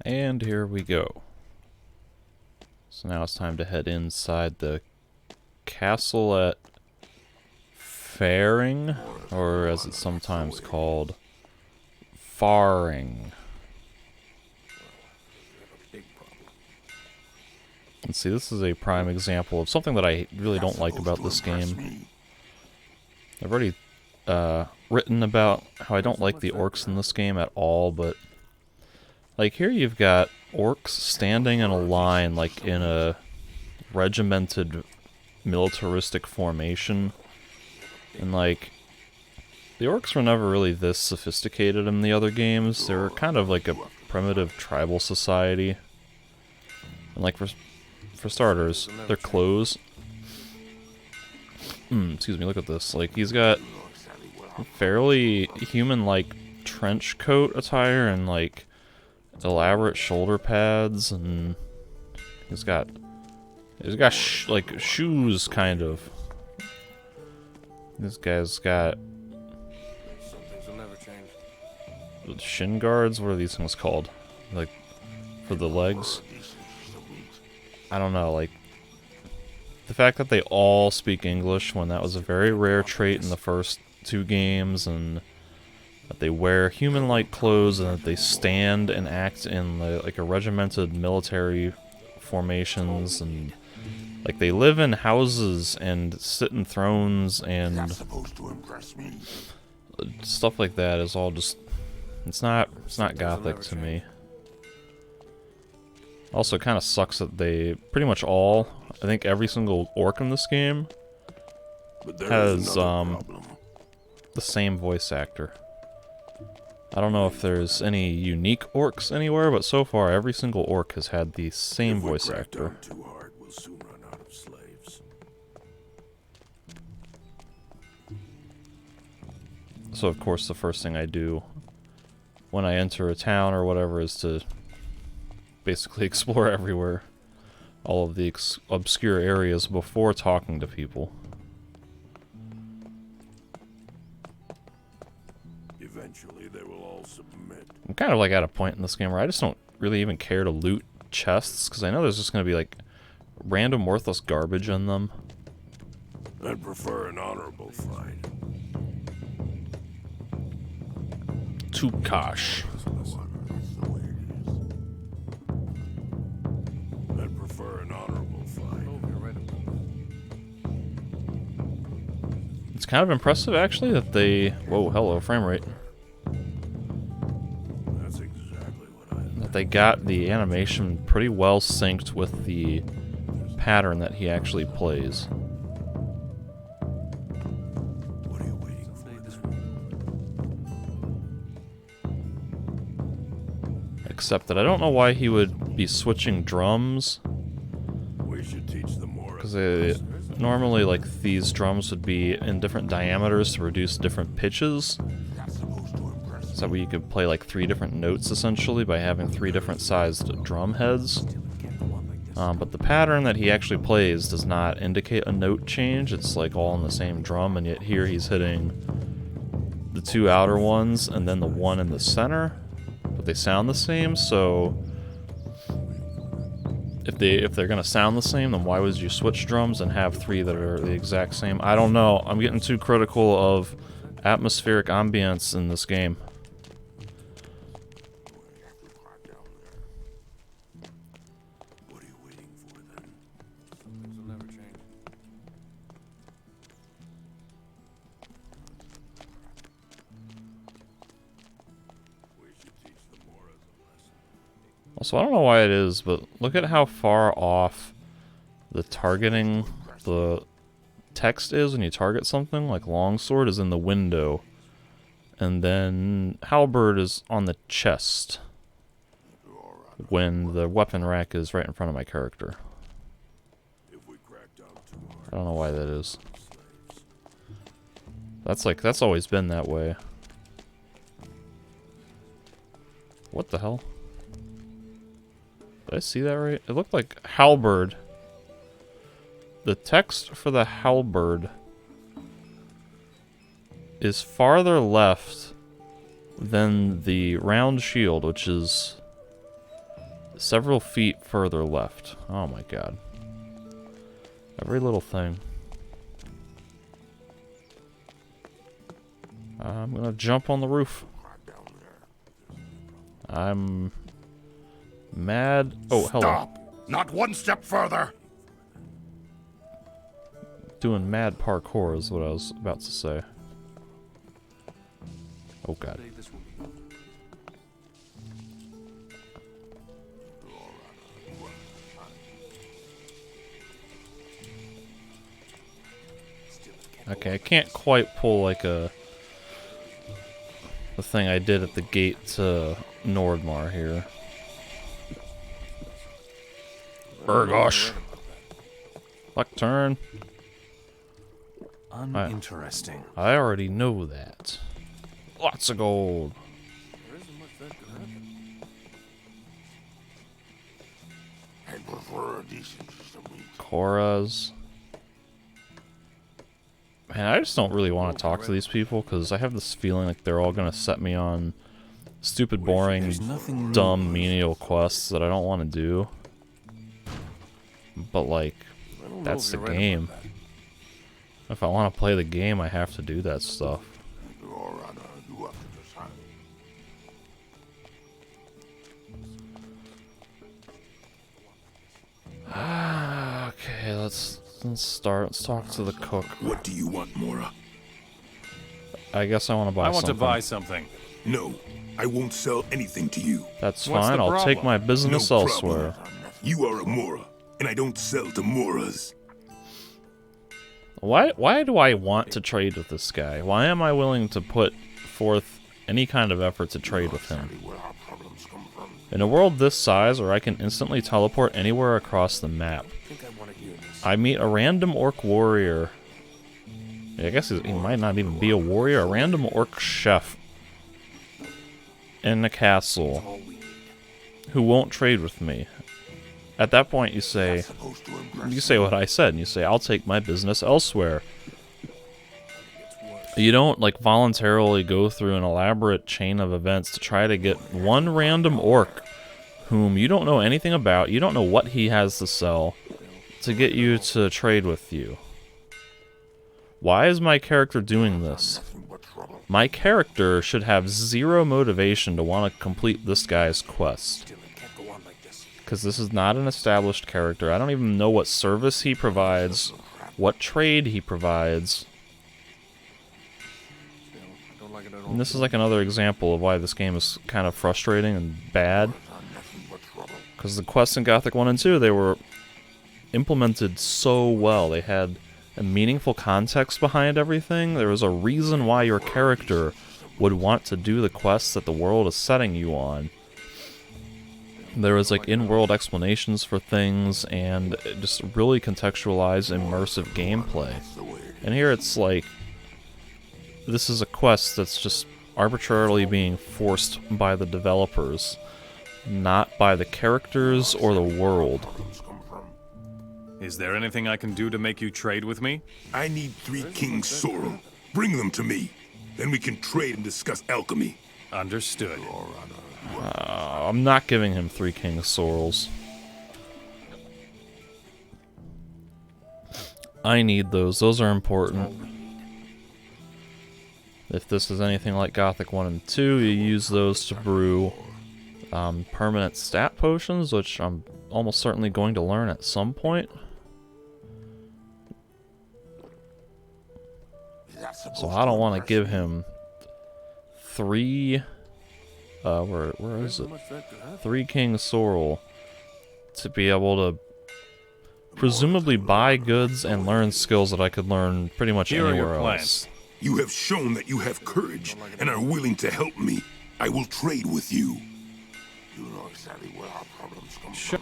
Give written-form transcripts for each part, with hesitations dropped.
And here we go. So now it's time to head inside the castle at Faring, or as it's sometimes called, Faring. Let's see, this is a prime example of something that I really don't like about this game. I've already written about how I don't like the orcs in this game at all, but like here you've got orcs standing in a line like in a regimented militaristic formation, and like the orcs were never really this sophisticated in the other games. They were kind of like a primitive tribal society, and like for starters, their clothes, excuse me, look at this, like he's got fairly human-like trench coat attire and like elaborate shoulder pads, and he's got like shoes, kind of. This guy's got shin guards. What are these things called? Like for the legs? I don't know. Like the fact that they all speak English when that was a very rare trait in the first two games, and that they wear human-like clothes, and that they stand and act in like a regimented military formations, and like they live in houses and sit in thrones and stuff like that is all just it's not gothic to me. Also, kind of sucks that they pretty much all, I think every single orc in this game has the same voice actor. I don't know if there's any unique orcs anywhere, but so far every single orc has had the same voice actor. So of course the first thing I do when I enter a town or whatever is to basically explore everywhere, all of the obscure areas before talking to people. Eventually they will all submit. I'm kind of like at a point in this game where I just don't really even care to loot chests, because I know there's just going to be like random worthless garbage in them. I'd prefer an honorable fight. Tukash. I'd prefer an honorable fight. It's kind of impressive actually that they... Whoa, hello, frame rate. That's exactly what I... That they got the animation pretty well synced with the pattern that he actually plays. What are you waiting for? Except that I don't know why he would be switching drums. We should teach them more. Because normally, like, these drums would be in different diameters to reduce different pitches. So that way you could play, like, 3 different notes, essentially, by having 3 different sized drum heads. But the pattern that he actually plays does not indicate a note change. It's, like, all in the same drum, and yet here he's hitting the 2 outer ones and then the one in the center. But they sound the same, so... If they're gonna sound the same, then why would you switch drums and have 3 that are the exact same? I don't know. I'm getting too critical of atmospheric ambience in this game. What are you waiting for then? Things will never change. We should teach them more as a lesson. Also, I don't know why it is, but look at how far off the targeting the text is when you target something. Like longsword is in the window, and then halberd is on the chest when the weapon rack is right in front of my character. If we crack down too hard, I don't know why that is. slaves. That's always been that way. What the hell? Did I see that right? It looked like halberd. The text for the halberd is farther left than the round shield, which is Several feet further left. Oh my god. Every little thing. I'm gonna jump on the roof. I'm mad. Oh, hello. Stop! Not one step further! Doing mad parkour is what I was about to say. Oh god. Okay, I can't quite pull like the thing I did at the gate to Nordmar here. Burgosh. Luck turn. Uninteresting. I already know that. Lots of gold. I prefer a decent system. Koras. Man, I just don't really want to talk to these people because I have this feeling like they're all going to set me on stupid, boring, There's nothing dumb, menial quests that I don't want to do. But, like, that's the game. If I want to play the game, I have to do that stuff. Your Honor, you have to decide. Okay, let's start. Let's talk to the cook. What do you want, Mora? I guess I want to buy I want something. to buy something. No, I won't sell anything to you. That's What's fine. the I'll take problem? my business No elsewhere. problem. You are a Mora, and I don't sell to Moras. Why do I want to trade with this guy? Why am I willing to put forth any kind of effort to trade with him? Where our problems come from. In a world this size where I can instantly teleport anywhere across the map, I meet a random orc warrior. I guess he might not even be a warrior, a random orc chef in the castle who won't trade with me. At that point you say Supposed to impress you say what I said, and you say, I'll take my business elsewhere. You don't, like, voluntarily go through an elaborate chain of events to try to get one random orc whom you don't know anything about, you don't know what he has to sell, to get you to trade with you. Why is my character doing this? nothing but trouble. My character should have zero motivation to want to complete this guy's quest. Because this is not an established character. I don't even know what service he provides, what trade he provides. And this is like another example of why this game is kind of frustrating and bad. Because the quests in Gothic 1 and 2, they were implemented so well. They had a meaningful context behind everything. There was a reason why your character would want to do the quests that the world is setting you on. There was like in-world explanations for things and just really contextualized, immersive gameplay. And here it's like, this is a quest that's just arbitrarily being forced by the developers, not by the characters or the world. Is there anything I can do to make you trade with me? I need 3 Kings Sorrel. Bring them to me. Then we can trade and discuss alchemy. Understood. I'm not giving him 3 King Sorrels. I need those. Those are important. If this is anything like Gothic 1 and 2, you use those to brew permanent stat potions, which I'm almost certainly going to learn at some point. So I don't want to give him 3... where is it? 3 King Sorrel to be able to presumably buy goods and learn skills that I could learn pretty much Here are your anywhere plans. else. You have shown that you have courage and are willing to help me. I will trade with you. You know exactly where our problems come from.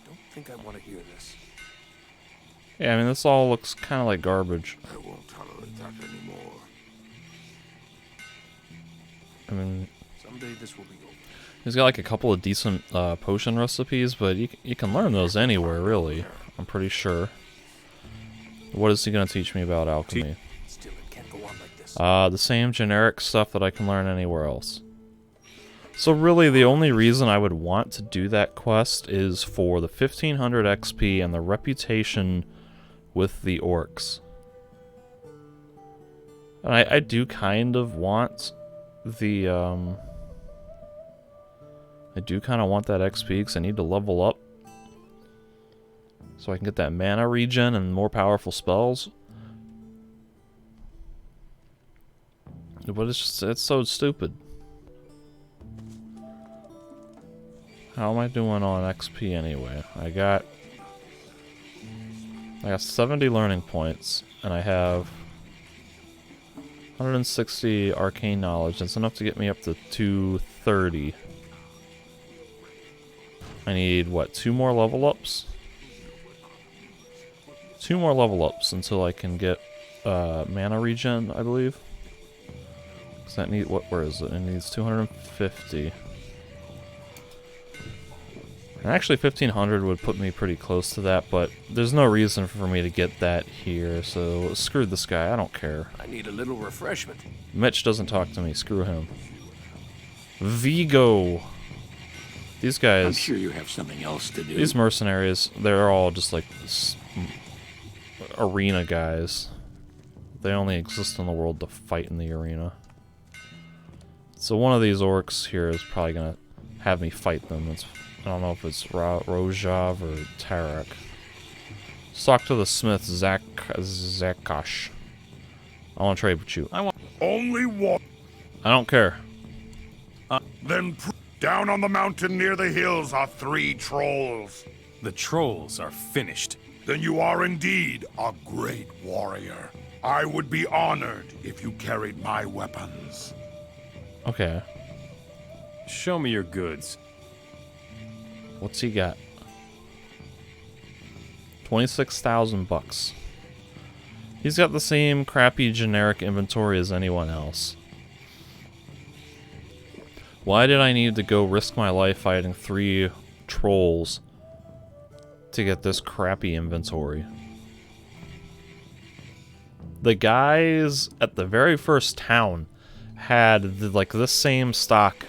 Don't think I want to hear this. Yeah, I mean, this all looks kind of like garbage. I won't tolerate that anymore. I mean, Someday this will be over. he's got like a couple of decent potion recipes, but you can learn those anywhere, really. I'm pretty sure. What is he going to teach me about alchemy? Still, it can't go on like this. The same generic stuff that I can learn anywhere else. So really, the only reason I would want to do that quest is for the 1500 XP and the reputation with the orcs. And I do kind of want the, I do kind of want that XP because I need to level up. So I can get that mana regen and more powerful spells. But it's just, it's so stupid. How am I doing on XP anyway? I got 70 learning points, and I have 160 arcane knowledge. That's enough to get me up to 230. I need, what, 2 more level ups? 2 more level ups until I can get mana regen, I believe. Cause that need, where is it? It needs 250. And actually 1500 would put me pretty close to that, but there's no reason for me to get that here, so screw this guy, I don't care. I need a little refreshment. Mitch doesn't talk to me, screw him. Vigo! These guys... I'm sure you have something else to do. These mercenaries, they're all just like arena guys. They only exist in the world to fight in the arena. So one of these orcs here is probably gonna have me fight them. I don't know if it's Rojav or Tarek. Let's talk to the smith, Zakash. I want to trade with you. Only one. I don't care. Then down on the mountain near the hills are 3 trolls. The trolls are finished. Then you are indeed a great warrior. I would be honored if you carried my weapons. Okay. Show me your goods. What's he got? 26,000 bucks. He's got the same crappy generic inventory as anyone else. Why did I need to go risk my life fighting 3 trolls to get this crappy inventory? The guys at the very first town had like this same stock.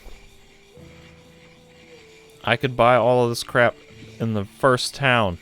I could buy all of this crap in the first town.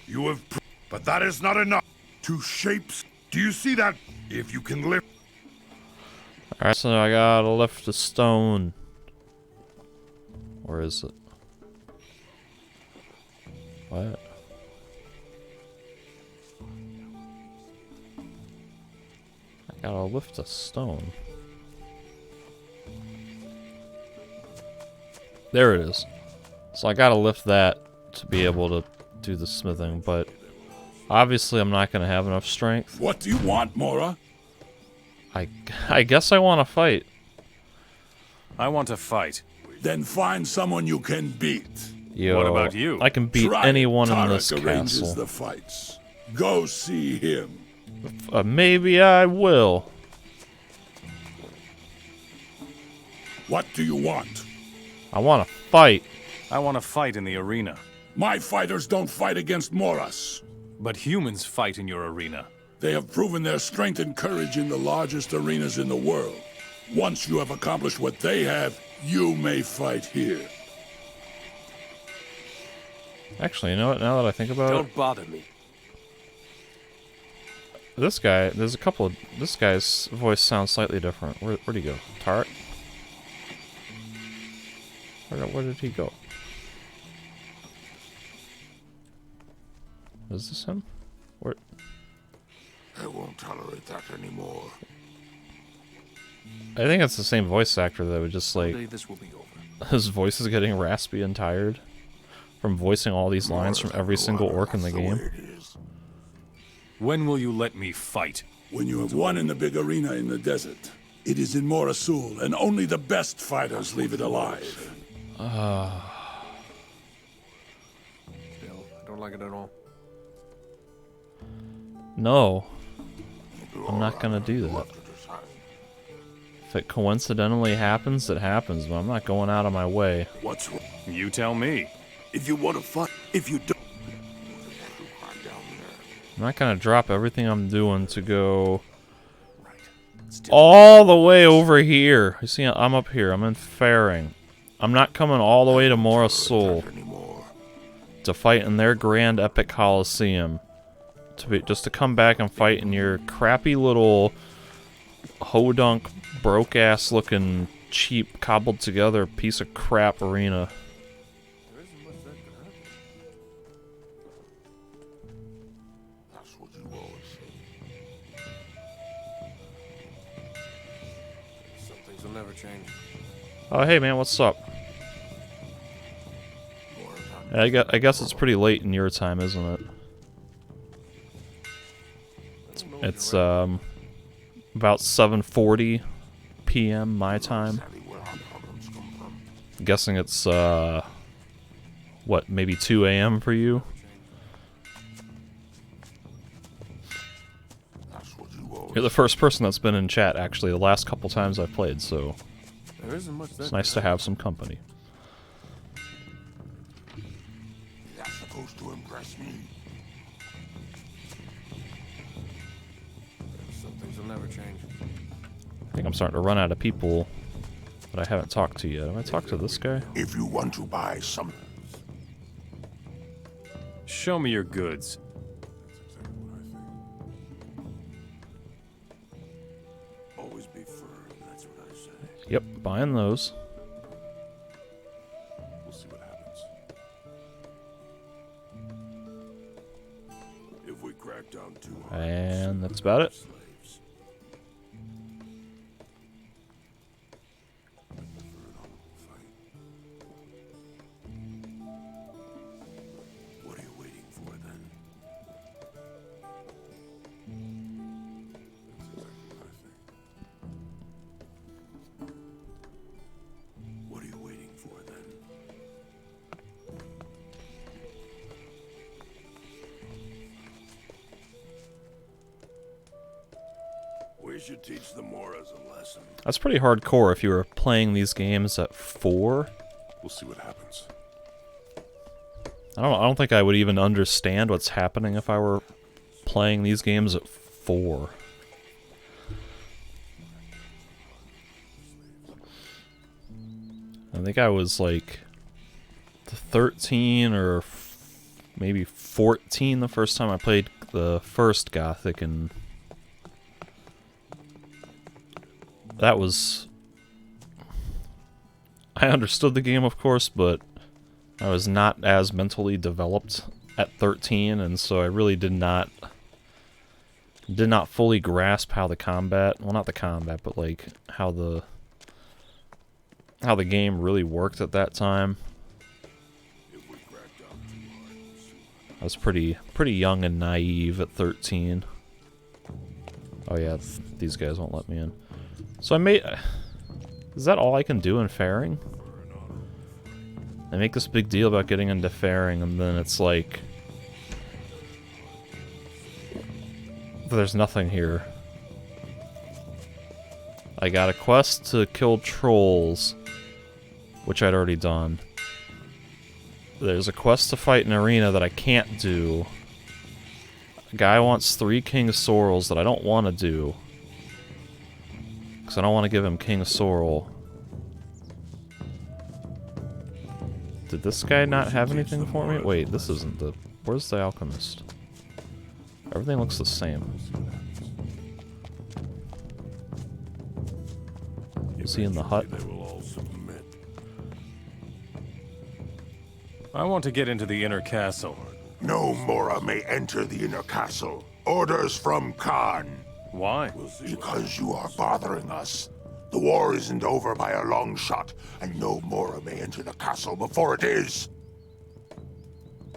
You have, but that is not enough. 2 shapes. Do you see that? If you can lift. Alright, so I gotta lift a stone. Where is it? What? I gotta lift a stone. There it is. So I gotta lift that to be able to do the smithing, but obviously I'm not gonna have enough strength. What do you want, Mora? I guess I want to fight. I want to fight. Then find someone you can beat. Yo, What about you? I can beat Try it. anyone in Tarek this arranges castle. the fights. Go see him. Maybe I will. What do you want? I want to fight. I want to fight in the arena. My fighters don't fight against Moras. But humans fight in your arena. They have proven their strength and courage in the largest arenas in the world. Once you have accomplished what they have, you may fight here. Actually, you know what? Now that I think about it, Don't bother me. this guy, there's a couple of, this guy's voice sounds slightly different. Where'd he go? Tarek? Where did he go? Is this him? Where? I won't tolerate that anymore. I think it's the same voice actor that would just Someday like, this will be over. his voice is getting raspy and tired. from voicing all these lines from every single orc in the game. When will you let me fight? When you have won in the big arena in the desert. It is in Mor Asul, and only the best fighters leave it alive. Still, I don't like it at all. No. I'm not gonna do that. If it coincidentally happens, it happens, but I'm not going out of my way. What's wrong? You tell me. If you want to fight, if you don't... I'm not gonna drop everything I'm doing to go all the way over here. You see, I'm up here. I'm in Faring. I'm not coming all the way to Mor Asul to fight in their grand epic coliseum. Just to come back and fight in your crappy little hodunk, broke-ass looking, cheap, cobbled together piece of crap arena. There isn't much that can happen. That's what you always say. Some things will never change. Oh, hey man, what's up? I guess it's pretty late in your time, isn't it? It's about 7:40 p.m. my time. I'm guessing it's what, maybe 2 a.m. for you? You're the first person that's been in chat actually the last couple times I've played, so There isn't much that it's nice to have some company. That's supposed to impress me. Some things will never change. I think I'm starting to run out of people that I haven't talked to yet. Have I talked to this guy? If you want to buy some... Show me your goods. Always be firm, that's what I say. Yep, buying those. We'll see what happens. If we crack down too hard... And that's about it. slaves. What are you waiting for then? What are you waiting for then? We should teach the Moras a lesson. That's pretty hardcore if you were playing these games at 4. We'll see what happens. I don't think I would even understand what's happening if I were playing these games at 4. I think I was like 13 or maybe 14 the first time I played the first Gothic, and that was... I understood the game, of course, but I was not as mentally developed at 13, and so I really did not fully grasp how the combat, well, not the combat, but like how the game really worked at that time. I was pretty young and naive at 13. Oh yeah, these guys won't let me in. So I made... Is that all I can do in Faring? I make this big deal about getting into Faring, and then it's like... There's nothing here. I got a quest to kill trolls, which I'd already done. There's a quest to fight an arena that I can't do. A guy wants 3 King Sorrels that I don't want to do. Because I don't want to give him King Sorrel. Did this guy not have anything for me? Wait, this isn't the... Where's the alchemist? Everything looks the same. Is he in the hut? They will all submit. I want to get into the inner castle. No Mora may enter the inner castle. Orders from Khan. Why? Because you are bothering us. The war isn't over by a long shot, and no Mora may enter the castle before it is.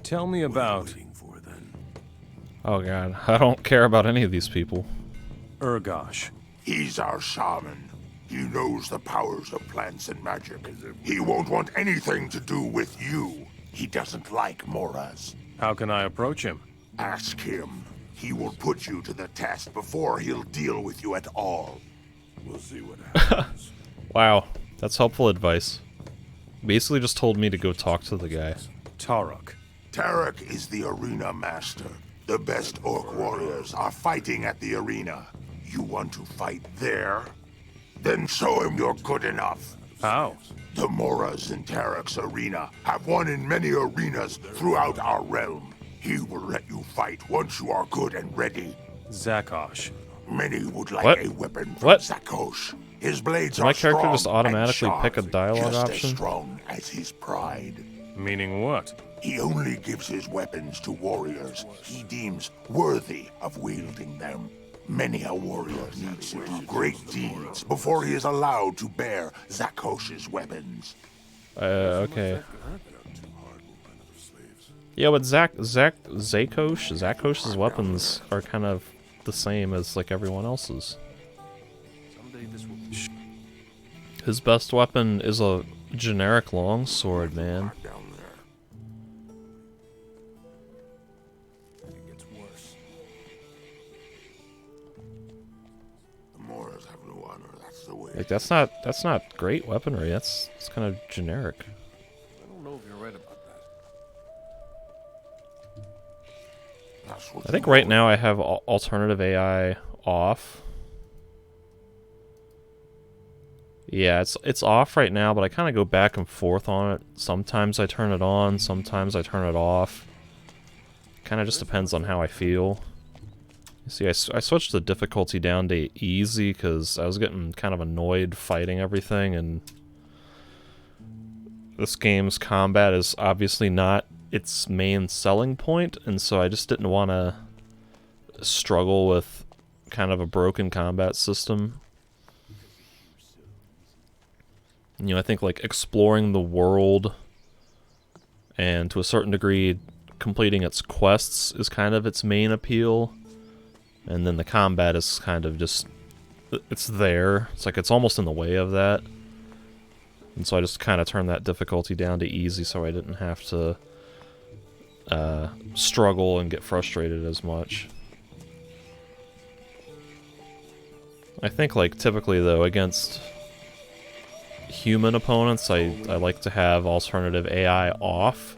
Tell me about Waiting for then. Oh god, I don't care about any of these people. Urgosh. He's our shaman. He knows the powers of plants and magic. He won't want anything to do with you. He doesn't like Moras. How can I approach him? Ask him. He will put you to the test before he'll deal with you at all. We'll see what happens. Wow, that's helpful advice. Basically just told me to go talk to the guy. Tarok. Tarek is the arena master. The best orc warriors are fighting at the arena. You want to fight there? Then show him you're good enough. How? The Moras in Tarek's arena have won in many arenas throughout our realm. He will let you fight once you are good and ready. Zakosh. Many would like What? a weapon from What? Zakosh. His blades my are character strong just automatically and pick a sharp, dialogue just option? as strong as his pride. Meaning what? He only gives his weapons to warriors he deems worthy of wielding them. Many a warrior needs to do great deeds before he is allowed to bear Zakosh's weapons. Okay. Yeah, but Zakosh's weapons are kind of the same as like everyone else's. Someday this will be His best weapon is a generic longsword, man. Down there. it gets worse. The Moras have no honor, that's the way. Like that's not great weaponry. It's kind of generic. I don't know if you're right about that. That's what I think you right want. now I have alternative AI off. Yeah, it's off right now, but I kind of go back and forth on it. Sometimes I turn it on, sometimes I turn it off. Kind of just depends on how I feel. You see, I switched the difficulty down to easy because I was getting kind of annoyed fighting everything, and this game's combat is obviously not its main selling point, and so I just didn't want to struggle with kind of a broken combat system. You know, I think like exploring the world and to a certain degree completing its quests is kind of its main appeal, and then the combat is kind of just, it's there. It's like it's almost in the way of that, and so I just kind of turned that difficulty down to easy so I didn't have to struggle and get frustrated as much. I think like typically though against human opponents I like to have alternative AI off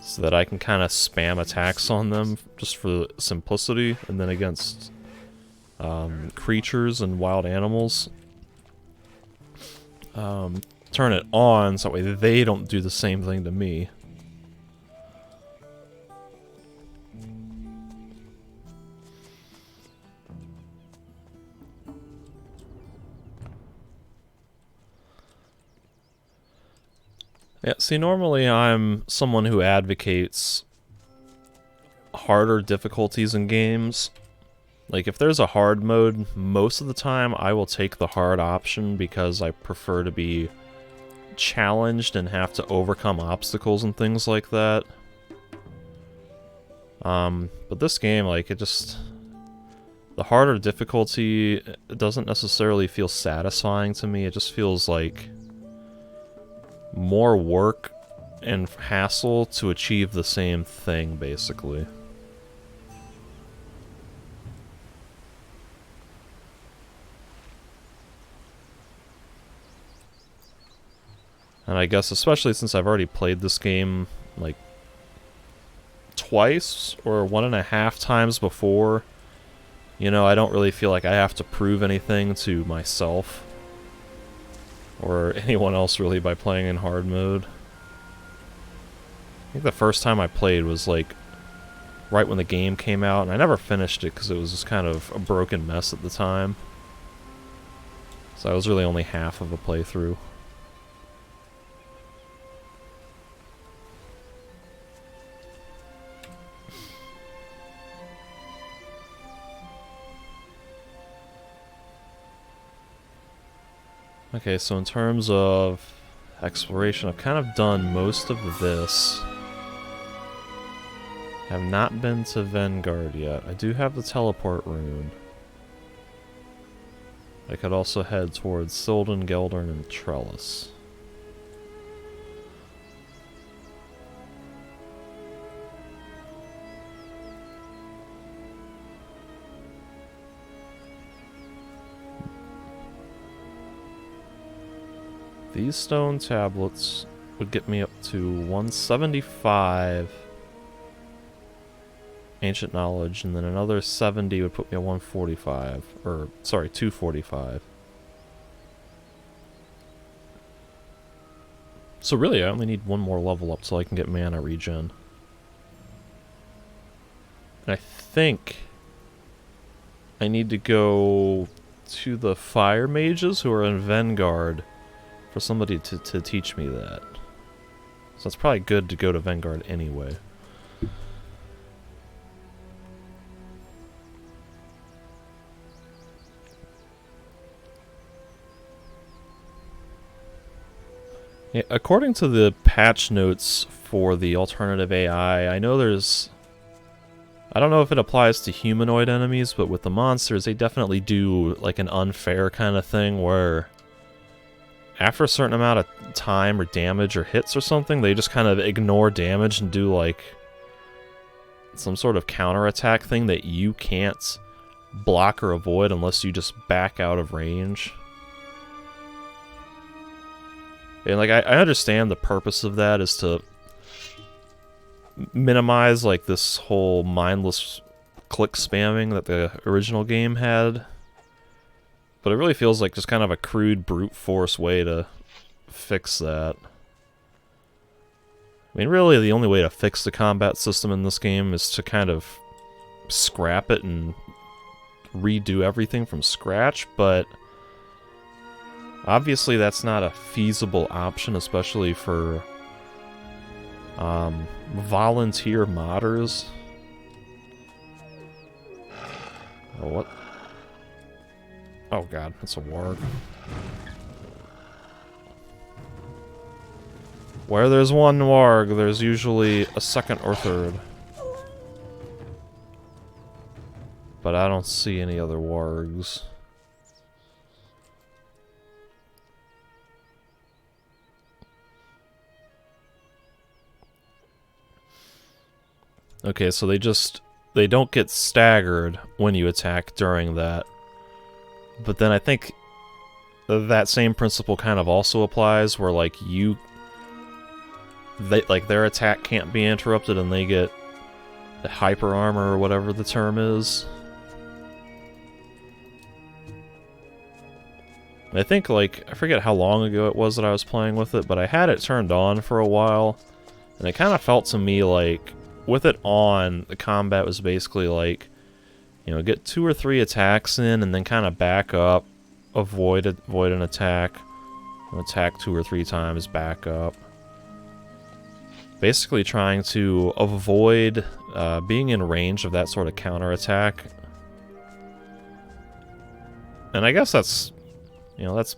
so that I can kind of spam attacks on them just for simplicity, and then against creatures and wild animals turn it on so that way they don't do the same thing to me. Yeah, see, normally I'm someone who advocates harder difficulties in games. Like, if there's a hard mode, most of the time I will take the hard option because I prefer to be challenged and have to overcome obstacles and things like that. But this game, like, it just... the harder difficulty it doesn't necessarily feel satisfying to me. It just feels like more work and hassle to achieve the same thing, basically. And I guess especially since I've already played this game, like, twice or 1.5 times before, you know, I don't really feel like I have to prove anything to myself or anyone else really by playing in hard mode. I think the first time I played was like right when the game came out, and I never finished it because it was just kind of a broken mess at the time. So I was really only half of a playthrough. Okay, so in terms of exploration, I've kind of done most of this. Have not been to Vanguard yet. I do have the teleport rune. I could also head towards Sildon, Geldern, and Trellis. These stone tablets would get me up to 175 ancient knowledge, and then another 70 would put me at 145, or sorry, 245. So really, I only need one more level up so I can get mana regen. And I think I need to go to the fire mages who are in Vanguard for somebody to teach me that. So it's probably good to go to Vanguard anyway. Yeah, according to the patch notes for the alternative AI, I know there's... I don't know if it applies to humanoid enemies, but with the monsters, they definitely do like an unfair kind of thing where after a certain amount of time or damage or hits or something, they just kind of ignore damage and do like some sort of counterattack thing that you can't block or avoid unless you just back out of range. And like I understand the purpose of that is to minimize like this whole mindless click spamming that the original game had. But it really feels like just kind of a crude brute force way to fix that. I mean, really the only way to fix the combat system in this game is to kind of scrap it and redo everything from scratch, but obviously that's not a feasible option, especially for volunteer modders. Oh, what? Oh god, that's a warg. Where there's one warg, there's usually a second or third. But I don't see any other wargs. Okay, so they don't get staggered when you attack during that. But then I think that same principle kind of also applies where like their attack can't be interrupted and they get the hyper armor or whatever the term is. And I think like I forget how long ago it was that I was playing with it, but I had it turned on for a while and it kind of felt to me like with it on, the combat was basically like, you know, get 2 or 3 attacks in and then kind of back up, avoid an attack, attack 2 or 3 times, back up. Basically trying to avoid being in range of that sort of counterattack. And I guess that's, you know, that's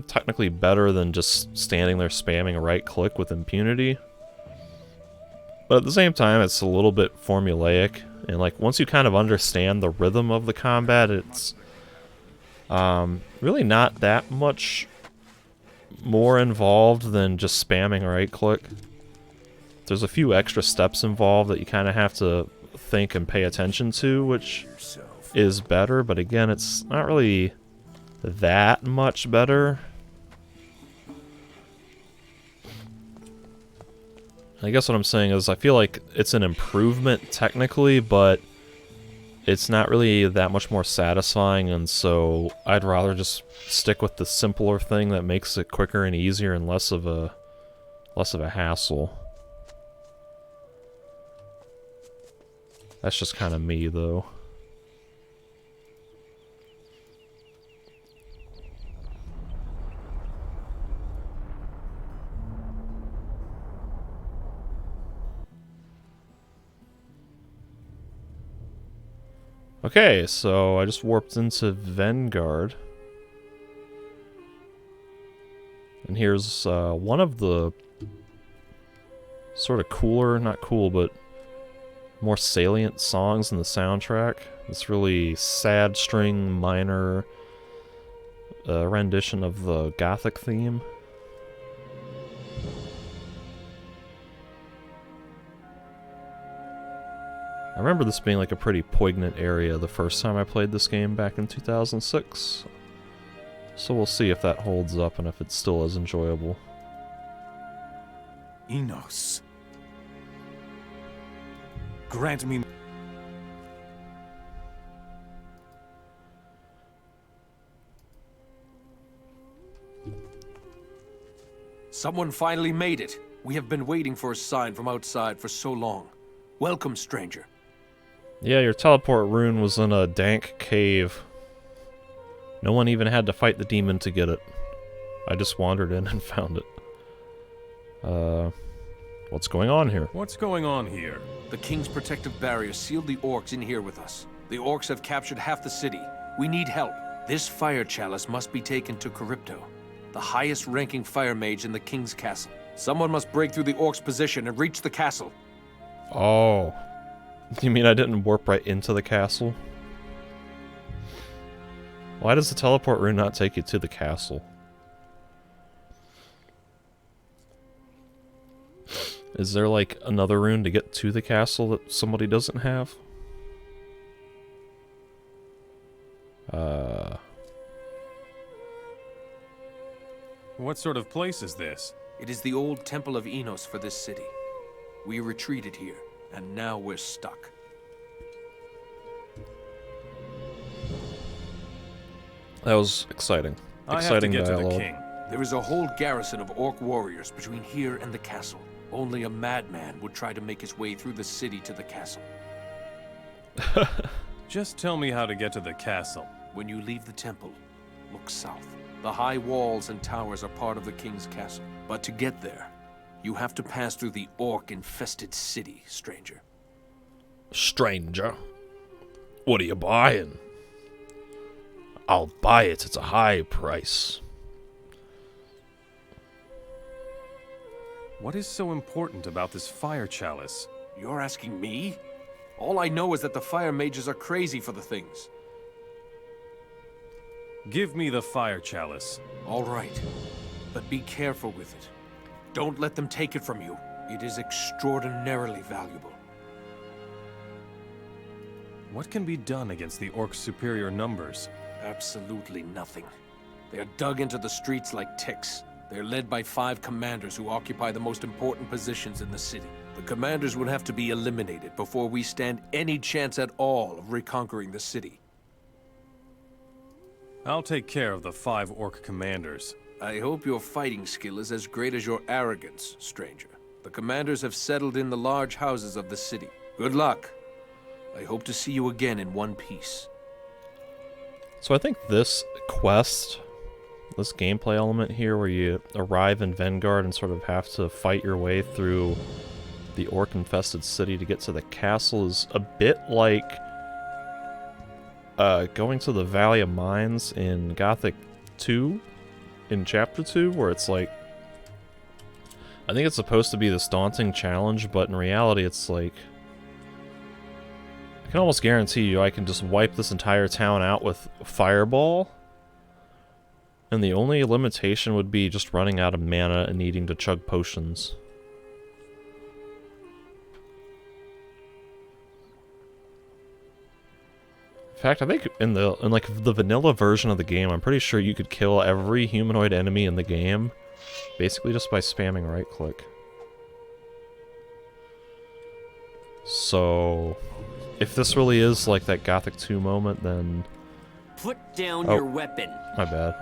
technically better than just standing there spamming a right click with impunity. But at the same time, it's a little bit formulaic. And like once you kind of understand the rhythm of the combat, it's really not that much more involved than just spamming a right click. There's a few extra steps involved that you kind of have to think and pay attention to, which is better, but again, it's not really that much better. I guess what I'm saying is I feel like it's an improvement technically, but it's not really that much more satisfying, and so I'd rather just stick with the simpler thing that makes it quicker and easier and less of a hassle. That's just kind of me, though. Okay, so I just warped into Vanguard. And here's one of the sort of cooler, not cool, but more salient songs in the soundtrack. This really sad string minor rendition of the Gothic theme. I remember this being like a pretty poignant area the first time I played this game back in 2006. So we'll see if that holds up and if it's still as enjoyable. Enos. Grant me... Someone finally made it. We have been waiting for a sign from outside for so long. Welcome, stranger. Yeah, your teleport rune was in a dank cave. No one even had to fight the demon to get it. I just wandered in and found it. What's going on here? What's going on here? The King's protective barrier sealed the orcs in here with us. The orcs have captured half the city. We need help. This fire chalice must be taken to Charybdo, the highest-ranking fire mage in the King's castle. Someone must break through the orcs' position and reach the castle. Oh. You mean I didn't warp right into the castle? Why does the teleport rune not take you to the castle? Is there like another rune to get to the castle that somebody doesn't have? What sort of place is this? It is the old Temple of Enos for this city. We retreated here, and now we're stuck. That was exciting. I have to Exciting get dialogue. to the king. There is a whole garrison of orc warriors between here and the castle. Only a madman would try to make his way through the city to the castle. Just tell me how to get to the castle. When you leave the temple, look south. The high walls and towers are part of the king's castle. But to get there, you have to pass through the orc-infested city, stranger. Stranger, what are you buying? I'll buy it. It's a high price. What is so important about this fire chalice? You're asking me? All I know is that the fire mages are crazy for the things. Give me the fire chalice. All right, but be careful with it. Don't let them take it from you. It is extraordinarily valuable. What can be done against the orcs' superior numbers? Absolutely nothing. They're dug into the streets like ticks. They're led by 5 commanders who occupy the most important positions in the city. The commanders would have to be eliminated before we stand any chance at all of reconquering the city. I'll take care of the 5 orc commanders. I hope your fighting skill is as great as your arrogance, stranger. The commanders have settled in the large houses of the city. Good luck. I hope to see you again in one piece. So I think this quest, this gameplay element here where you arrive in Vanguard and sort of have to fight your way through the orc-infested city to get to the castle is a bit like going to the Valley of Mines in Gothic 2, in Chapter 2, where it's like, I think it's supposed to be this daunting challenge, but in reality it's like, I can almost guarantee you I can just wipe this entire town out with Fireball, and the only limitation would be just running out of mana and needing to chug potions. In fact, I think in like the vanilla version of the game, I'm pretty sure you could kill every humanoid enemy in the game basically just by spamming right click. So if this really is like that Gothic 2 moment, then Put down Oh. your weapon. my bad.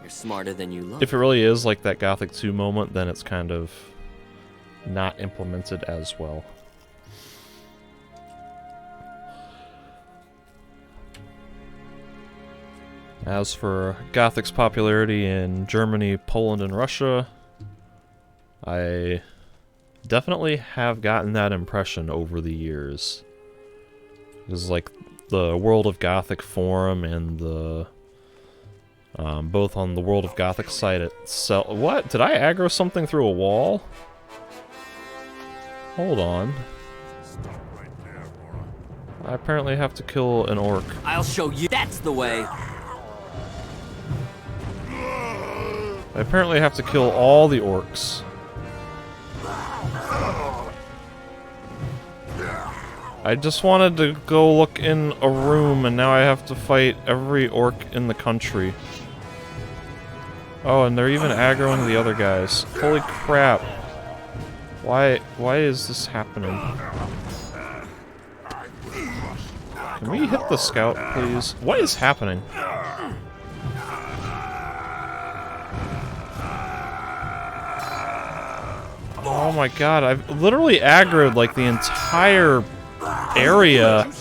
You're smarter than you look. If it really is like that Gothic 2 moment, then it's kind of not implemented as well. As for Gothic's popularity in Germany, Poland, and Russia, I definitely have gotten that impression over the years. Because like the World of Gothic forum and the both on the World of Gothic site itself. What? Did I aggro something through a wall? Hold on. I apparently have to kill an orc. I'll show you. That's the way. I apparently have to kill all the orcs. I just wanted to go look in a room, and now I have to fight every orc in the country. Oh, and they're even aggroing the other guys. Holy crap. Why is this happening? Can we hit the scout, please? What is happening? Oh my god, I've literally aggroed like the entire area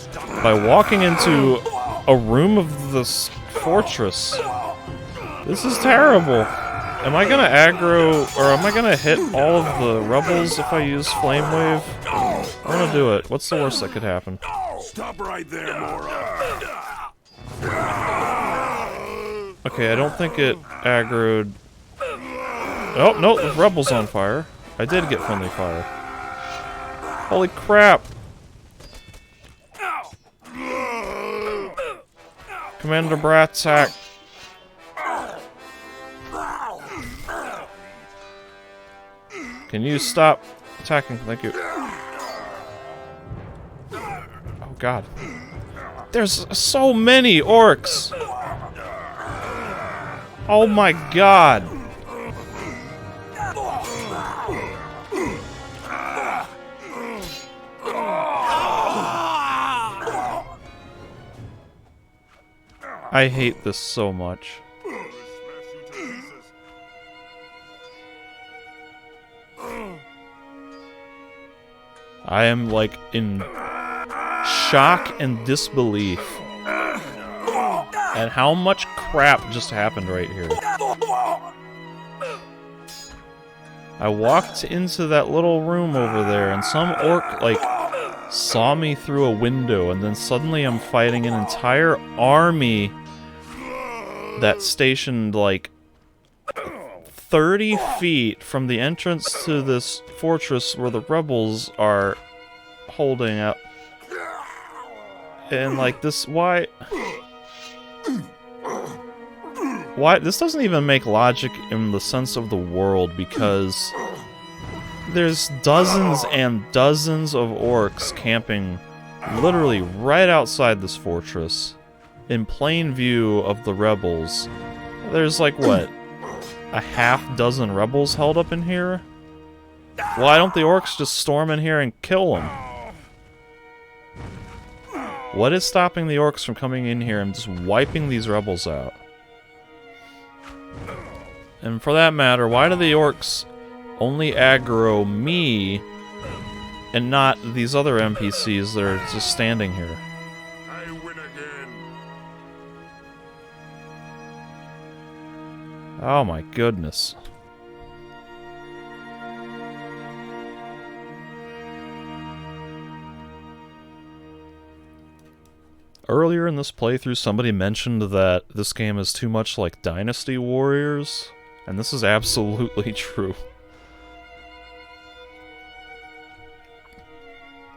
by walking into a room of this fortress. This is terrible. Am I gonna aggro, or am I gonna hit all of the rebels if I use Flame Wave? I'm gonna do it. What's the worst that could happen? Stop right there, Mora. Okay, I don't think it aggroed. Oh, no, the rebel's on fire. I did get friendly fire. Holy crap! Commander Bratzak. Can you stop attacking? Thank you. Oh god. There's so many orcs! Oh my god! I hate this so much. I am like in shock and disbelief at how much crap just happened right here. I walked into that little room over there and some orc like saw me through a window, and then suddenly I'm fighting an entire army that's stationed like 30 feet from the entrance to this fortress where the rebels are holding up. And like this, why this doesn't even make logic in the sense of the world, because there's dozens and dozens of orcs camping literally right outside this fortress in plain view of the rebels. There's like, what, a half dozen rebels held up in here? Why don't the orcs just storm in here and kill them? What is stopping the orcs from coming in here and just wiping these rebels out? And for that matter, why do the orcs only aggro me and not these other NPCs that are just standing here? I win again. Oh my goodness. Earlier in this playthrough, somebody mentioned that this game is too much like Dynasty Warriors, and this is absolutely true.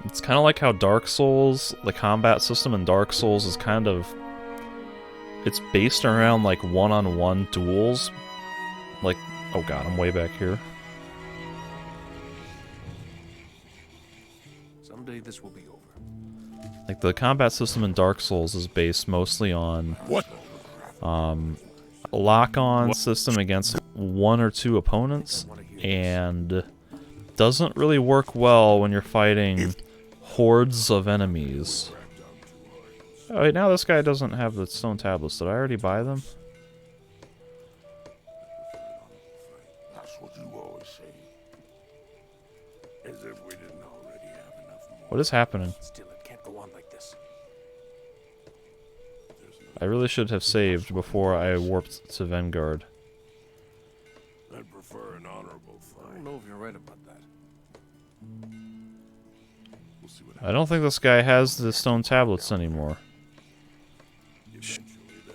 It's kind of like how Dark Souls, the combat system in Dark Souls is kind of... it's based around like one-on-one duels. Like, oh god, I'm way back here. Someday this will be over. Like, the combat system in Dark Souls is based mostly on a lock-on system against one or two opponents, and doesn't really work well when you're fighting hordes of enemies. Oh wait, now this guy doesn't have the stone tablets. Did I already buy them? That's what you always say. As if we didn't already have enough more. What is happening? Still, it can't go on like this. I really should have saved before I warped to Vanguard. I'd prefer an honorable I fight. don't know if you're right about that. We'll see what I don't think this guy has the stone tablets anymore.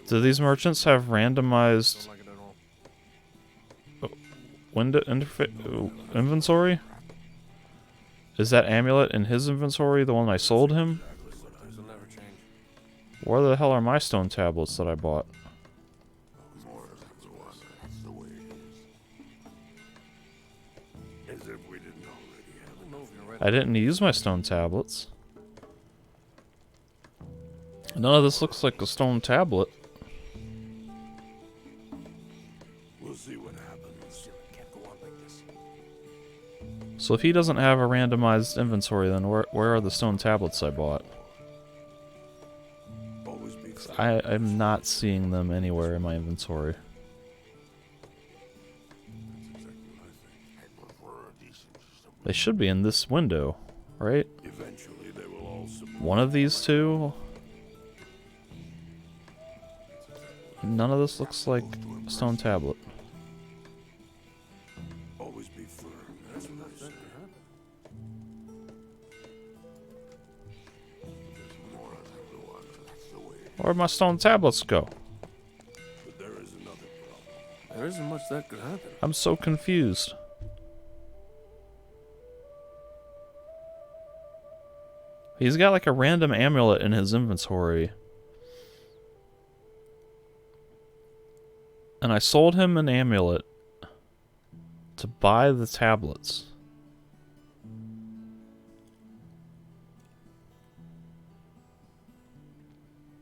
Do these merchants have randomized Don't like it at all. window inventory? Is that amulet in his inventory the one I sold him? There's an Where the hell are my stone tablets that I bought? That's the way it is. As if we didn't already have enough. I didn't use my stone tablets. None of this looks like a stone tablet. We'll see what happens. Can't go on like this. So if he doesn't have a randomized inventory, then where are the stone tablets I bought? Always be I'm not seeing them anywhere in my inventory. They should be in this window, right? Eventually they will all submit. One of these two? None of this looks like a stone tablet. Always be firm. That's what I say. Where'd my stone tablets go? But there is another problem. There isn't much that could happen. I'm so confused. He's got like a random amulet in his inventory. And I sold him an amulet to buy the tablets.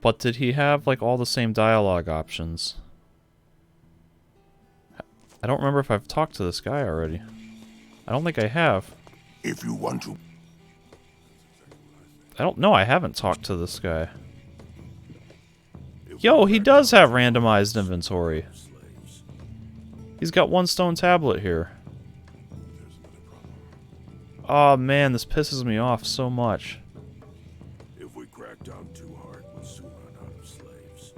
But did he have like all the same dialogue options? I don't remember if I've talked to this guy already. I don't think I have. If you want to, I don't know, I haven't talked to this guy. Yo, he does have randomized inventory. He's got one stone tablet here. Oh man, this pisses me off so much. If we crack down too hard, we'll soon run out of slaves.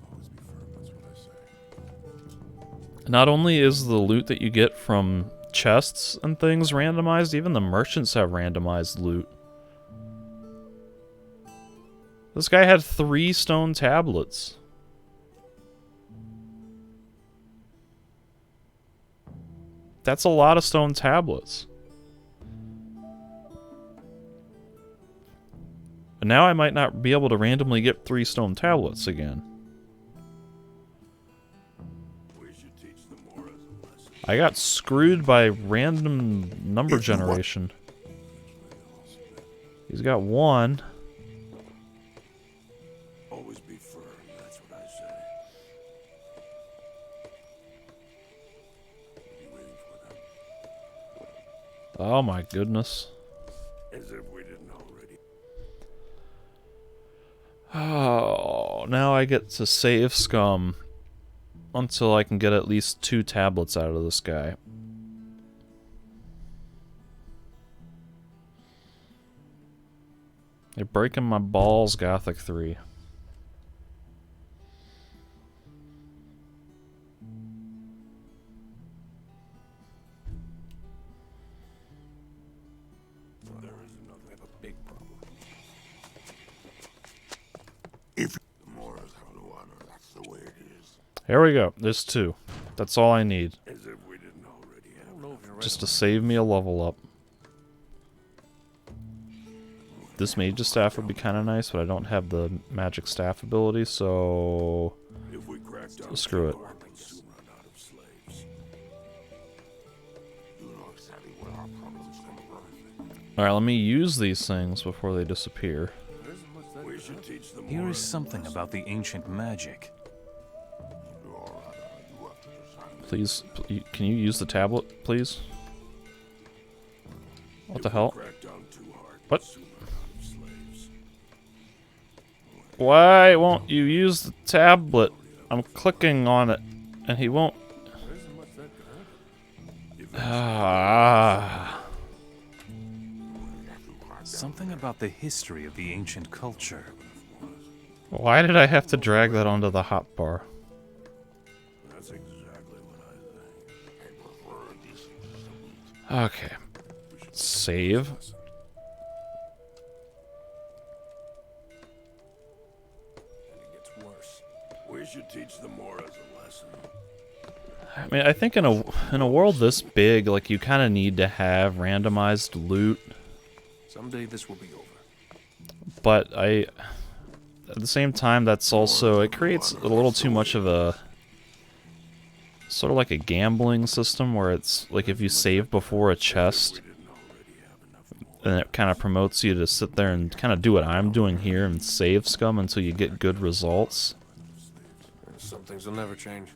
Always be firm, that's what I say. Not only is the loot that you get from chests and things randomized, even the merchants have randomized loot. This guy had 3 stone tablets. That's a lot of stone tablets. And now I might not be able to randomly get 3 stone tablets again. We should teach them more as a lesson. I got screwed by random number If you want- generation. He's got 1. Always be firm, that's what I say. You waiting for them? Oh my goodness. As if we didn't already. Oh, now I get to save scum until I can get at least 2 tablets out of this guy. You're breaking my balls, Gothic 3. There is another. We have a big problem. if the more is how to honor, that's the way it is. Here we go. There's 2. That's all I need. As if we didn't already have. I don't know if you're right. Just to save me a level up. This Mage's Staff would be kind of nice, but I don't have the magic staff ability, so... If we crack down Screw it. too hard, we'll soon run out of slaves. You know exactly where our problems come from. Alright, let me use these things before they disappear. There isn't much that We could should happen. teach them Here more is as a something lesson. about the ancient magic. Your honor, you have to decide. Please, can you use the tablet, please? What the If we hell? crack down too hard, What? we'll soon run out of slaves. Why won't you use the tablet? I'm clicking on it, and he won't... There isn't much that could happen. Ah... Something about the history of the ancient culture. Why did I have to drag that onto the hotbar? That's exactly what I think. I prefer a decent system. Okay. Save. And it gets worse. We should teach them more as a lesson. I mean, I think in a world this big, like, you kind of need to have randomized loot. Someday this will be over. But at the same time, that's also, it creates a little too much of a, sort of like a gambling system where it's like if you save before a chest, then it kind of promotes you to sit there and kind of do what I'm doing here and save scum until you get good results. Some things will never change.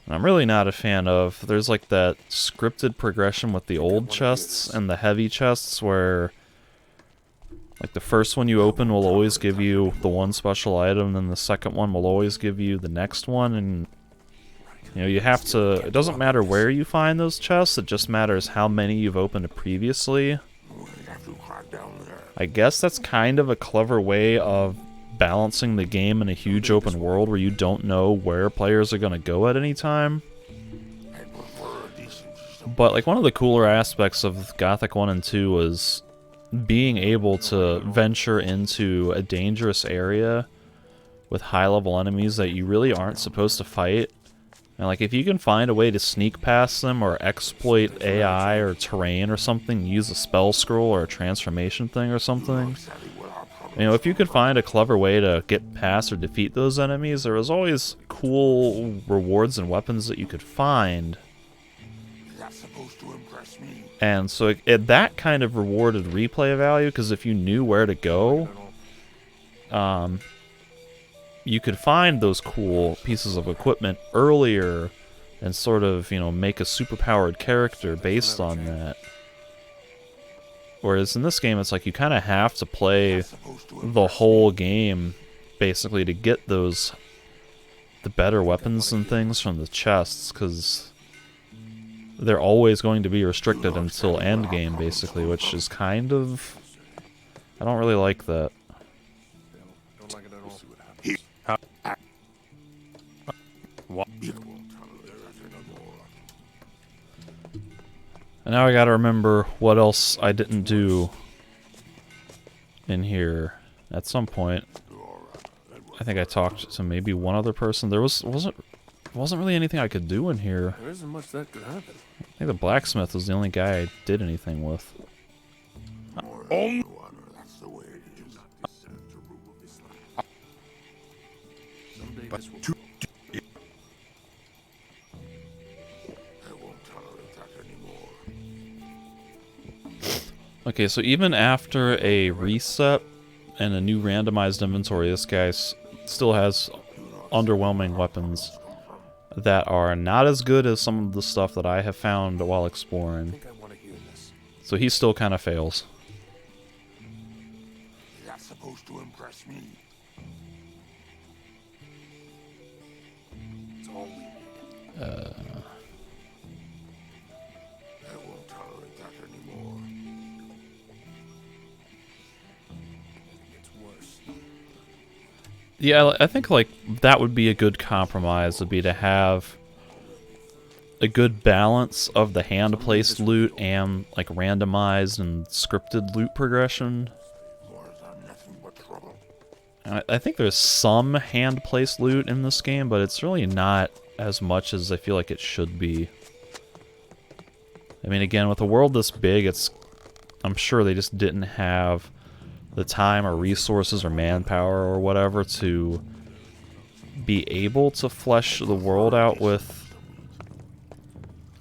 And I'm really not a fan of, there's like that scripted progression with the old chests and the heavy chests where like the first one you open will always give you the one special item, then the second one will always give you the next one, and you know, you have to, it doesn't matter where you find those chests, it just matters how many you've opened previously. I guess that's kind of a clever way of balancing the game in a huge open world where you don't know where players are going to go at any time. But like one of the cooler aspects of Gothic 1 and 2 was being able to venture into a dangerous area with high-level enemies that you really aren't supposed to fight. And like if you can find a way to sneak past them or exploit AI or terrain or something, use a spell scroll or a transformation thing or something, you know, if you could find a clever way to get past or defeat those enemies, there was always cool rewards and weapons that you could find. And so that kind of rewarded replay value, because if you knew where to go, you could find those cool pieces of equipment earlier and sort of, you know, make a superpowered character based on that. Whereas in this game, it's like you kind of have to play the whole game, basically, to get the better weapons and things from the chests, because they're always going to be restricted until endgame, basically, which is kind of... I don't really like that. And now I gotta remember what else I didn't do in here. At some point, I think I talked to maybe one other person. There wasn't really anything I could do in here. There isn't much that could happen. I think the blacksmith was the only guy I did anything with. Okay, so even after a reset and a new randomized inventory, this guy still has underwhelming weapons that are not as good as some of the stuff that I have found while exploring. So he still kind of fails. That's supposed to impress me. It's all we need. I won't tolerate that anymore. It's worse. Yeah, I think like that would be a good compromise, would be to have a good balance of the hand-placed loot and like randomized and scripted loot progression. And I think there's some hand-placed loot in this game, but it's really not as much as I feel like it should be. I mean, again, with a world this big, I'm sure they just didn't have the time or resources or manpower or whatever to be able to flesh the world out with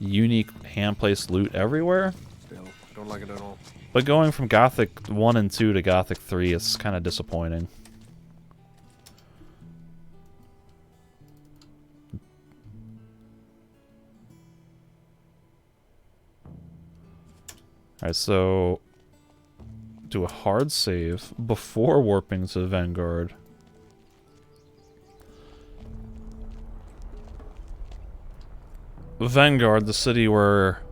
unique hand-placed loot everywhere. Still, I don't like it at all. But going from Gothic 1 and 2 to Gothic 3 is kind of disappointing. Alright, so do a hard save before warping to Vanguard. Vanguard, the city where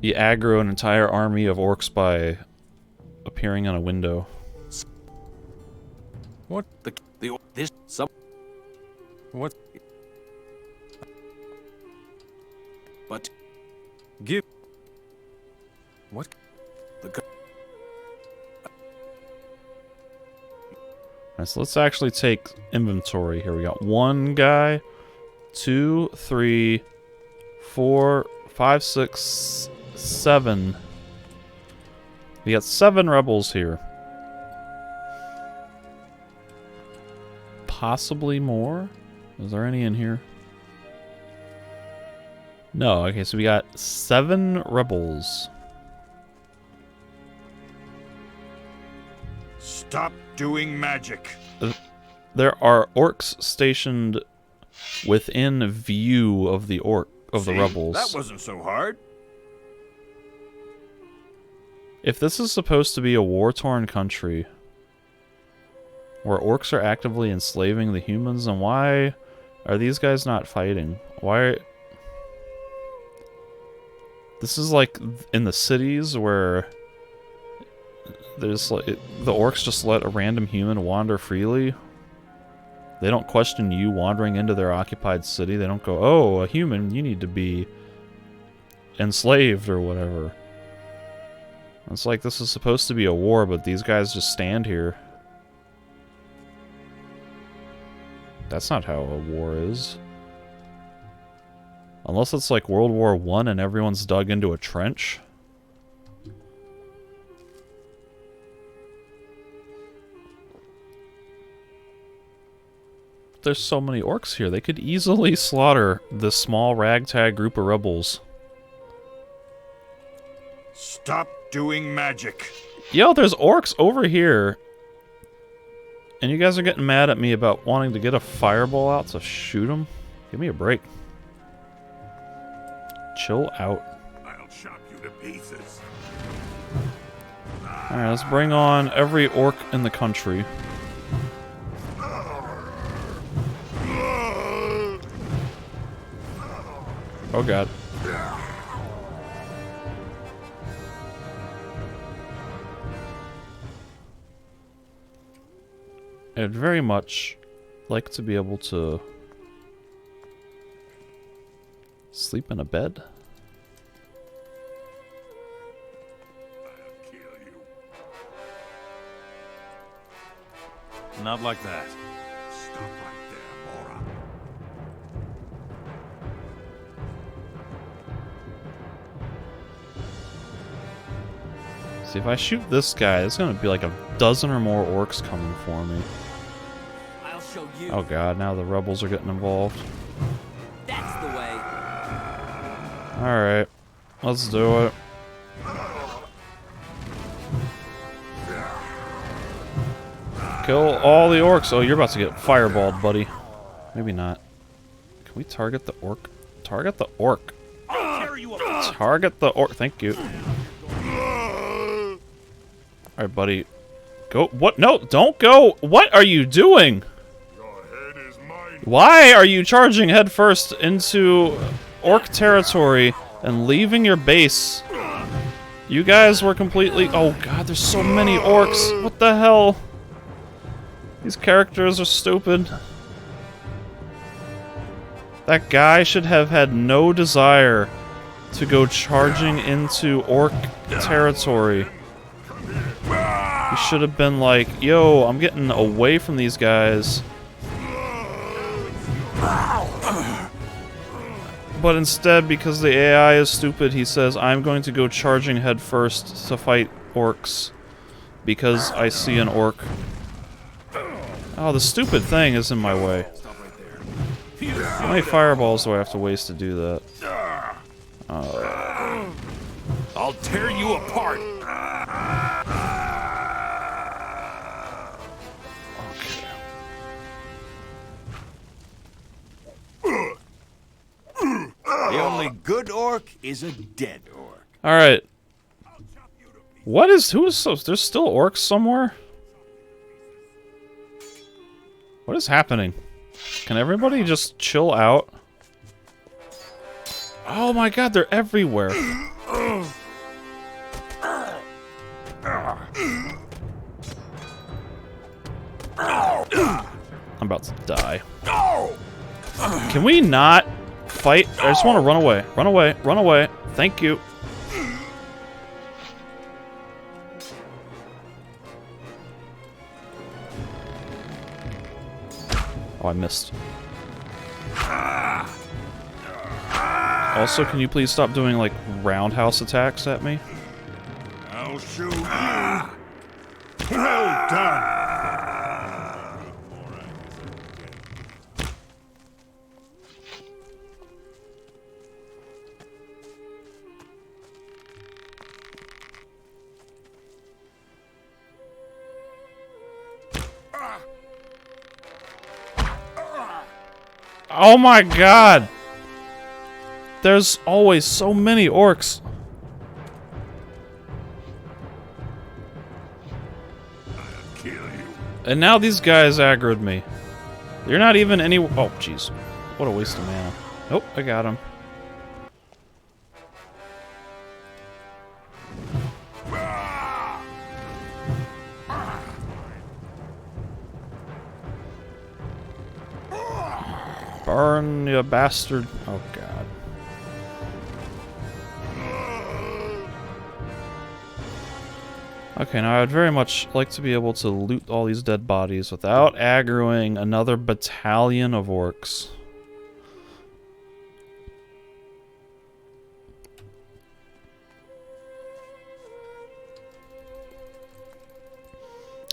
you aggro an entire army of orcs by appearing on a window. What? What? But Give. what? Alright, so let's actually take inventory here. We got 1 guy, 2, 3, 4, 5, 6, 7. We got 7 rebels here. Possibly more? Is there any in here? No, okay, so we got 7 rebels. Stop doing magic. There are orcs stationed within view of the the rebels. That wasn't so hard. If this is supposed to be a war-torn country where orcs are actively enslaving the humans, then why are these guys not fighting? Why? This is like in the cities where there's like the orcs just let a random human wander freely. They don't question you wandering into their occupied city. They don't go, "Oh, a human, you need to be enslaved or whatever." It's like this is supposed to be a war, but these guys just stand here. That's not how a war is. Unless it's like World War I and everyone's dug into a trench. There's so many orcs here. They could easily slaughter this small ragtag group of rebels. Stop doing magic. Yo, there's orcs over here. And you guys are getting mad at me about wanting to get a fireball out to shoot them? Give me a break. Chill out. I'll chop you to pieces. Alright, let's bring on every orc in the country. Oh god. I'd very much like to be able to sleep in a bed. I'll kill you. Not like that. Stop right there, Mora. See, if I shoot this guy, there's gonna be like a dozen or more orcs coming for me. I'll show you. Oh god, now the rebels are getting involved. That's the way. Alright, let's do it. Kill all the orcs. Oh, you're about to get fireballed, buddy. Maybe not. Can we target the orc? Target the orc. Target the orc. Thank you. Alright, buddy. Go. What? No, don't go. What are you doing? Your head is mine. Why are you charging headfirst into orc territory and leaving your base? You guys were completely... Oh god, there's so many orcs. What the hell? These characters are stupid. That guy should have had no desire to go charging into orc territory. He should have been like, yo, I'm getting away from these guys. But instead, because the AI is stupid, he says, I'm going to go charging head first to fight orcs. Because I see an orc. Oh, the stupid thing is in my way. How many fireballs do I have to waste to do that? I'll tear you apart. The only good orc is a dead orc. Alright. What is... Who is... So, there's still orcs somewhere? What is happening? Can everybody just chill out? Oh my god, they're everywhere. I'm about to die. Can we not fight? I just want to run away. Run away. Run away. Thank you. Oh, I missed. Also, can you please stop doing, like, roundhouse attacks at me? I'll show you. Well done. Oh my god! There's always so many orcs. Kill you. And now these guys aggroed me. You're not even any. Oh, jeez. What a waste of mana. Nope, I got him. Burn, you bastard. Oh, God. Okay, now I'd very much like to be able to loot all these dead bodies without aggroing another battalion of orcs.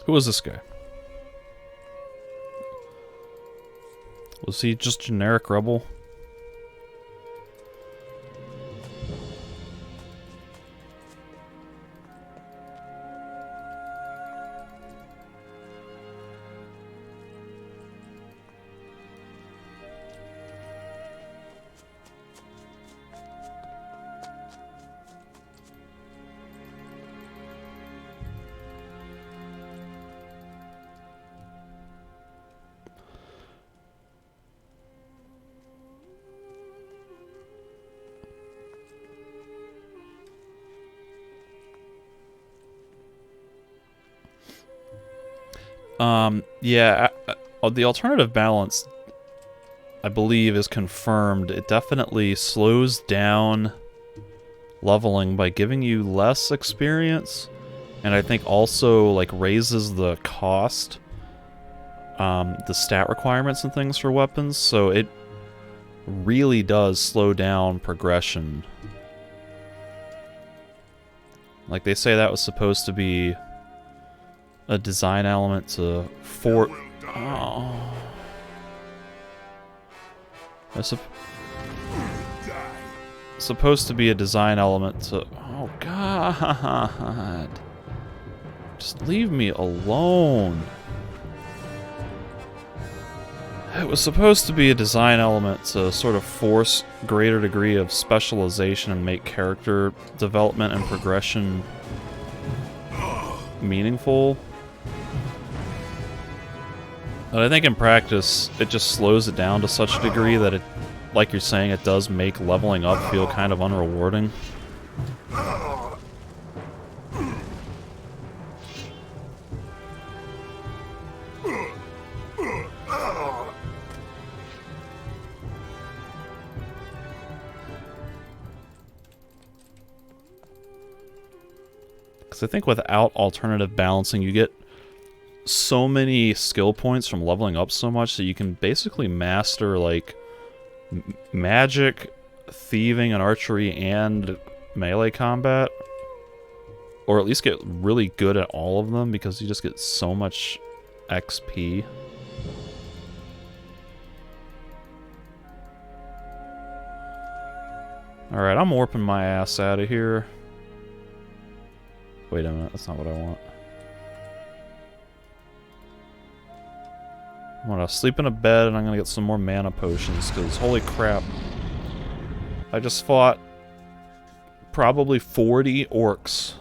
Who was this guy? Was he just generic rebel? Yeah, the alternative balance, I believe, is confirmed. It definitely slows down leveling by giving you less experience, and I think also, like, raises the cost, the stat requirements and things for weapons, so it really does slow down progression. Like, they say that was supposed to be a design element to Oh. That's supposed to be a design element to... Oh, God. Just leave me alone. It was supposed to be a design element to sort of force greater degree of specialization and make character development and progression meaningful. But I think in practice, it just slows it down to such a degree that it, like you're saying, it does make leveling up feel kind of unrewarding. Because I think without alternative balancing, you get so many skill points from leveling up so much that you can basically master, like, magic, thieving, and archery, and melee combat. Or at least get really good at all of them, because you just get so much XP. Alright, I'm warping my ass out of here. Wait a minute, that's not what I want. I'm gonna sleep in a bed and I'm gonna get some more mana potions, because holy crap. I just fought probably 40 orcs.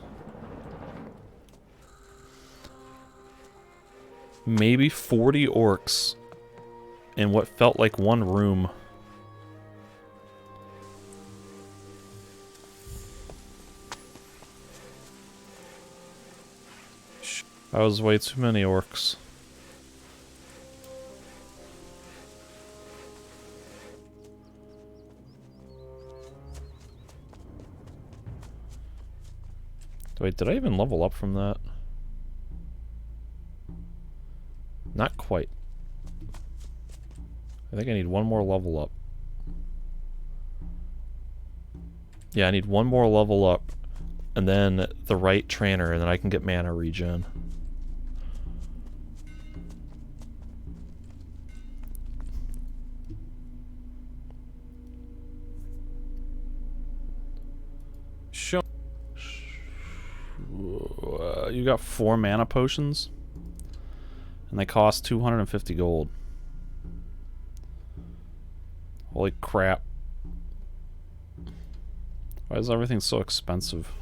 Maybe 40 orcs in what felt like one room. That was way too many orcs. Wait, did I even level up from that? Not quite. I think I need one more level up. Yeah, I need one more level up, and then the right trainer, and then I can get mana regen. Show. You got 4 mana potions, and they cost 250 gold. Holy crap. Why is everything so expensive?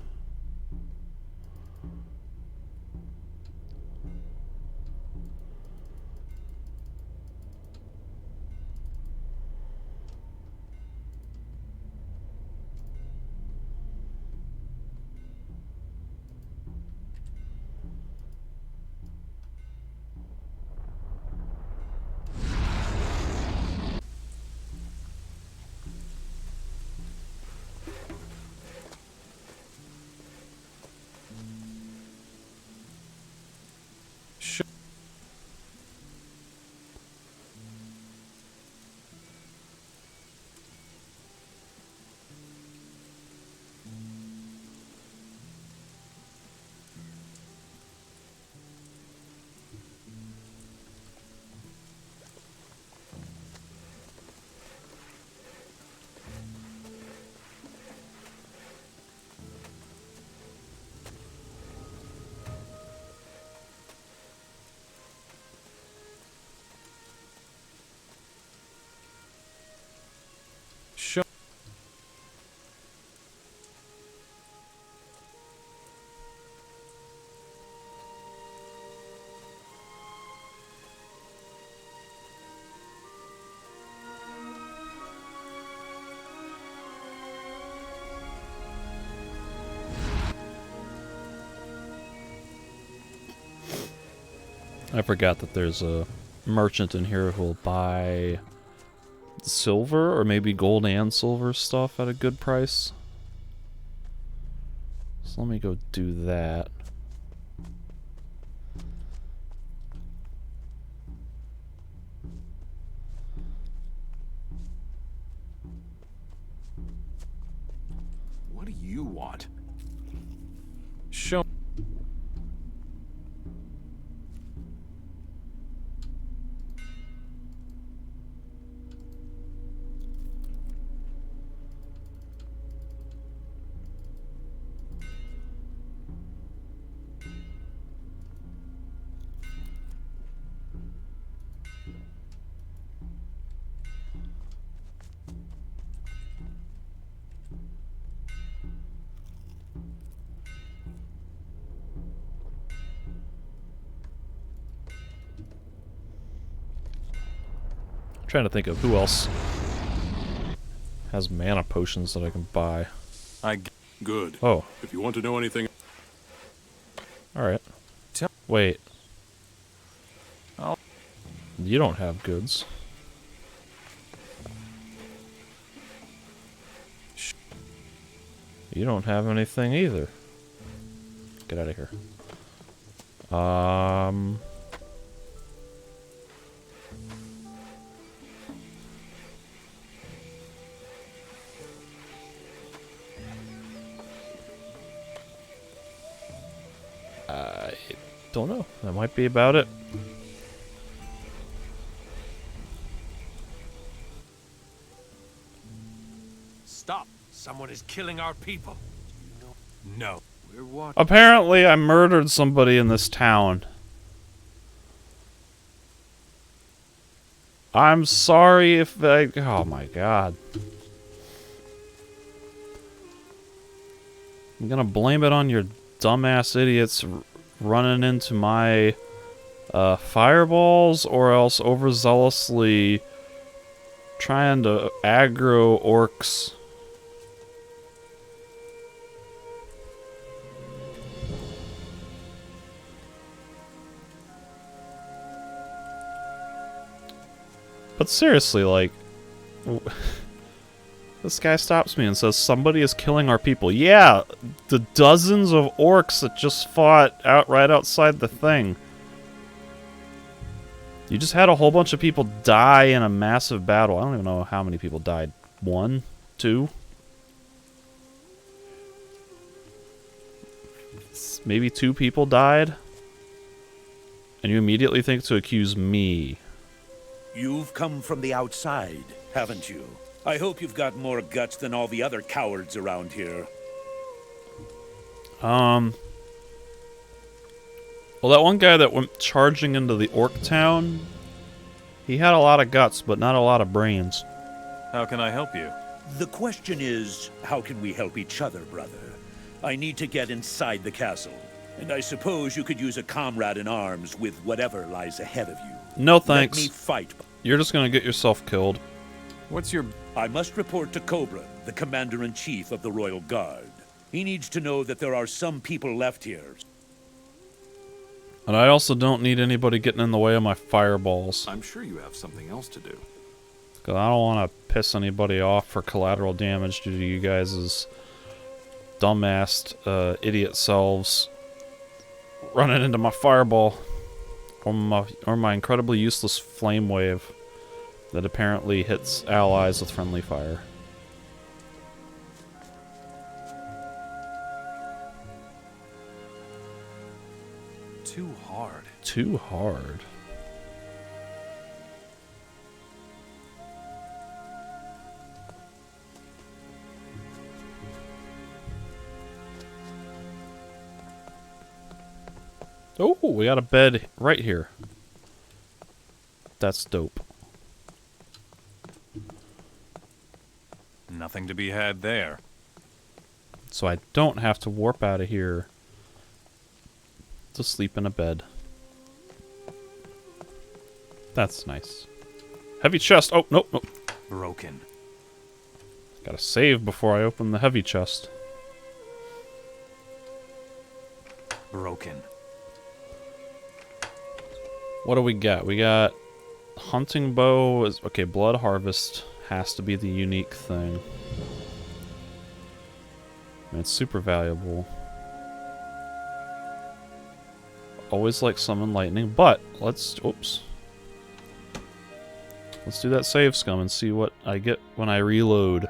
I forgot that there's a merchant in here who will buy silver, or maybe gold and silver stuff at a good price. So let me go do that. What do you want? Show. Trying to think of who else has mana potions that I can buy. Good. Oh, If you want to know anything... alright. Wait. You don't have goods. You don't have anything either. Get out of here. I don't know. That might be about it. Stop! Someone is killing our people. No. We're watching. Apparently, I murdered somebody in this town. I'm sorry if I... Oh my god. I'm gonna blame it on your dumbass idiots running into my fireballs, or else overzealously trying to aggro orcs. But seriously, like, this guy stops me and says, somebody is killing our people. Yeah, the dozens of orcs that just fought right outside the thing. You just had a whole bunch of people die in a massive battle. I don't even know how many people died. 1? 2? maybe 2 people died, and you immediately think to accuse me. You've come from the outside, haven't you? I hope you've got more guts than all the other cowards around here. Well, that one guy that went charging into the orc town, he had a lot of guts, but not a lot of brains. How can I help you? The question is, how can we help each other, brother? I need to get inside the castle, and I suppose you could use a comrade in arms with whatever lies ahead of you. No thanks. Let me fight. You're just gonna get yourself killed. What's your... I must report to Cobra, the commander-in-chief of the Royal Guard. He needs to know that there are some people left here. And I also don't need anybody getting in the way of my fireballs. I'm sure you have something else to do. Because I don't want to piss anybody off for collateral damage due to you guys' dumbass, idiot selves running into my fireball. Or my incredibly useless flame wave that apparently hits allies with friendly fire. Too hard. Too hard. Oh, we got a bed right here. That's dope. Nothing to be had there. So I don't have to warp out of here to sleep in a bed. That's nice. Heavy chest. Oh, nope, nope. Broken. Gotta save before I open the heavy chest. Broken. What do we got? We got hunting bow. Okay, blood harvest has to be the unique thing. And it's super valuable. Always like summon lightning, but let's... Oops. Let's do that save scum and see what I get when I reload.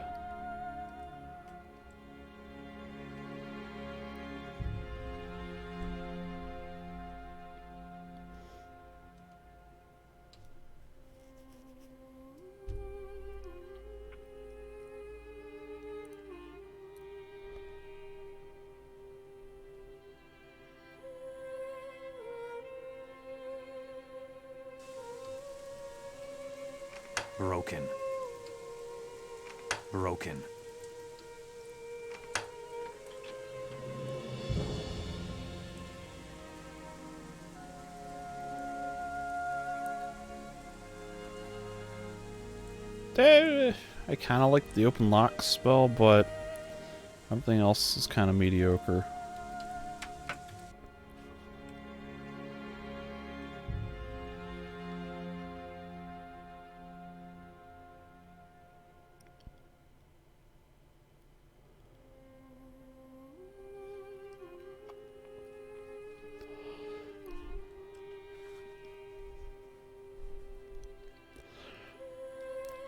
Broken. Broken. I kind of like the open lock spell, but everything else is kind of mediocre.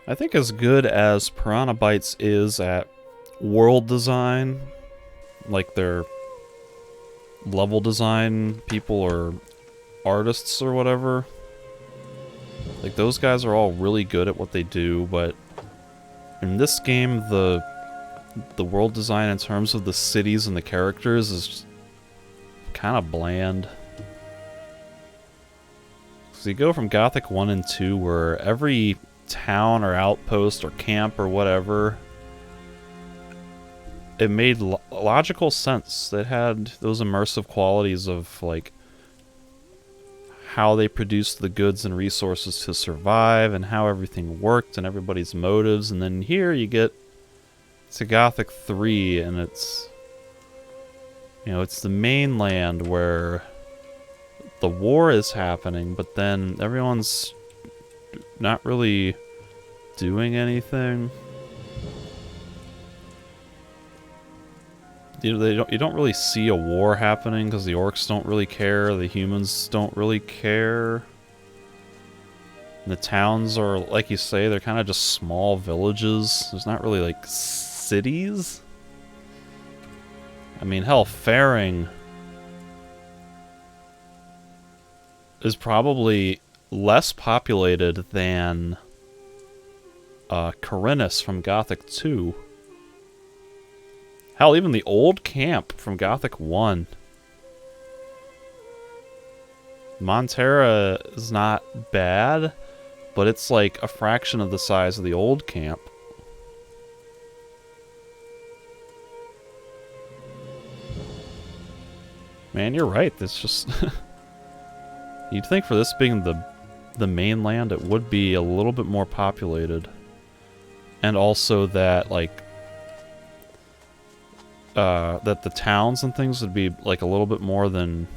I think as good as Piranha Bytes is at world design, like their level design people or artists or whatever, like those guys are all really good at what they do, but in this game the world design in terms of the cities and the characters is kind of bland. So you go from Gothic 1 and 2 where every town or outpost or camp or whatever, it made logical sense. It had those immersive qualities of like how they produced the goods and resources to survive and how everything worked and everybody's motives. And then here you get to Gothic 3 and it's, you know, it's the mainland where the war is happening, but then everyone's not really doing anything. You know, you don't really see a war happening because the orcs don't really care, the humans don't really care. And the towns are, like you say, they're kind of just small villages. There's not really like cities. I mean, hell, Faring is probably less populated than Corinus from Gothic 2. Hell, even the old camp from Gothic 1. Montera is not bad, but it's like a fraction of the size of the old camp. Man, you're right. It's just... You'd think for this being the mainland, it would be a little bit more populated. And also that, like... that the towns and things would be, like, a little bit more than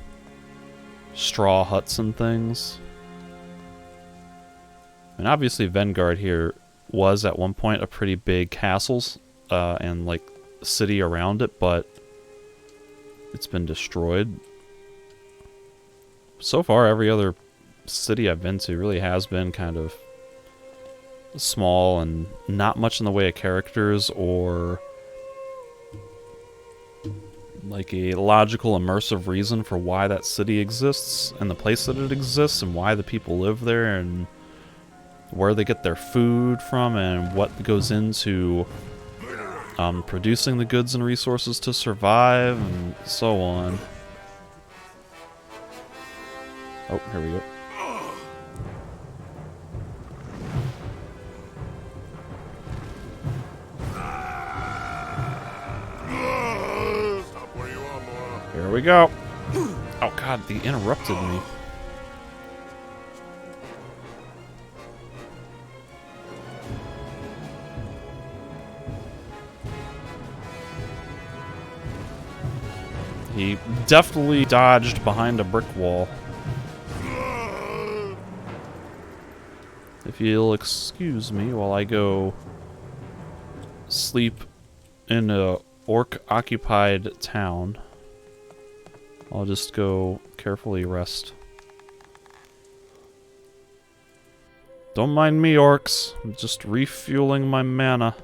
straw huts and things. And obviously Vengard here was at one point a pretty big castles and, like, city around it, but it's been destroyed. So far, every other city I've been to really has been kind of small and not much in the way of characters or like a logical, immersive reason for why that city exists and the place that it exists and why the people live there and where they get their food from and what goes into producing the goods and resources to survive and so on. Oh, here we go. Here we go. Oh god, they interrupted me. He definitely dodged behind a brick wall. If you'll excuse me while I go sleep in a orc-occupied town, I'll just go carefully rest. Don't mind me, orcs. I'm just refueling my mana.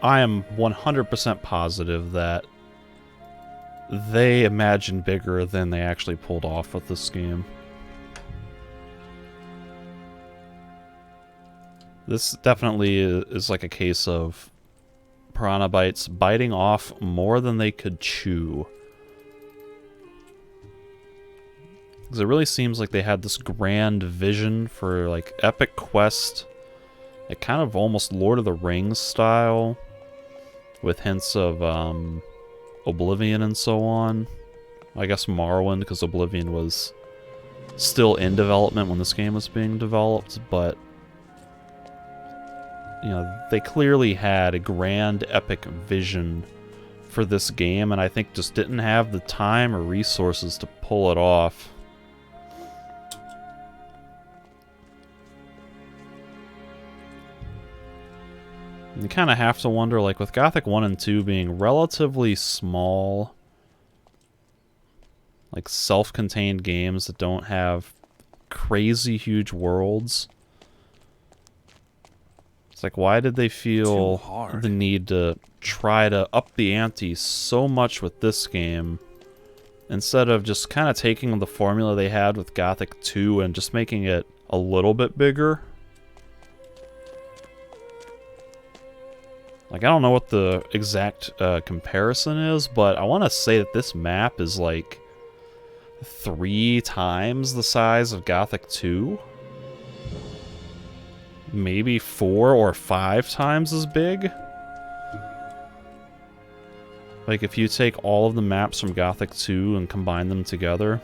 I am 100% positive that they imagined bigger than they actually pulled off with this game. This definitely is like a case of Piranha Bytes biting off more than they could chew. Because it really seems like they had this grand vision for like epic quest, like kind of almost Lord of the Rings style, with hints of Oblivion and so on. I guess Morrowind, because Oblivion was still in development when this game was being developed, but you know, they clearly had a grand epic vision for this game, and I think just didn't have the time or resources to pull it off. You kind of have to wonder, like, with Gothic 1 and 2 being relatively small, like, self-contained games that don't have crazy huge worlds, it's like, why did they feel the need to try to up the ante so much with this game, instead of just kind of taking the formula they had with Gothic 2 and just making it a little bit bigger? Like, I don't know what the exact comparison is, but I want to say that this map is like 3 times the size of Gothic 2. Maybe 4 or 5 times as big. Like, if you take all of the maps from Gothic 2 and combine them together,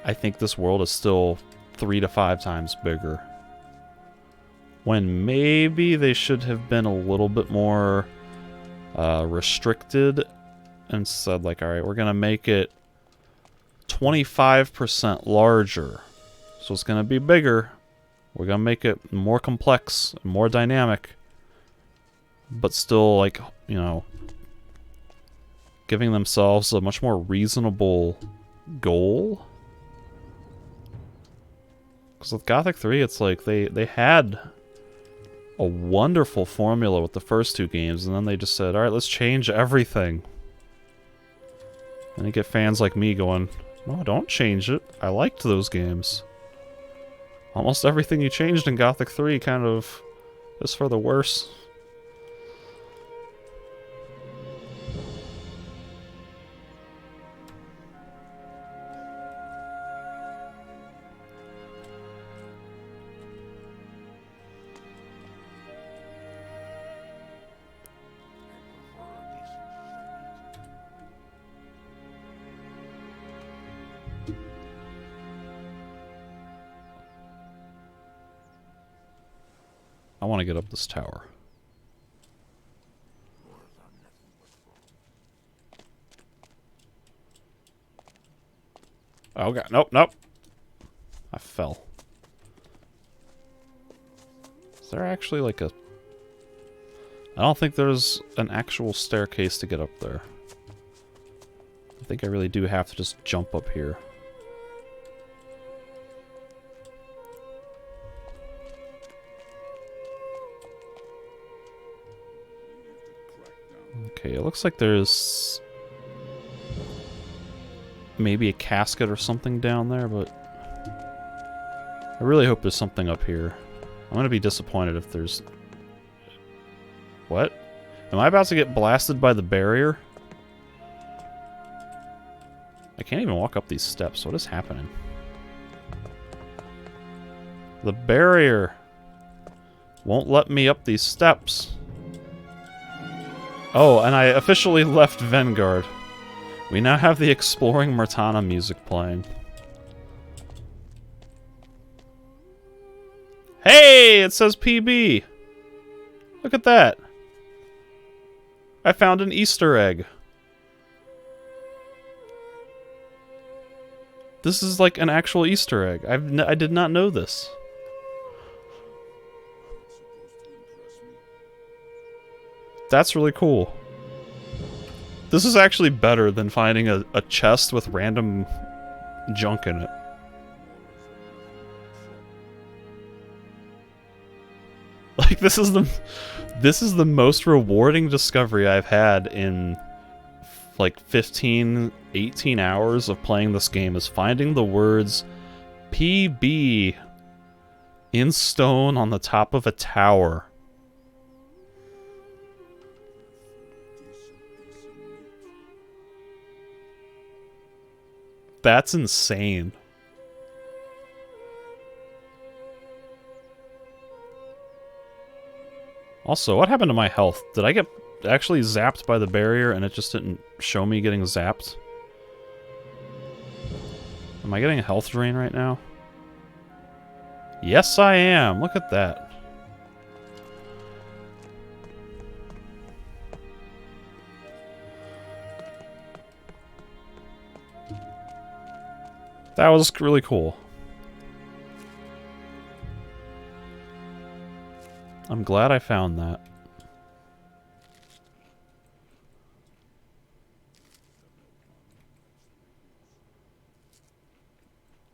I think this world is still 3 to 5 times bigger. When maybe they should have been a little bit more restricted and said, like, alright, we're going to make it 25% larger. So it's going to be bigger. We're going to make it more complex and more dynamic. But still, like, you know, giving themselves a much more reasonable goal. Because with Gothic 3, it's like they had a wonderful formula with the first two games, and then they just said, alright, let's change everything. And you get fans like me going, no, don't change it. I liked those games. Almost everything you changed in Gothic 3 kind of is for the worse. I want to get up this tower. Oh god, nope, nope. I fell. Is there actually like a... I don't think there's an actual staircase to get up there. I think I really do have to just jump up here. Okay, it looks like there's maybe a casket or something down there, but I really hope there's something up here. I'm gonna be disappointed if there's... What? Am I about to get blasted by the barrier? I can't even walk up these steps. What is happening? The barrier won't let me up these steps. Oh, and I officially left Vanguard. We now have the Exploring Murtana music playing. Hey! It says PB! Look at that! I found an Easter egg. This is like an actual Easter egg. I did not know this. That's really cool. This is actually better than finding a chest with random junk in it. Like, this is the most rewarding discovery I've had in like 15, 18 hours of playing this game, is finding the words PB in stone on the top of a tower. That's insane. Also, what happened to my health? Did I get actually zapped by the barrier and it just didn't show me getting zapped? Am I getting a health drain right now? Yes, I am. Look at that. That was really cool. I'm glad I found that.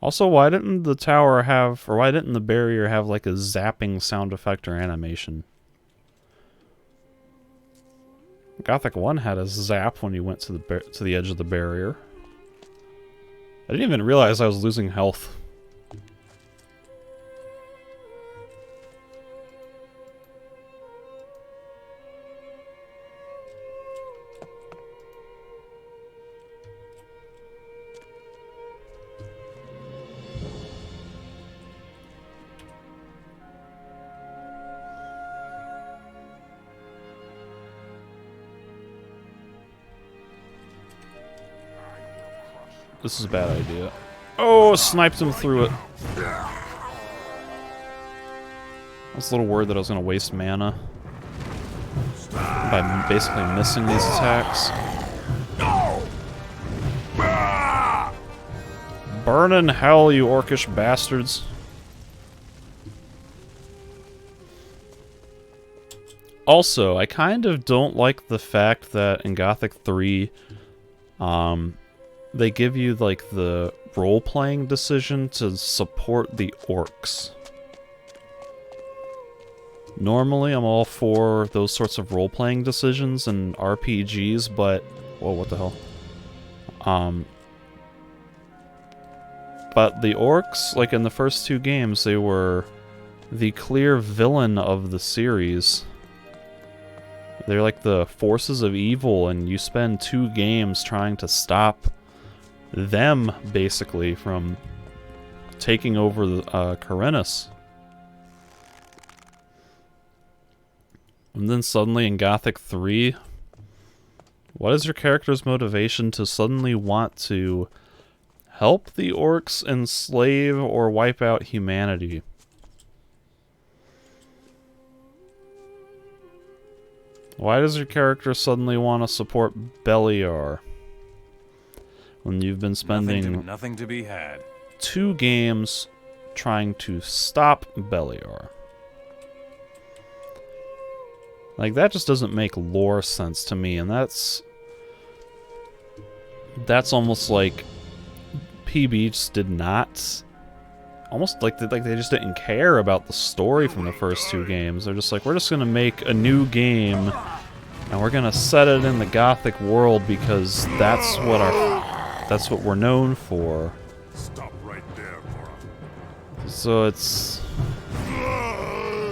Also, why didn't the tower have, or why didn't the barrier have like a zapping sound effect or animation? Gothic 1 had a zap when you went to the edge of the barrier. I didn't even realize I was losing health. This is a bad idea. Oh, sniped him through it. I was a little worried that I was going to waste mana by basically missing these attacks. Burn in hell, you orcish bastards. Also, I kind of don't like the fact that in Gothic 3, They give you like the role-playing decision to support the orcs. Normally, I'm all for those sorts of role-playing decisions in RPGs, but... Whoa, what the hell? But the orcs, like in the first 2 games, they were the clear villain of the series. They're like the forces of evil, and you spend 2 games trying to stop them, basically, from taking over Khorinis. And then suddenly in Gothic 3, what is your character's motivation to suddenly want to help the orcs enslave or wipe out humanity? Why does your character suddenly want to support Beliar when you've been spending Nothing to be had. 2 games trying to stop Beliar? Like, that just doesn't make lore sense to me, and that's almost like PB just did not, almost like they just didn't care about the story from the first 2 games. They're just like, we're just gonna make a new game, and we're gonna set it in the Gothic world because that's what we're known for. Stop right there, Nora. So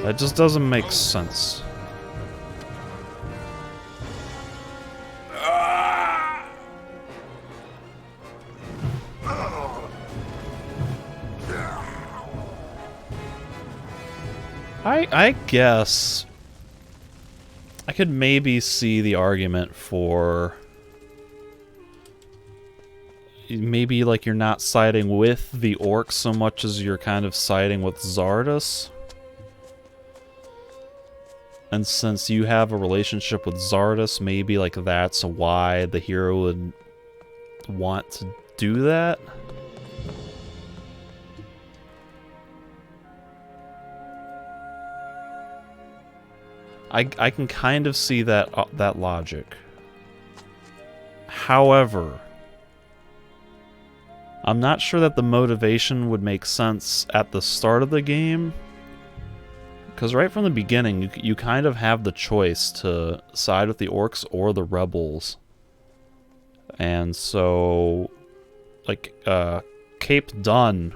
that just doesn't make sense. I guess I could maybe see the argument for maybe like you're not siding with the orcs so much as you're kind of siding with Xardus. And since you have a relationship with Xardus, maybe like that's why the hero would want to do that. I can kind of see that that logic. However, I'm not sure that the motivation would make sense at the start of the game, because right from the beginning, you kind of have the choice to side with the orcs or the rebels. And so, like, Cape Dun,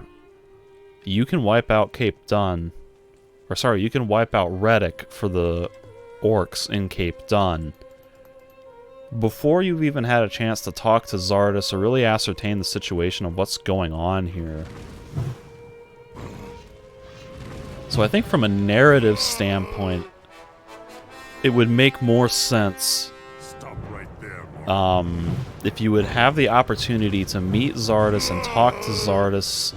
you can wipe out Cape Dun, or sorry, you can wipe out Reddick for the orcs in Cape Dun before you've even had a chance to talk to Xardus or really ascertain the situation of what's going on here. So I think from a narrative standpoint, it would make more sense if you would have the opportunity to meet Xardus and talk to Xardus.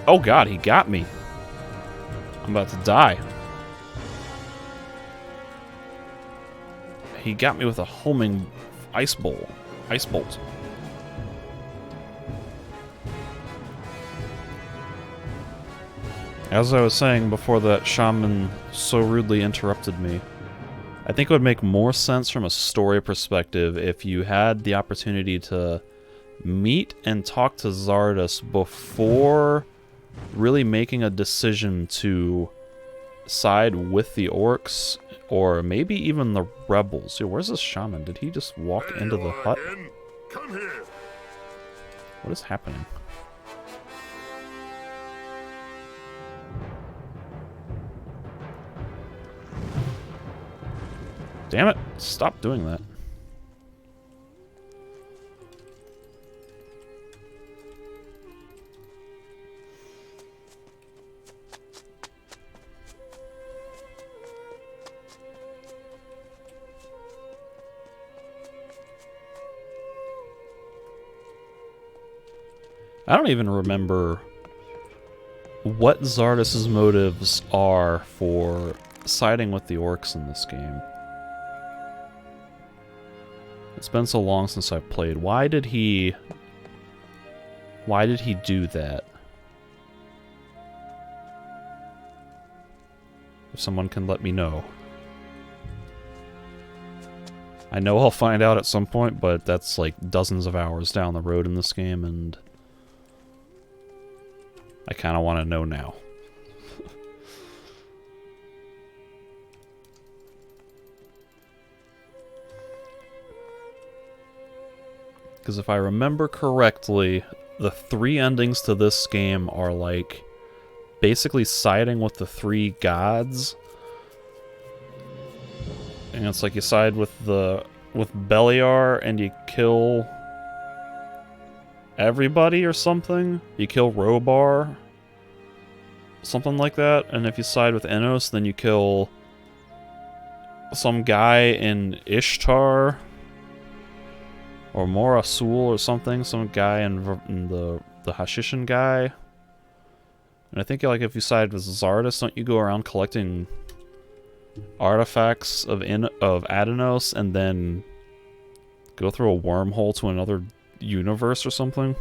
Oh god, he got me. I'm about to die. He got me with a homing ice bolt. As I was saying before that shaman so rudely interrupted me, I think it would make more sense from a story perspective if you had the opportunity to meet and talk to Xardus before really making a decision to side with the orcs or maybe even the rebels. Yo, where's this shaman? Did he just walk into the hut? Come here. What is happening? Damn it! Stop doing that. I don't even remember what Xardus' motives are for siding with the orcs in this game. It's been so long since I've played. Why did he do that? If someone can let me know. I know I'll find out at some point, but that's like dozens of hours down the road in this game, and I kind of want to know now. Because if I remember correctly, the 3 endings to this game are like basically siding with the 3 gods. And it's like you side with Beliar and you kill everybody or something. You kill Robar. Something like that. And if you side with Enos, then you kill some guy in Ishtar. Or Mor Asul or something, some guy in the Hashishin guy. And I think like if you side with Zardos, don't you go around collecting artifacts of Adanos and then go through a wormhole to another universe or something?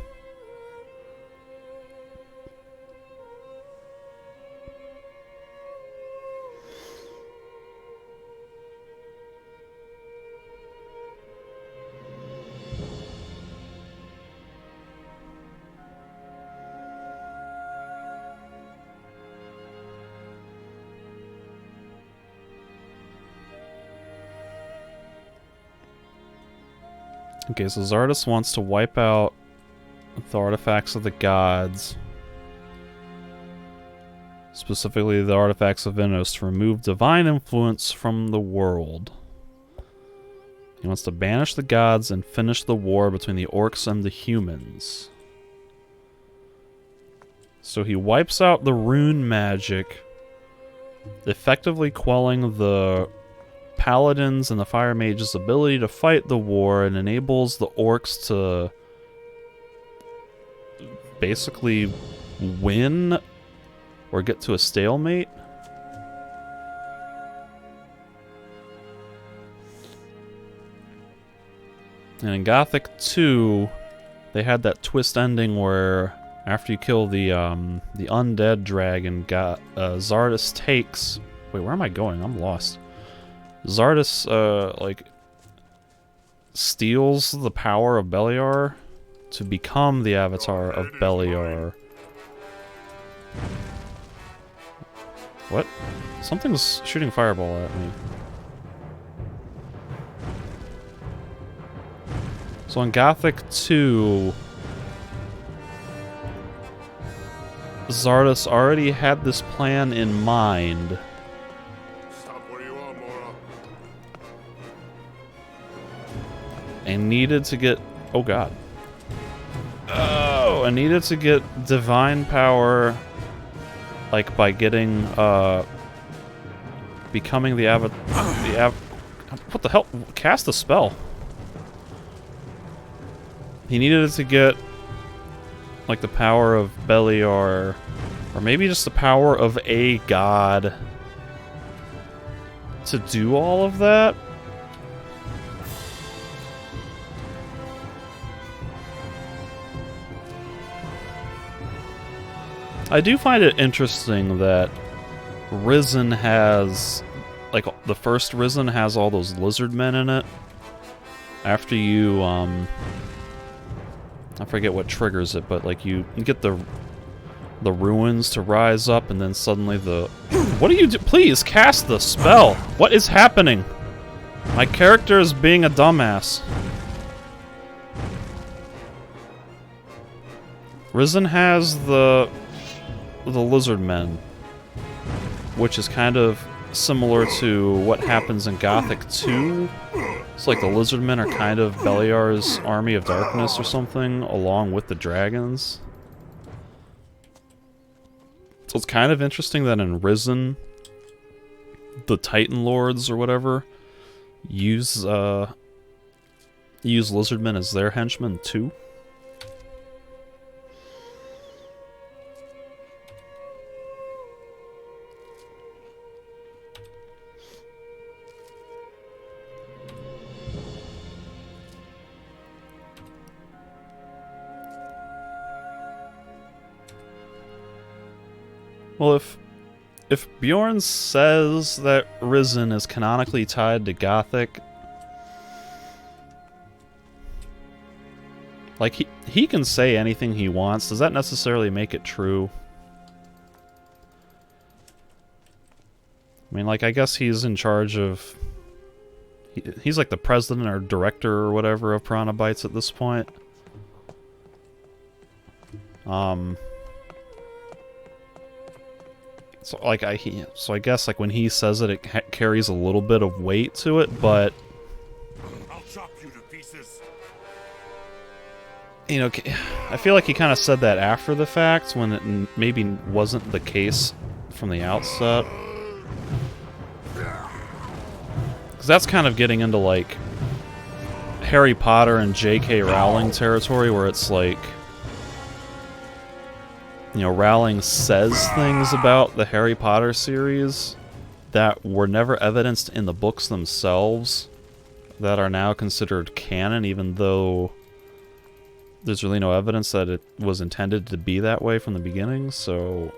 Okay, so Zardos wants to wipe out the artifacts of the gods. Specifically the artifacts of Enos to remove divine influence from the world. He wants to banish the gods and finish the war between the orcs and the humans. So he wipes out the rune magic, effectively quelling the paladins and the fire mages' ability to fight the war, and enables the orcs to basically win or get to a stalemate. And in Gothic 2, they had that twist ending where after you kill the undead dragon, Zardos takes... Wait, where am I going? I'm lost. Zardos, like, steals the power of Beliar to become the avatar of Beliar. What? Something's shooting fireball at me. So in Gothic 2, Zardos already had this plan in mind. And needed to get... Oh god. Oh! I needed to get divine power, like, by getting, becoming the what the hell? Cast a spell. He needed to get, like, the power of Beliar, or maybe just the power of a god to do all of that. I do find it interesting that Risen has, like, the first Risen has all those lizard men in it. After you, I forget what triggers it, but, like, you get the ruins to rise up, and then suddenly the... What do you do? Please, cast the spell! What is happening? My character is being a dumbass. Risen has the lizard men, which is kind of similar to what happens in Gothic 2. It's like the lizard men are kind of Beliar's army of darkness or something, along with the dragons. So it's kind of interesting that in Risen, the Titan Lords or whatever use lizard men as their henchmen too. Well, if Bjorn says that Risen is canonically tied to Gothic, like, he can say anything he wants. Does that necessarily make it true? I mean, like, I guess he's in charge of... He's like the president or director or whatever of Piranha Bytes at this point. So, like, I guess, like, when he says it, it carries a little bit of weight to it, but... I'll chop you to pieces. You know, I feel like he kind of said that after the fact, when it maybe wasn't the case from the outset. Because that's kind of getting into, like, Harry Potter and J.K. Rowling territory, where it's like... You know, Rowling says things about the Harry Potter series that were never evidenced in the books themselves that are now considered canon, even though there's really no evidence that it was intended to be that way from the beginning. So,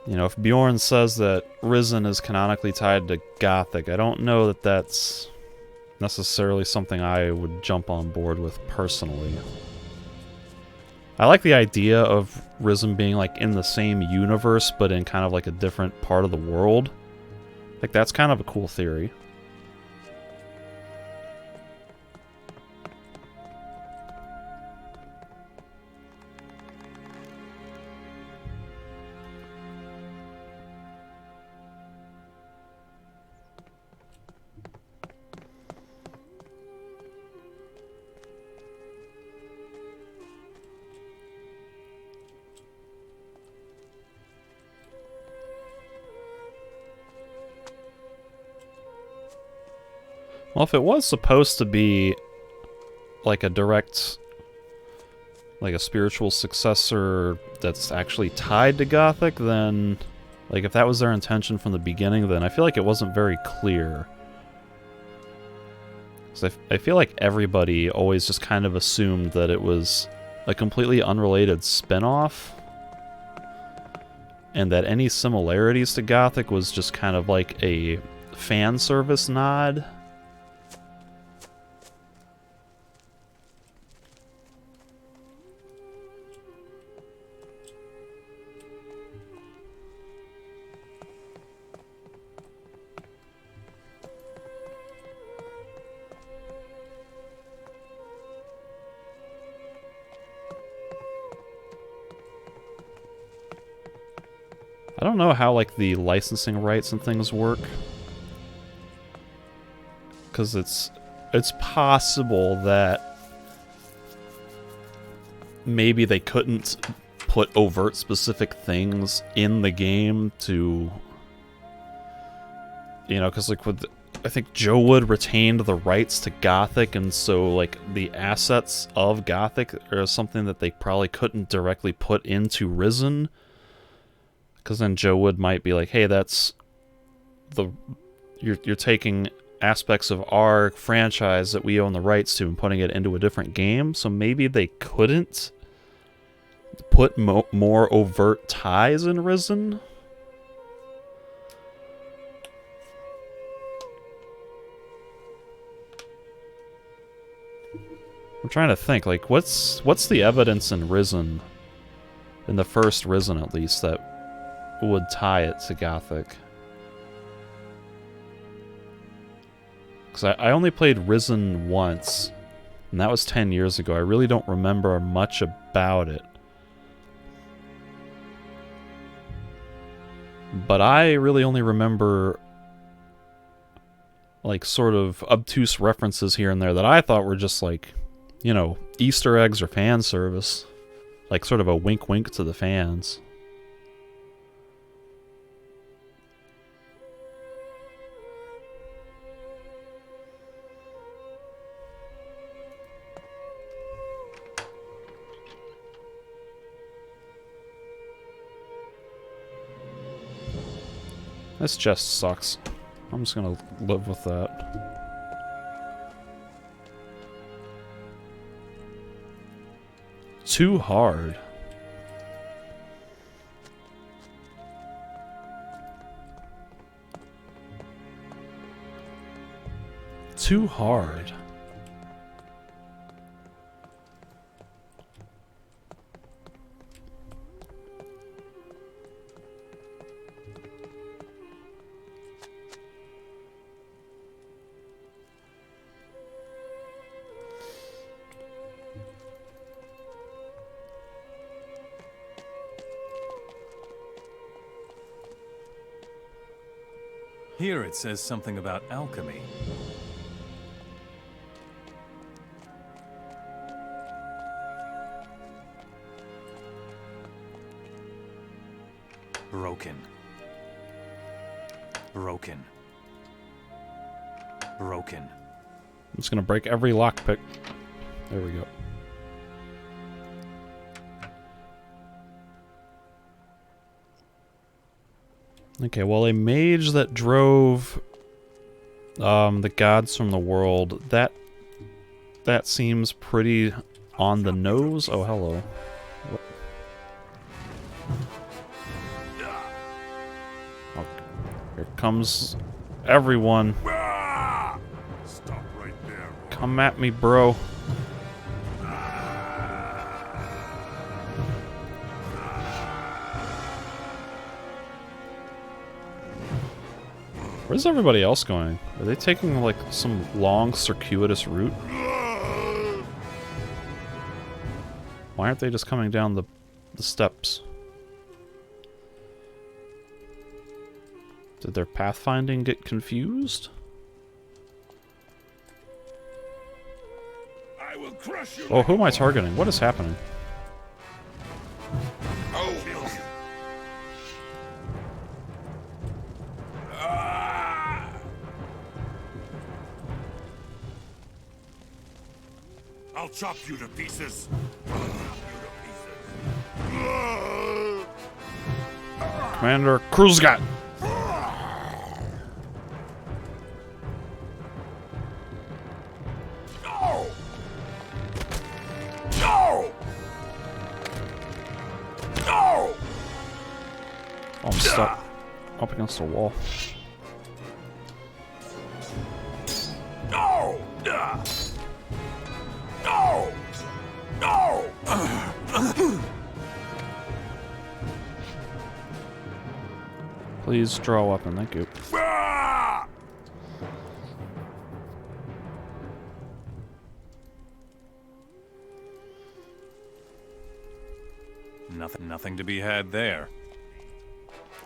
you know, if Bjorn says that Risen is canonically tied to Gothic, I don't know that that's necessarily something I would jump on board with personally. I like the idea of Risen being, like, in the same universe, but in kind of, like, a different part of the world. Like, that's kind of a cool theory. Well, if it was supposed to be like a direct, like a spiritual successor that's actually tied to Gothic, then, like, if that was their intention from the beginning, then I feel like it wasn't very clear. Because I feel like everybody always just kind of assumed that it was a completely unrelated spin-off, and that any similarities to Gothic was just kind of like a fan service nod. I don't know how, like, the licensing rights and things work. Because it's possible that maybe they couldn't put overt specific things in the game to... You know, because, like, with... I think Joe Wood retained the rights to Gothic, and so, like, the assets of Gothic are something that they probably couldn't directly put into Risen. Because then Joe Wood might be like, hey, that's the... You're taking aspects of our franchise that we own the rights to and putting it into a different game, so maybe they couldn't put more overt ties in Risen? I'm trying to think, like, what's the evidence in Risen, in the first Risen at least, that would tie it to Gothic? Because I only played Risen once, and that was 10 years ago. I really don't remember much about it. But I really only remember, like, sort of obtuse references here and there that I thought were just, like, you know, Easter eggs or fan service. Like, sort of a wink-wink to the fans. This just sucks. I'm just gonna live with that. Too hard. Too hard. Here it says something about alchemy. Broken. Broken. Broken. I'm just gonna break every lockpick. There we go. Okay, well, a mage that drove the gods from the world, that seems pretty on the nose. Oh, hello. What? Oh, here comes everyone. Stop right there. Come at me, bro. Where's everybody else going? Are they taking, like, some long, circuitous route? Why aren't they just coming down the steps? Did their pathfinding get confused? I will crush you. Oh, who am I targeting? What is happening? I'll chop you to pieces. Commander Kruzgat! No! No! No! Oh, I'm stuck up against the wall. No! No! No! Please draw a weapon, thank you. Ah! Nothing to be had there.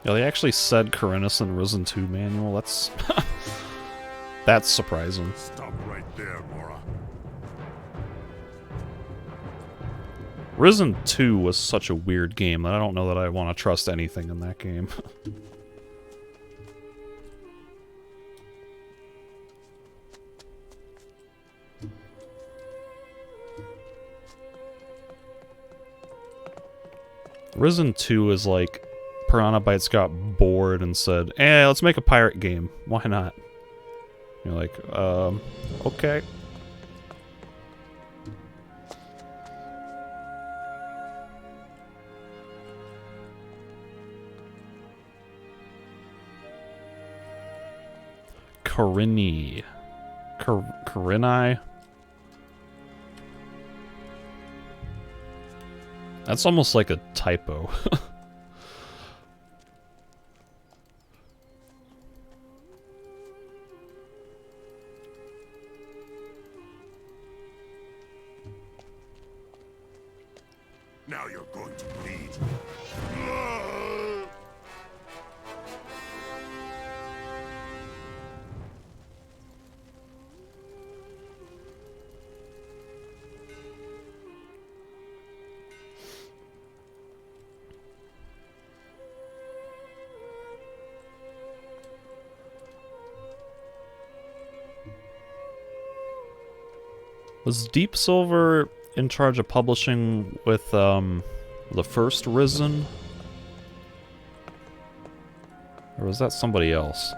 Yeah, they actually said Corinus in Risen 2 manual. That's that's surprising. Stop right there, Mora. Risen 2 was such a weird game that I don't know that I want to trust anything in that game. Risen 2 is like Piranha Bytes got bored and said, let's make a pirate game. Why not? You're like, okay. Corini. Corini? That's almost like a typo. Now you're going to bleed. Was Deep Silver in charge of publishing with the first Risen? Or was that somebody else?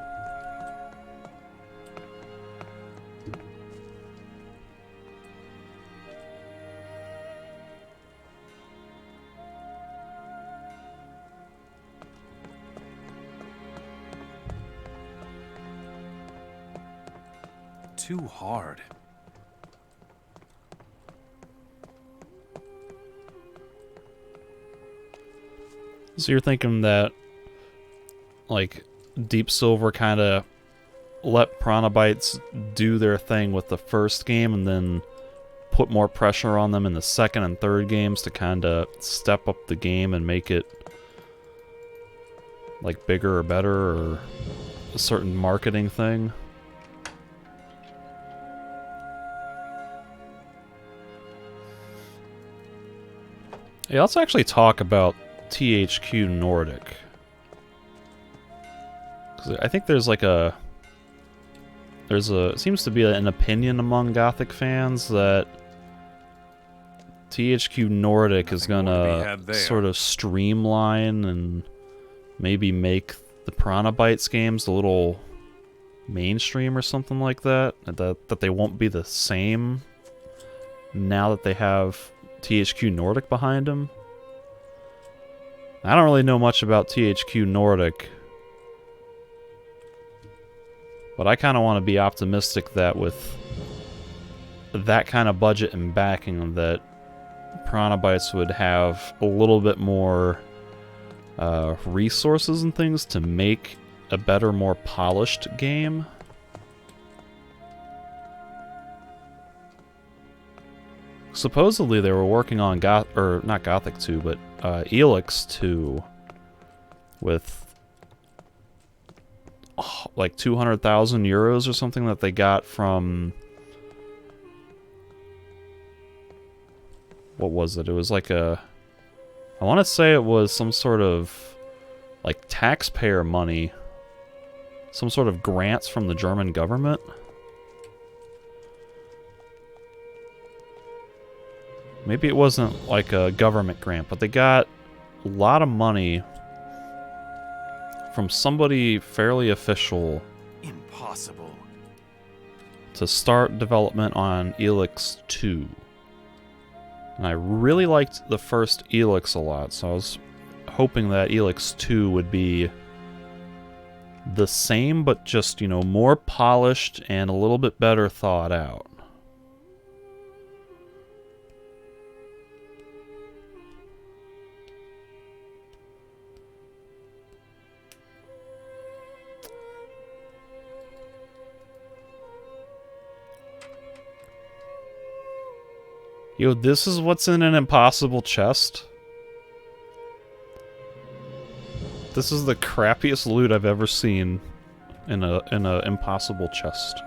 Too hard. So you're thinking that, like, Deep Silver kind of let Piranha Bytes do their thing with the first game and then put more pressure on them in the second and third games to kind of step up the game and make it, like, bigger or better? Or a certain marketing thing. Yeah, let's actually talk about THQ Nordic. 'Cause I think there's like a... it seems to be an opinion among Gothic fans that THQ Nordic is gonna sort of streamline and maybe make the Piranha Bytes games a little mainstream or something like that. That they won't be the same now that they have THQ Nordic behind them. I don't really know much about THQ Nordic, but I kind of want to be optimistic that with that kind of budget and backing, that Piranha Bytes would have a little bit more resources and things to make a better, more polished game. Supposedly they were working on not Gothic 2, but Elix 2 with like 200,000 euros or something that they got from... What was it? It was like a... I want to say it was some sort of like taxpayer money. Some sort of grants from the German government. Maybe it wasn't like a government grant, but they got a lot of money from somebody fairly official. Impossible. To start development on Elix 2. And I really liked the first Elix a lot, so I was hoping that Elix 2 would be the same, but just, you know, more polished and a little bit better thought out. Yo, this is what's in an impossible chest? This is the crappiest loot I've ever seen in a impossible chest.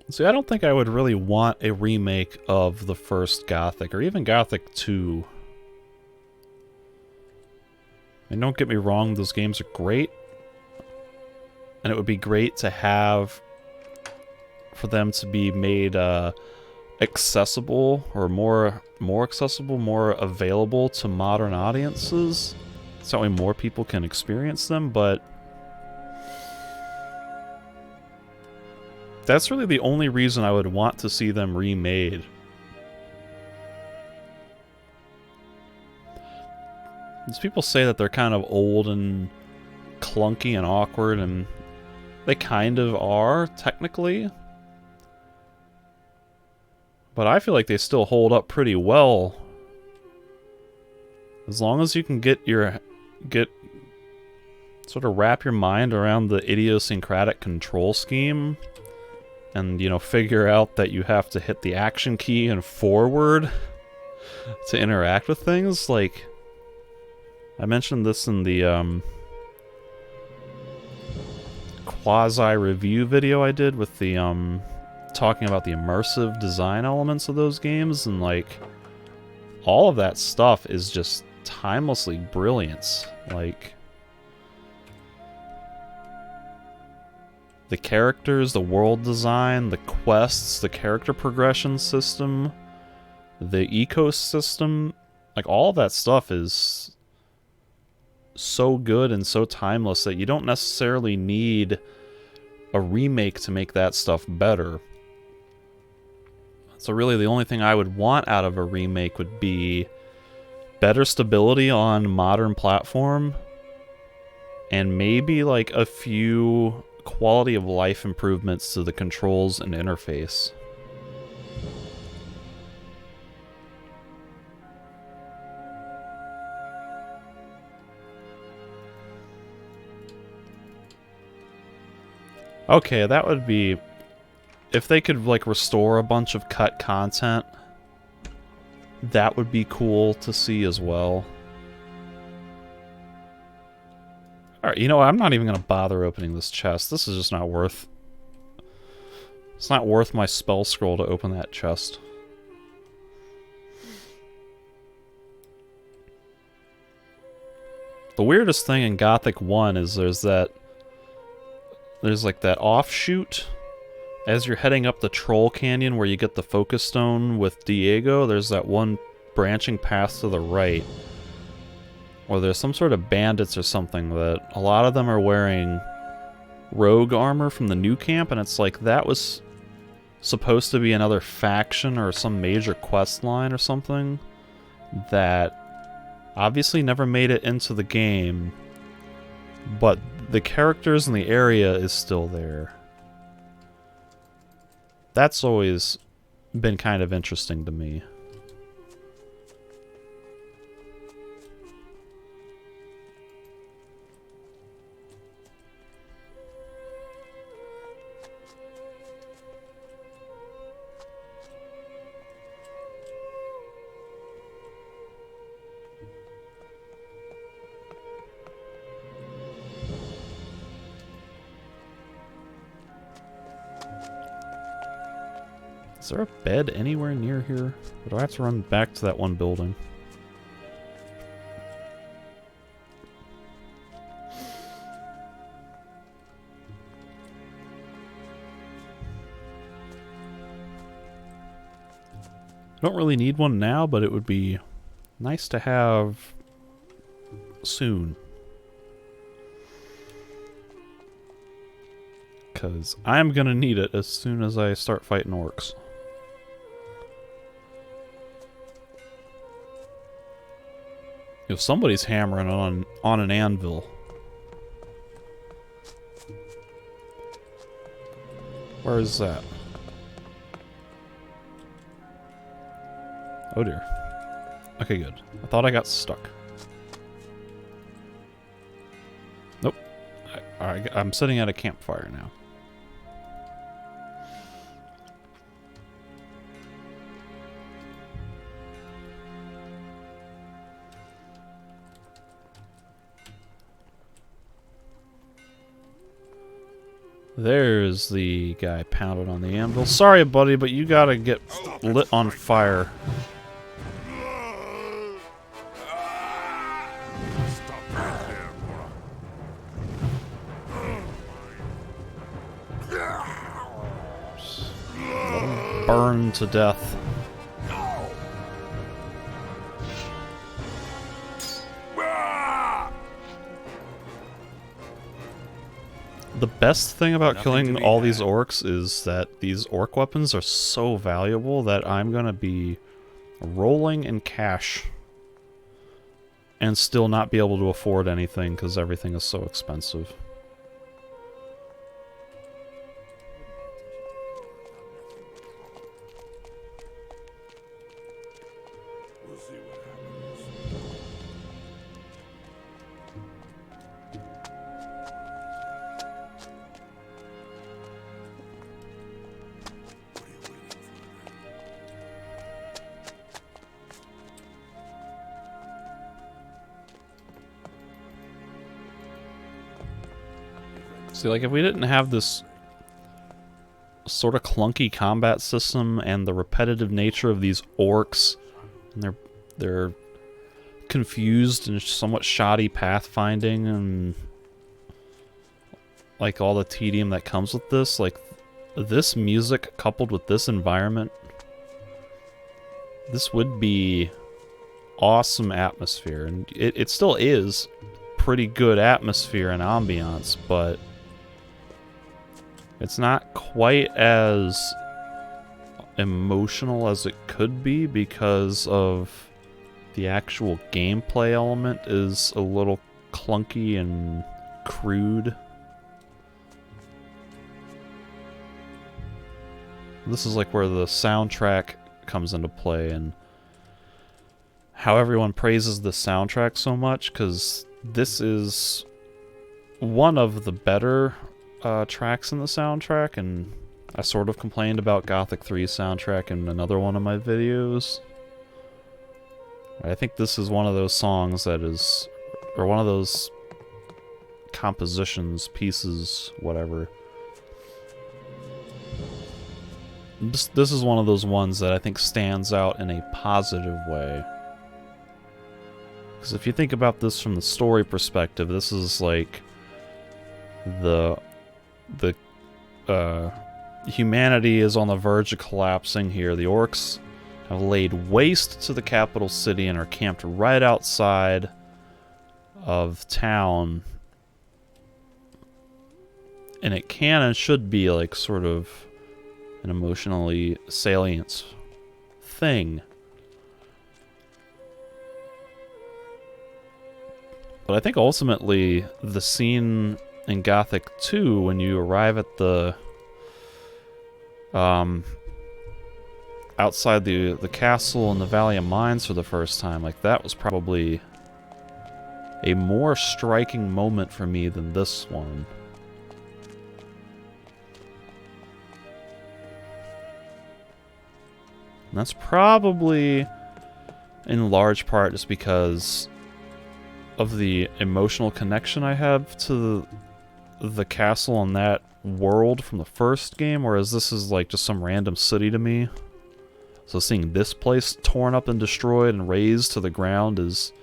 See, I don't think I would really want a remake of the first Gothic, or even Gothic 2. And don't get me wrong, those games are great. And it would be great to have... for them to be made accessible, or more accessible, more available to modern audiences. So that way more people can experience them, but... that's really the only reason I would want to see them remade. As people say that they're kind of old and clunky and awkward, and they kind of are, technically. But I feel like they still hold up pretty well. As long as you can sort of wrap your mind around the idiosyncratic control scheme, and, you know, figure out that you have to hit the action key and forward to interact with things. Like, I mentioned this in the quasi-review video I did with the talking about the immersive design elements of those games, and like all of that stuff is just timelessly brilliant. Like, the characters, the world design, the quests, the character progression system, the ecosystem, like all of that stuff is so good and so timeless that you don't necessarily need a remake to make that stuff better. So really the only thing I would want out of a remake would be better stability on modern platform, and maybe like a few quality of life improvements to the controls and interface. Okay, that would be... If they could, like, restore a bunch of cut content, that would be cool to see as well. Alright, you know what? I'm not even going to bother opening this chest. This is just not worth... It's not worth my spell scroll to open that chest. The weirdest thing in Gothic 1 is there's like that offshoot as you're heading up the Troll Canyon where you get the Focus Stone with Diego. There's that one branching path to the right where there's some sort of bandits or something that a lot of them are wearing rogue armor from the new camp, and it's like that was supposed to be another faction or some major quest line or something that obviously never made it into the game, but the characters in the area is still there. That's always been kind of interesting to me. Is there a bed anywhere near here? Or do I have to run back to that one building? Don't really need one now, but it would be nice to have soon. Because I'm gonna need it as soon as I start fighting orcs. If somebody's hammering on an anvil. Where is that? Oh dear. Okay, good. I thought I got stuck. Nope. I'm sitting at a campfire now. There's the guy pounded on the anvil. Sorry, buddy, but you gotta get lit on fire. Burn to death. The best thing about killing all these orcs is that these orc weapons are so valuable that I'm gonna be rolling in cash and still not be able to afford anything because everything is so expensive. We'll see what happens. See, like, if we didn't have this sort of clunky combat system and the repetitive nature of these orcs, and they're confused and somewhat shoddy pathfinding, and like all the tedium that comes with this, like this music coupled with this environment, this would be awesome atmosphere, and it still is pretty good atmosphere and ambiance, but it's not quite as emotional as it could be because of the actual gameplay element is a little clunky and crude. This is like where the soundtrack comes into play and how everyone praises the soundtrack so much, because this is one of the better tracks in the soundtrack, and I sort of complained about Gothic 3's soundtrack in another one of my videos. I think this is one of those songs that is, or one of those compositions, pieces, whatever. This is one of those ones that I think stands out in a positive way. Because if you think about this from the story perspective, this is like the humanity is on the verge of collapsing here. The orcs have laid waste to the capital city and are camped right outside of town. And it can and should be like sort of an emotionally salient thing. But I think ultimately the scene in Gothic 2 when you arrive at the outside the castle in the Valley of Mines for the first time, like that was probably a more striking moment for me than this one. And that's probably in large part just because of the emotional connection I have to the castle and that world from the first game, whereas this is like just some random city to me. So seeing this place torn up and destroyed and razed to the ground is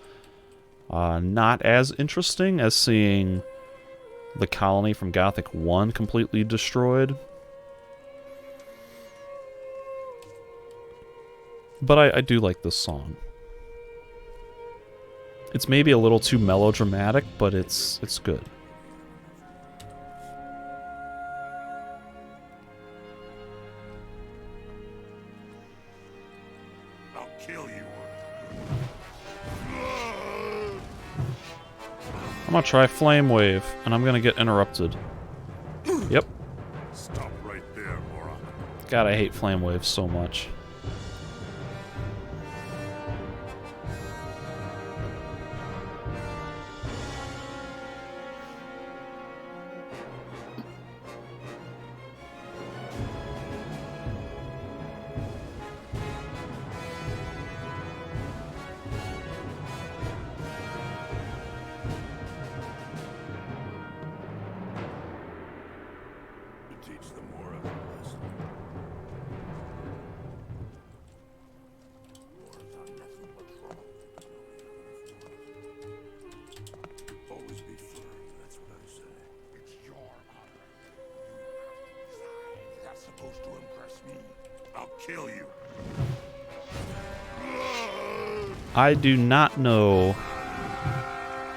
not as interesting as seeing the colony from Gothic 1 completely destroyed. But I do like this song. It's maybe a little too melodramatic, but it's good. I'll kill you. I'm gonna try Flame Wave, and I'm gonna get interrupted. Yep. Stop right there, moron. God, I hate Flame Wave so much. Teach them more of this. Always be firm, that's what I say. It's your honor. That's supposed to impress me. I'll kill you. I do not know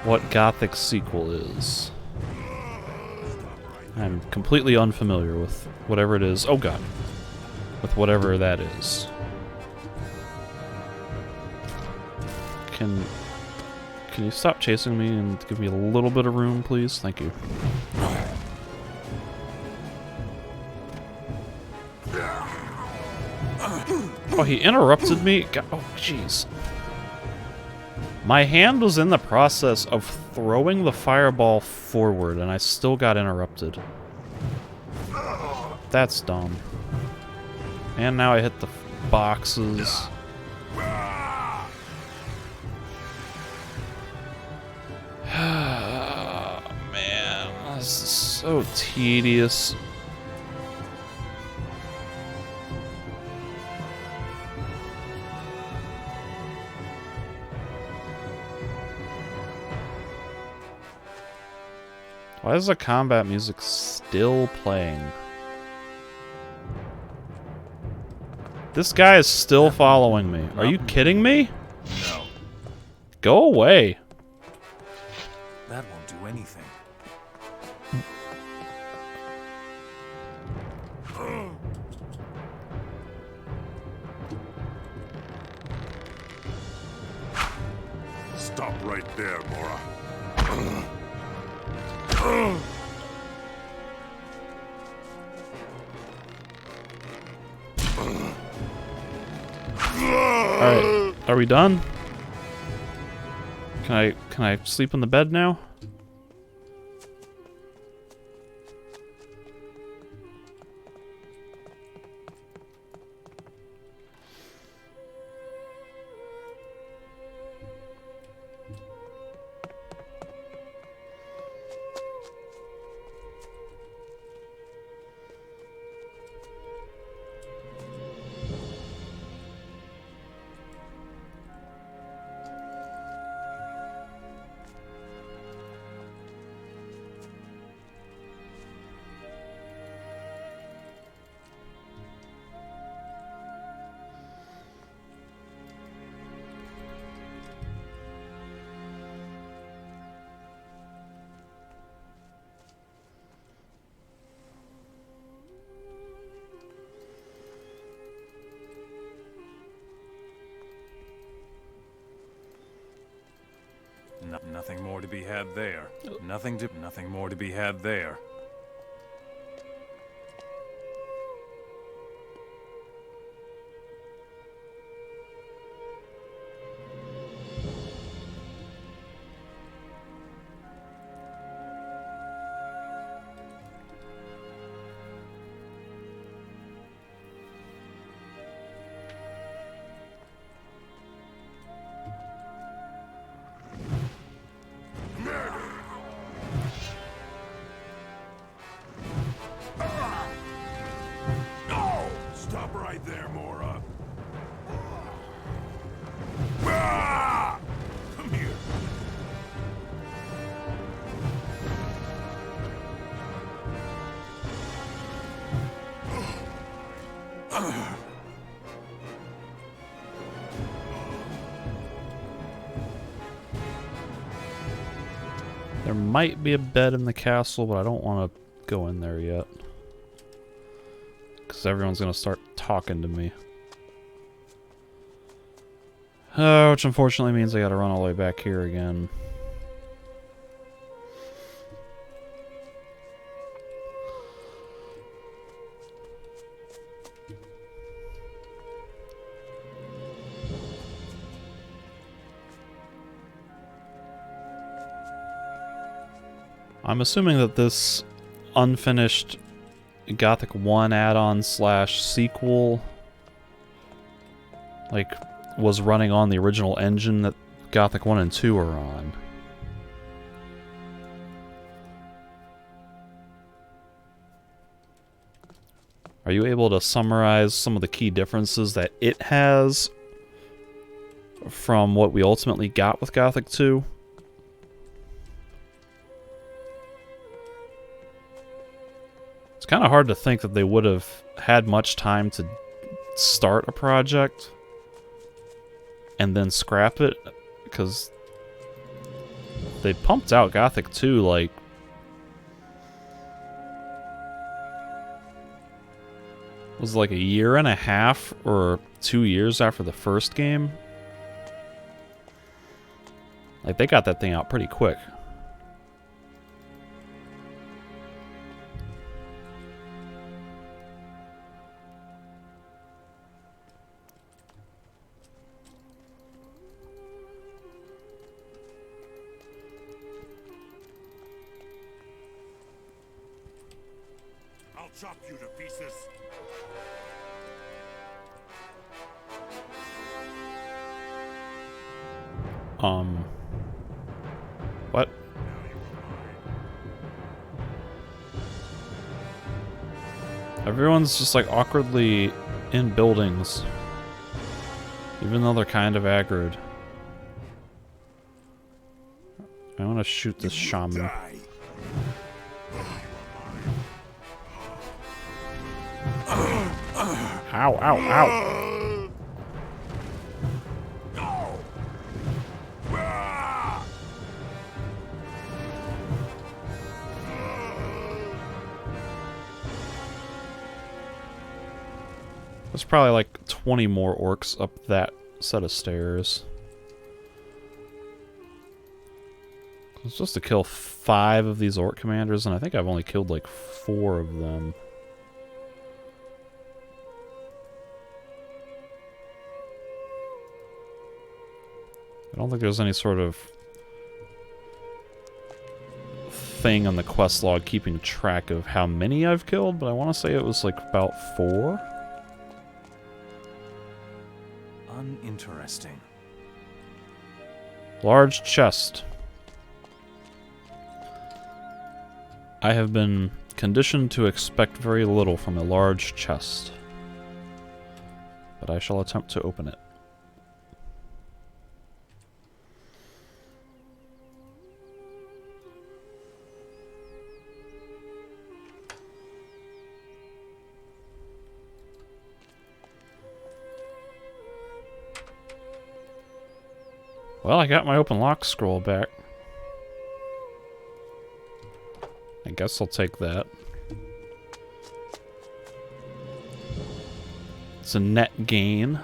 what Gothic sequel is. I'm completely unfamiliar with whatever it is. Oh god. With whatever that is. Can you stop chasing me and give me a little bit of room, please? Thank you. Oh, he interrupted me? Oh, jeez. My hand was in the process of throwing the fireball forward, and I still got interrupted. That's dumb. And now I hit the boxes. Man, this is so tedious. Why is the combat music still playing? This guy is still following me. Are you kidding me? No, Go away. that won't do anything. Stop right there, Mora. Alright, are we done? Can I sleep in the bed now? Nothing more to be had there. Nothing more to be had there. Stop right there, Mora. Ah! Come here. There might be a bed in the castle, but I don't want to go in there yet. Because everyone's going to start talking to me. Which unfortunately means I got to run all the way back here again. I'm assuming that this unfinished Gothic 1 add-on / sequel was running on the original engine that Gothic 1 and 2 are on. Are you able to summarize some of the key differences that it has from what we ultimately got with Gothic 2? It's kind of hard to think that they would have had much time to start a project and then scrap it, because they pumped out Gothic 2 like was it like a year and a half or 2 years after the first game. Like, they got that thing out pretty quick. I'll chop you to pieces. What? Everyone's just like awkwardly in buildings, even though they're kind of aggroed. I want to shoot this shaman. Ow, ow, ow. There's probably like 20 more orcs up that set of stairs. It's just to kill 5 of these orc commanders, and I think I've only killed like 4 of them. I don't think there's any sort of thing on the quest log keeping track of how many I've killed, but I want to say it was like about 4. Uninteresting. Large chest. I have been conditioned to expect very little from a large chest, but I shall attempt to open it. Well, I got my open lock scroll back. I guess I'll take that. It's a net gain. I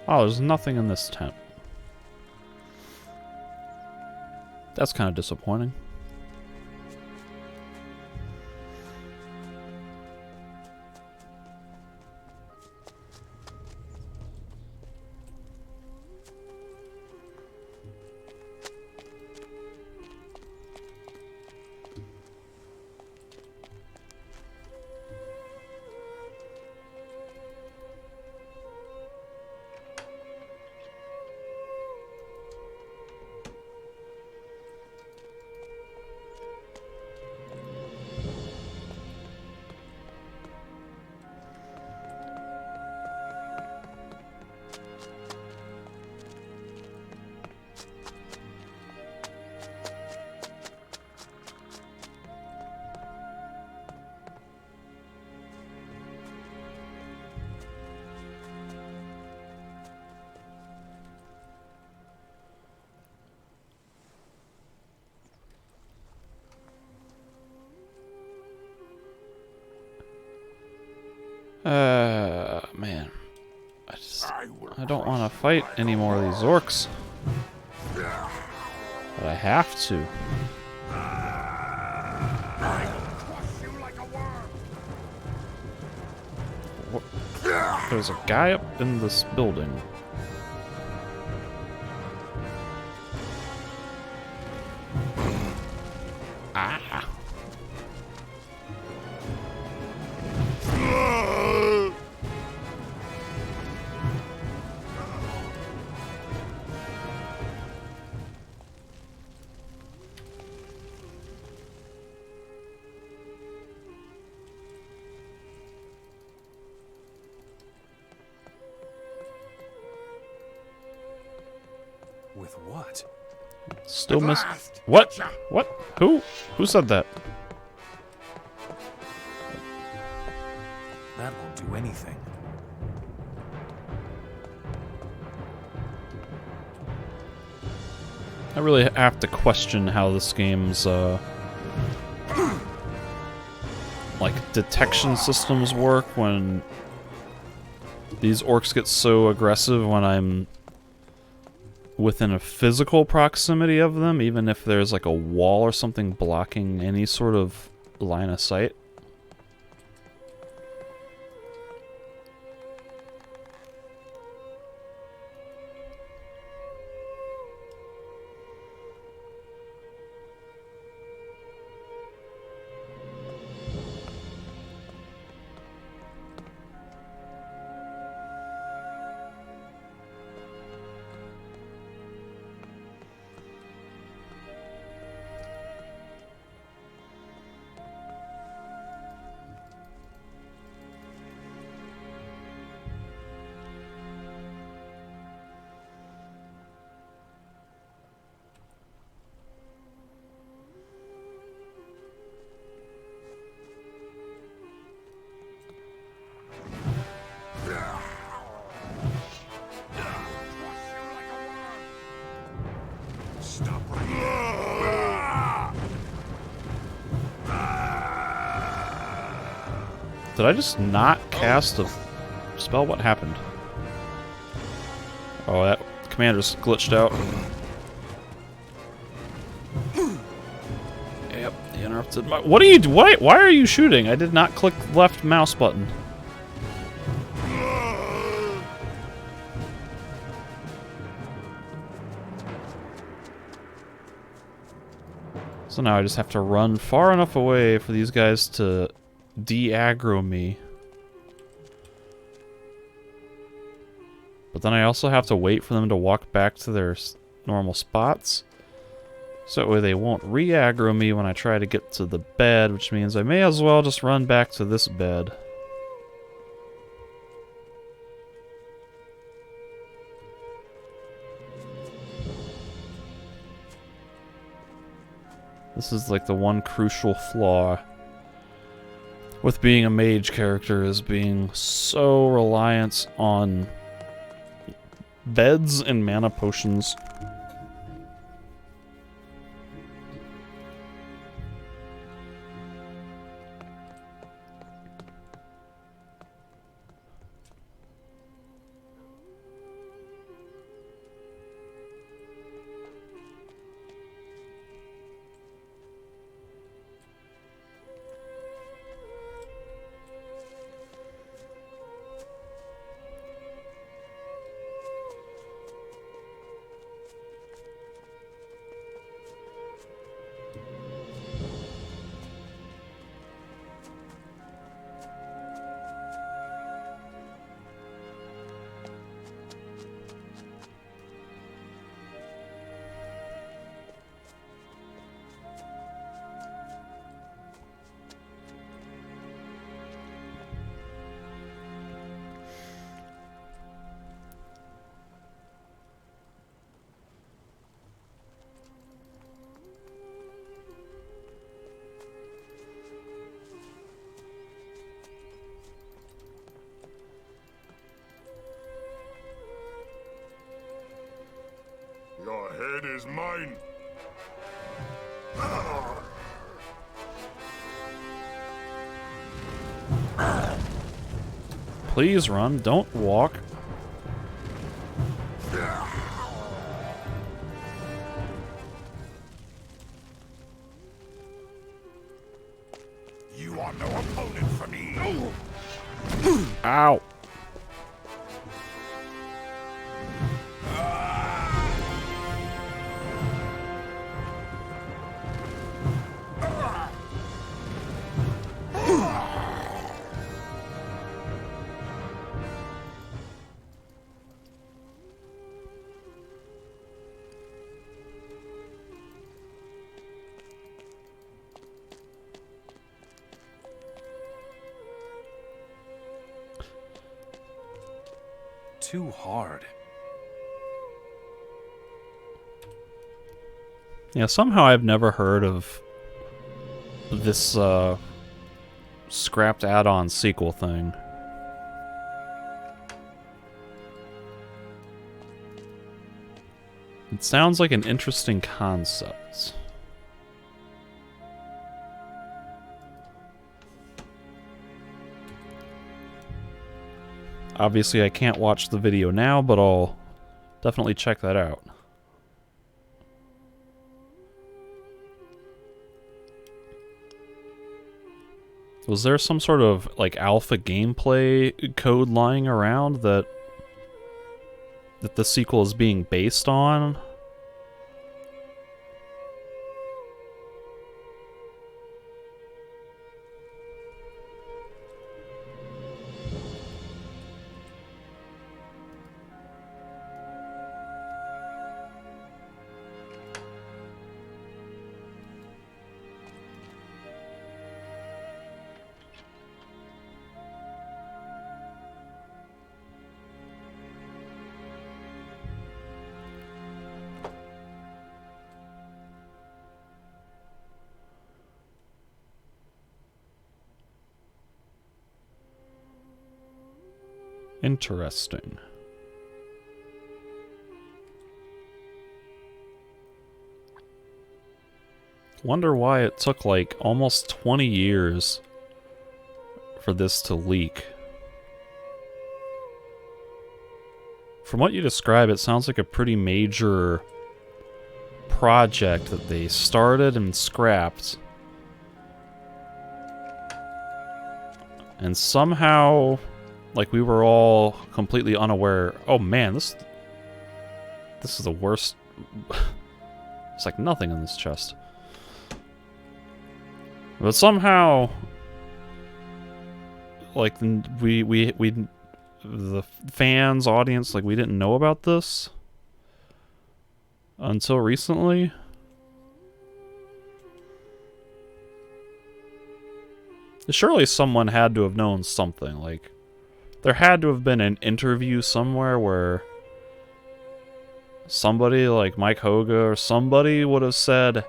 Oh, there's nothing in this tent. That's kind of disappointing. Man. I don't want to fight any more of these orcs. But I have to. What? There's a guy up in this building. Ah. With what? Still miss. What? What? Who? Who said that? That won't do anything. I really have to question how this game's like detection systems work when these orcs get so aggressive when I'm within a physical proximity of them, even if there's like a wall or something blocking any sort of line of sight. Did I just not cast a spell? What happened? Oh, that commander's glitched out. Yep, he interrupted my... What are you... Why are you shooting? I did not click left mouse button. So now I just have to run far enough away for these guys to de-aggro me. But then I also have to wait for them to walk back to their normal spots. So that way they won't re-aggro me when I try to get to the bed, which means I may as well just run back to this bed. This is like the one crucial flaw with being a mage character, is being so reliant on beds and mana potions. Your head is mine. Please run, don't walk. You are no opponent for me. Ow. Too hard. Yeah, somehow I've never heard of this scrapped add-on sequel thing. It sounds like an interesting concept. Obviously, I can't watch the video now, but I'll definitely check that out. Was there some sort of, like, alpha gameplay code lying around that the sequel is being based on? Interesting. Wonder why it took like almost 20 years for this to leak. From what you describe, it sounds like a pretty major project that they started and scrapped. And somehow, like, we were all completely unaware. Oh man, this is the worst. It's like nothing in this chest. But somehow, like, the fans, audience, like, we didn't know about this until recently. Surely someone had to have known something. Like, there had to have been an interview somewhere where somebody like Mike Hoga or somebody would have said,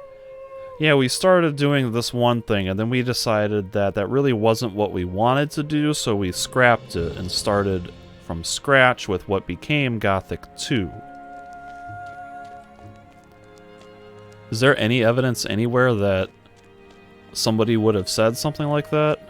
yeah, we started doing this one thing, and then we decided that that really wasn't what we wanted to do, so we scrapped it and started from scratch with what became Gothic 2. Is there any evidence anywhere that somebody would have said something like that?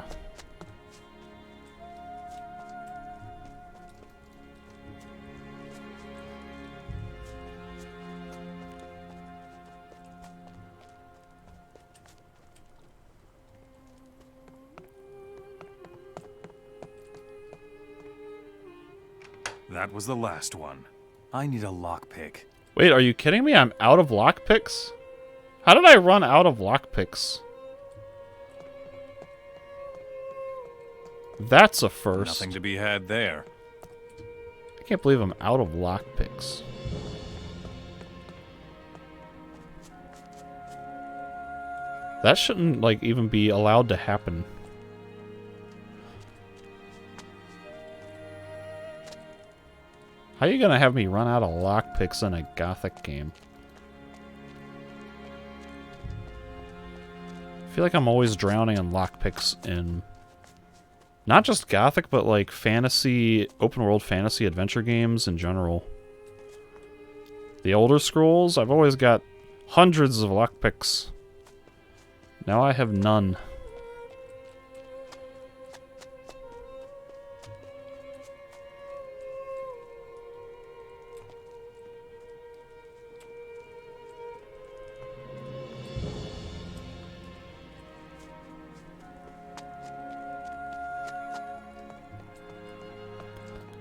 That was the last one. I need a lockpick. Wait, are you kidding me? I'm out of lockpicks? How did I run out of lockpicks? That's a first. Nothing to be had there. I can't believe I'm out of lockpicks. That shouldn't, like, even be allowed to happen. How are you gonna have me run out of lockpicks in a Gothic game? I feel like I'm always drowning in lockpicks in not just Gothic, but like fantasy, open world fantasy adventure games in general. The Elder Scrolls, I've always got hundreds of lockpicks. Now I have none.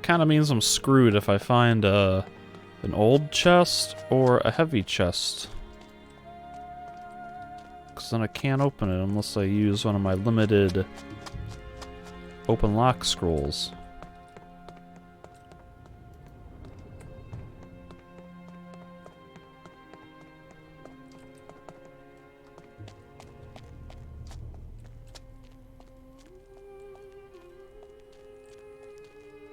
Kind of means I'm screwed if I find an old chest or a heavy chest. Because then I can't open it unless I use one of my limited open lock scrolls.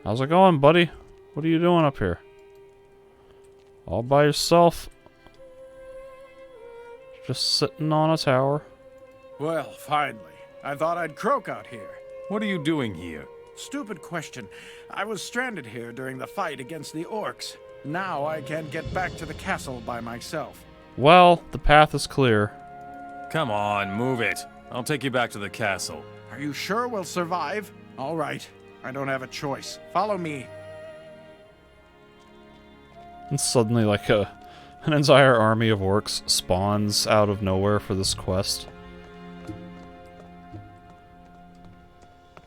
How's it going, buddy? What are you doing up here? All by yourself? Just sitting on a tower? Well, finally. I thought I'd croak out here. What are you doing here? Stupid question. I was stranded here during the fight against the orcs. Now I can't get back to the castle by myself. Well, the path is clear. Come on, move it. I'll take you back to the castle. Are you sure we'll survive? All right. I don't have a choice. Follow me. And suddenly, like, an entire army of orcs spawns out of nowhere for this quest.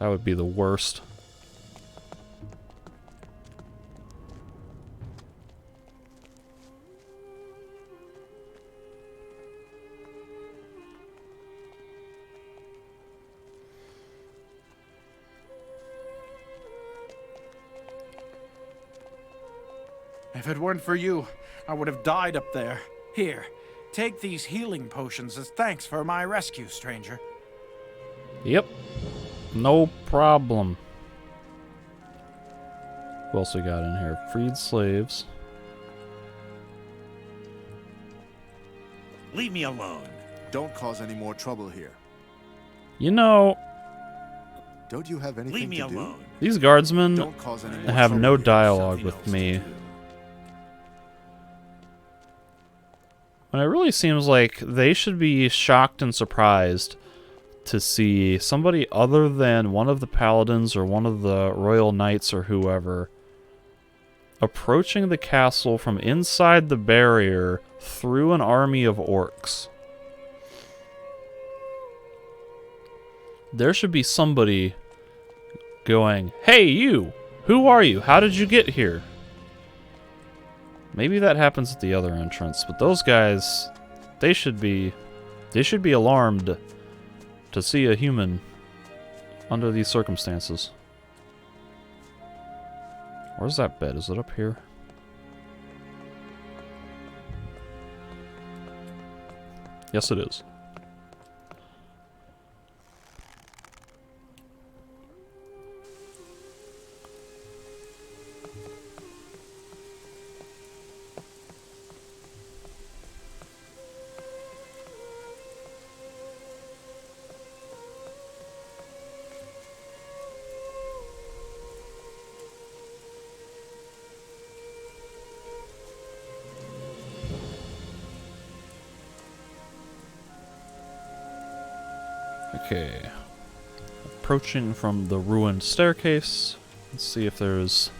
That would be the worst. If it weren't for you, I would have died up there. Here, take these healing potions as thanks for my rescue, stranger. Yep. No problem. What else we got in here? Freed slaves. Leave me alone. Don't cause any more trouble here. You know, Don't you have anything Leave me to do? alone. these guardsmen Don't cause any more have trouble no here. dialogue Something with else to me. do. And it really seems like they should be shocked and surprised to see somebody other than one of the paladins or one of the royal knights or whoever approaching the castle from inside the barrier through an army of orcs. There should be somebody going, "Hey, you! Who are you? How did you get here?" Maybe that happens at the other entrance, but those guys, they should be alarmed to see a human under these circumstances. Where's that bed? Is it up here? Yes, it is. Okay. Approaching from the ruined staircase. Let's see if there's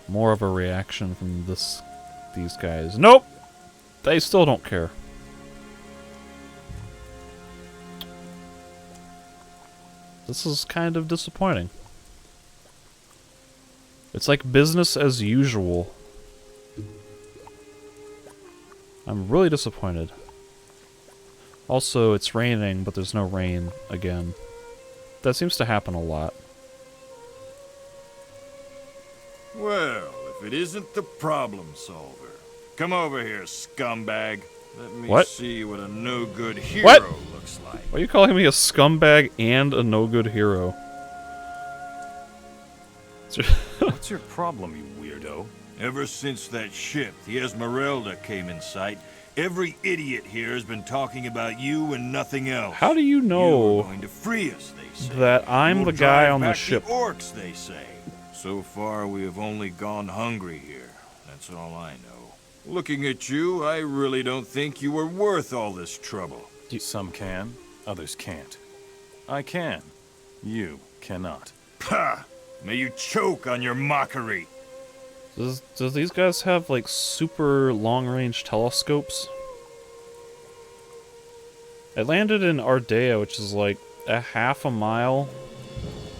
more of a reaction from these guys. Nope! They still don't care. This is kind of disappointing. It's like business as usual. I'm really disappointed. Also, it's raining, but there's no rain again. That seems to happen a lot. Well, if it isn't the problem solver. Come over here, scumbag. Let me What? see what a no-good hero What? looks like. Why are you calling me a scumbag and a no-good hero? What's your problem, you weirdo? Ever since that ship, the Esmeralda, came in sight, every idiot here has been talking about you and nothing else. How do you You're know going to free us, they say. that I'm We'll the guy drive on the back ship? The orcs, they say. So far, we have only gone hungry here. That's all I know. Looking at you, I really don't think you were worth all this trouble. Some can, others can't. I can. You cannot. Pah! May you choke on your mockery. Does these guys have, like, super long-range telescopes? I landed in Ardea, which is, like, a half a mile.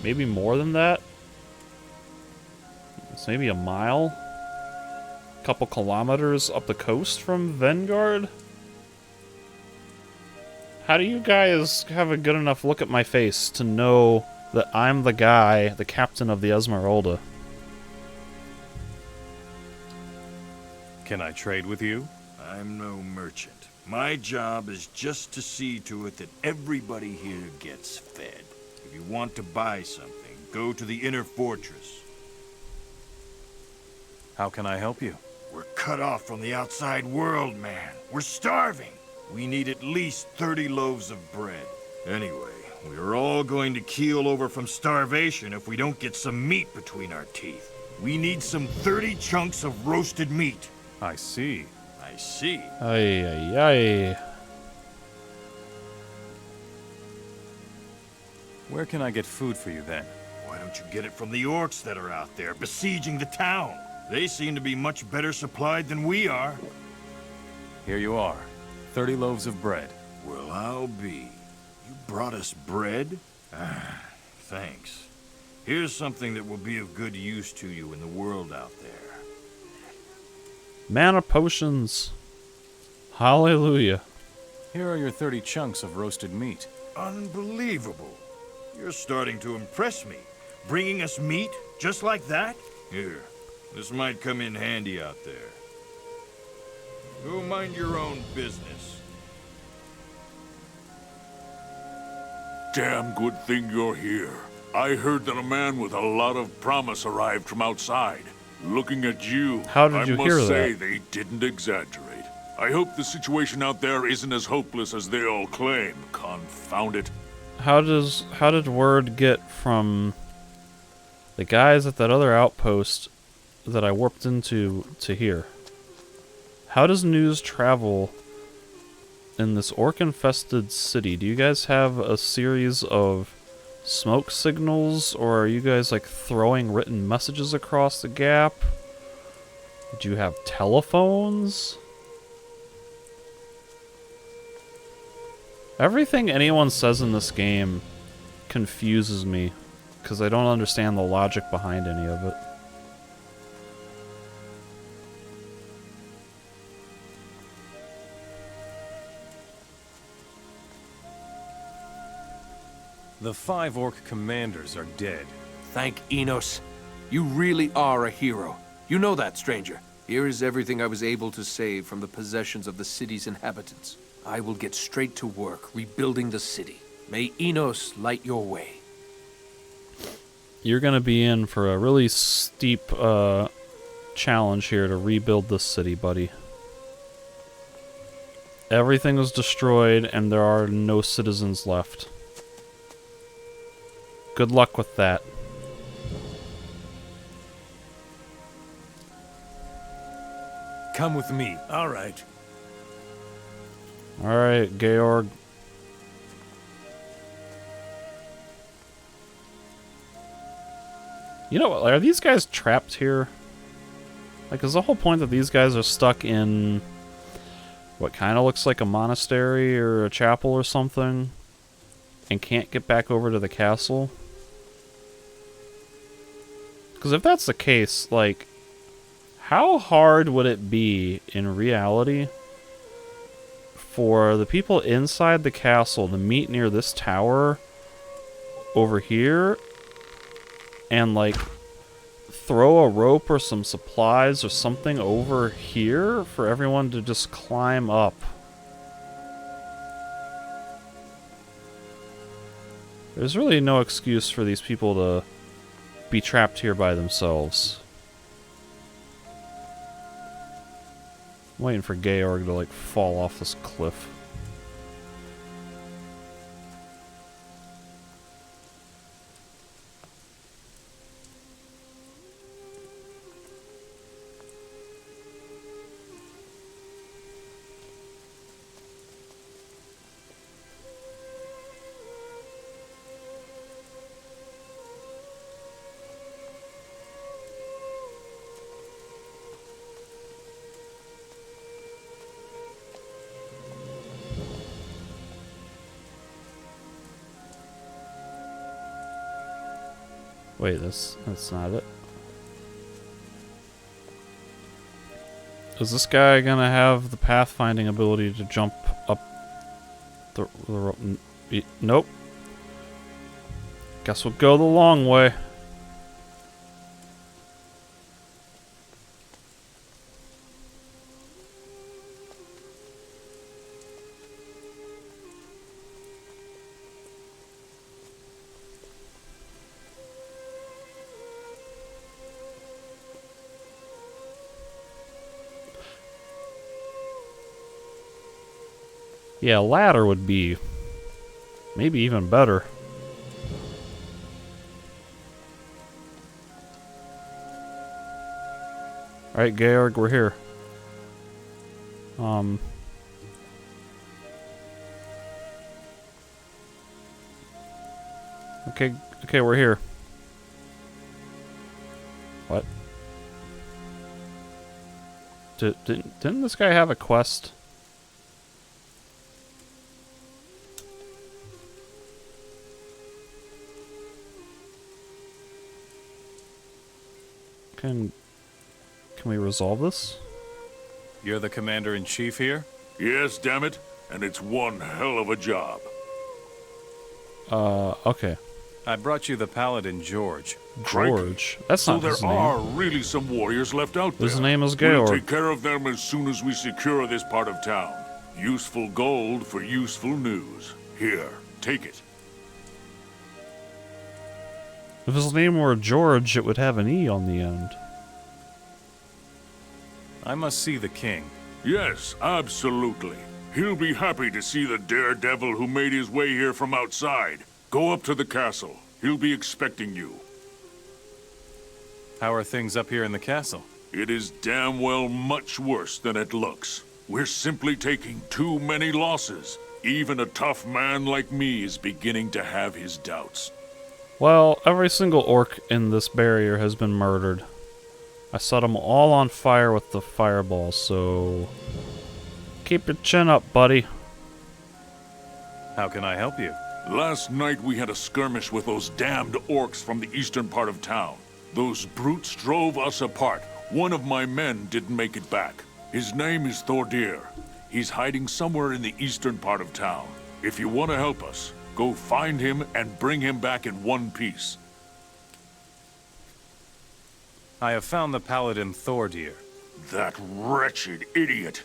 Maybe more than that. It's maybe a mile. A couple kilometers up the coast from Vanguard. How do you guys have a good enough look at my face to know that I'm the guy, the captain of the Esmeralda? Can I trade with you? I'm no merchant. My job is just to see to it that everybody here gets fed. If you want to buy something, go to the inner fortress. How can I help you? We're cut off from the outside world, man. We're starving. We need at least 30 loaves of bread. Anyway, we're all going to keel over from starvation if we don't get some meat between our teeth. We need some 30 chunks of roasted meat. I see. I see. Ay, ay, ay. Where can I get food for you then? Why don't you get it from the orcs that are out there besieging the town? They seem to be much better supplied than we are. Here you are. 30 loaves of bread. Well, I'll be. You brought us bread? Ah, thanks. Here's something that will be of good use to you in the world out there. Mana potions. Hallelujah. Here are your 30 chunks of roasted meat. Unbelievable. You're starting to impress me. Bringing us meat just like that? Here, this might come in handy out there. Go mind your own business. Damn good thing you're here. I heard that a man with a lot of promise arrived from outside. Looking at you, How did you I hear must say that? they didn't exaggerate. I hope the situation out there isn't as hopeless as they all claim. Confound it. How did word get from the guys at that other outpost that I warped into to here? How does news travel in this orc-infested city? Do you guys have a series of smoke signals, or are you guys like throwing written messages across the gap? Do you have telephones? Everything anyone says in this game confuses me, because I don't understand the logic behind any of it. The 5 orc commanders are dead. Thank Enos. You really are a hero. You know that, stranger. Here is everything I was able to save from the possessions of the city's inhabitants. I will get straight to work rebuilding the city. May Enos light your way. You're gonna be in for a really steep challenge here to rebuild this city, buddy. Everything was destroyed and there are no citizens left. Good luck with that. Come with me. All right. Alright, Georg. You know what, are these guys trapped here? Like, is the whole point that these guys are stuck in what kind of looks like a monastery or a chapel or something and can't get back over to the castle? Because if that's the case, like, how hard would it be in reality for the people inside the castle to meet near this tower over here and, like, throw a rope or some supplies or something over here for everyone to just climb up? There's really no excuse for these people to be trapped here by themselves. I'm waiting for Georg to, like, fall off this cliff. Wait, that's not it. Is this guy gonna have the pathfinding ability to jump up the rope? Nope. Guess we'll go the long way. Yeah, a ladder would be maybe even better. Alright, Georg, we're here. Okay, we're here. What? Didn't this guy have a quest? Can we resolve this? You're the commander-in-chief here? Yes, damn it, and it's one hell of a job. Okay. I brought you the paladin George. George? That's not his name. So there are really some warriors left out there. His name is We'll Georg. take care of them as soon as we secure this part of town. Useful gold for useful news. Here, take it. If his name were George, it would have an E on the end. I must see the king. Yes, absolutely. He'll be happy to see the daredevil who made his way here from outside. Go up to the castle. He'll be expecting you. How are things up here in the castle? It is damn well much worse than it looks. We're simply taking too many losses. Even a tough man like me is beginning to have his doubts. Well, every single orc in this barrier has been murdered. I set them all on fire with the fireball, so keep your chin up, buddy. How can I help you? Last night we had a skirmish with those damned orcs from the eastern part of town. Those brutes drove us apart. One of my men didn't make it back. His name is Thordir. He's hiding somewhere in the eastern part of town. If you want to help us, go find him and bring him back in one piece. I have found the paladin Thordir. That wretched idiot.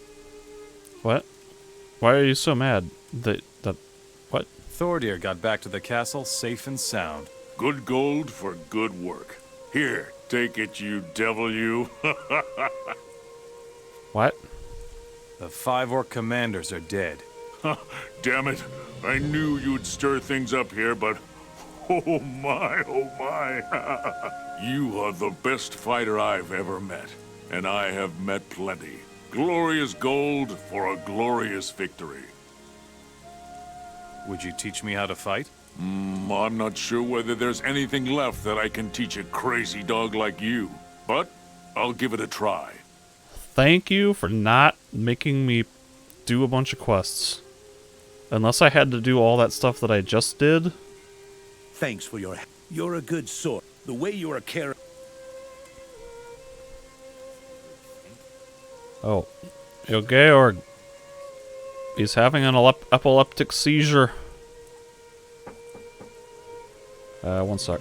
What? Why are you so mad? What? Thordir got back to the castle safe and sound. Good gold for good work. Here, take it, you devil, you. What? The 5 orc commanders are dead. Damn it. I knew you'd stir things up here, but oh my, oh my. You are the best fighter I've ever met, and I have met plenty. Glorious gold for a glorious victory. Would you teach me how to fight? I'm not sure whether there's anything left that I can teach a crazy dog like you, but I'll give it a try. Thank you for not making me do a bunch of quests. Unless I had to do all that stuff that I just did. Thanks for You're a good sword. The way you're a character. Oh. Yo, Georg. He's having an epileptic seizure. One sec.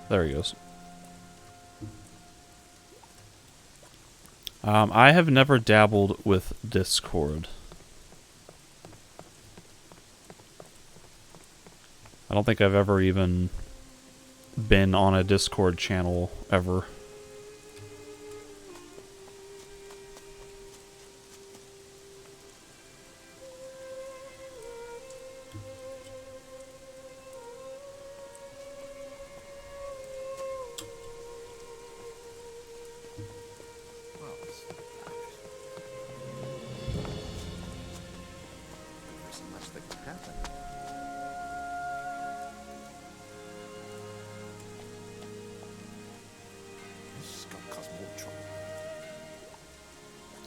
There he goes. I have never dabbled with Discord. I don't think I've ever even been on a Discord channel ever.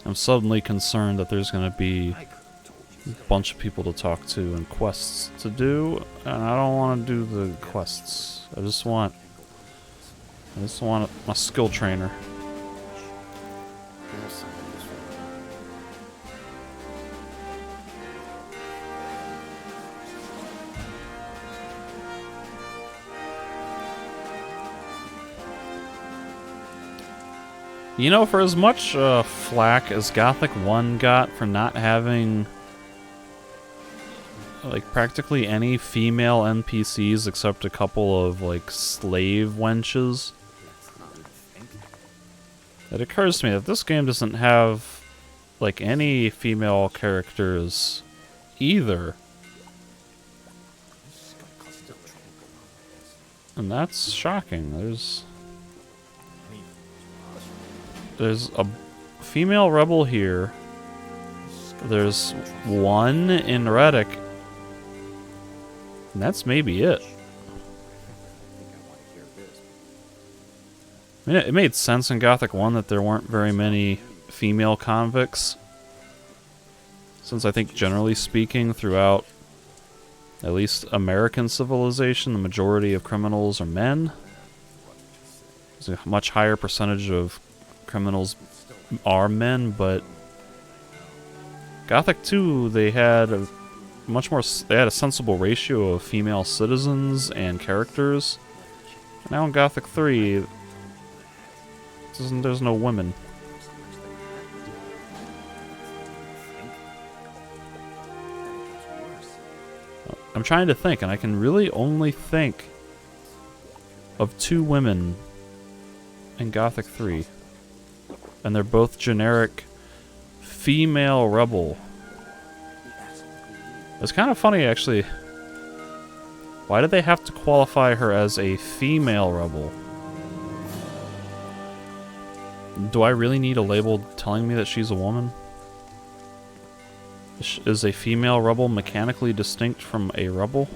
I'm suddenly concerned that there's going to be a bunch of people to talk to and quests to do, and I don't want to do the quests. I just want my skill trainer. You know, for as much flack as Gothic 1 got for not having like practically any female NPCs except a couple of like slave wenches, it occurs to me that this game doesn't have like any female characters either. And that's shocking. There's a female rebel here. There's one in Reddick. And that's maybe it. I mean, it made sense in Gothic 1 that there weren't very many female convicts, since I think generally speaking throughout at least American civilization the majority of criminals are men. There's a much higher percentage of criminals are men, but Gothic 2 they had a sensible ratio of female citizens and characters. Now in Gothic 3 there's no women. I'm trying to think, and I can really only think of 2 women in Gothic 3. And they're both generic female rebel. It's kind of funny, actually. Why did they have to qualify her as a female rebel? Do I really need a label telling me that she's a woman? Is a female rebel mechanically distinct from a rebel?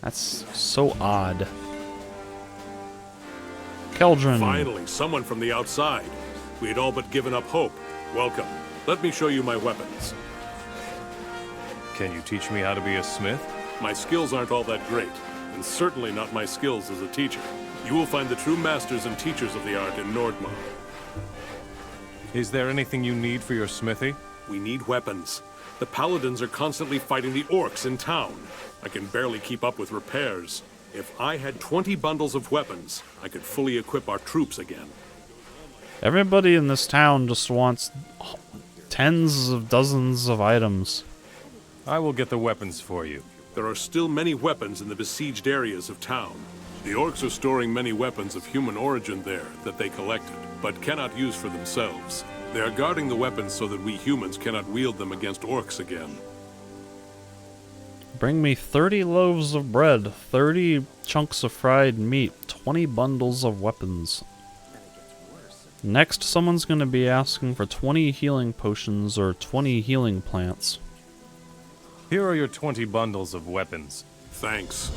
That's so odd. Keldrin. Finally, someone from the outside. We had all but given up hope. Welcome. Let me show you my weapons. Can you teach me how to be a smith? My skills aren't all that great, and certainly not my skills as a teacher. You will find the true masters and teachers of the art in Nordmark. Is there anything you need for your smithy? We need weapons. The paladins are constantly fighting the orcs in town. I can barely keep up with repairs. If I had 20 bundles of weapons, I could fully equip our troops again. Everybody in this town just wants tens of dozens of items. I will get the weapons for you. There are still many weapons in the besieged areas of town. The orcs are storing many weapons of human origin there that they collected, but cannot use for themselves. They are guarding the weapons so that we humans cannot wield them against orcs again. Bring me 30 loaves of bread, 30 chunks of fried meat, 20 bundles of weapons. Next, someone's going to be asking for 20 healing potions or 20 healing plants. Here are your 20 bundles of weapons. Thanks.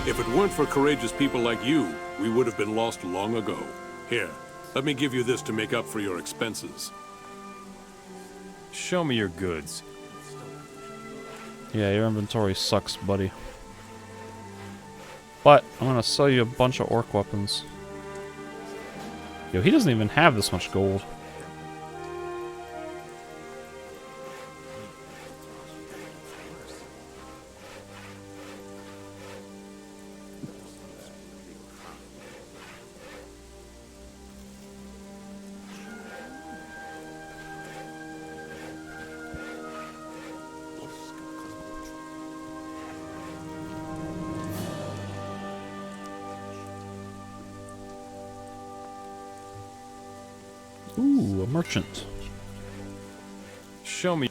If it weren't for courageous people like you, we would have been lost long ago. Here, let me give you this to make up for your expenses. Show me your goods. Yeah, your inventory sucks, buddy. But I'm gonna sell you a bunch of orc weapons. Yo, he doesn't even have this much gold. Ooh, a merchant. Show me.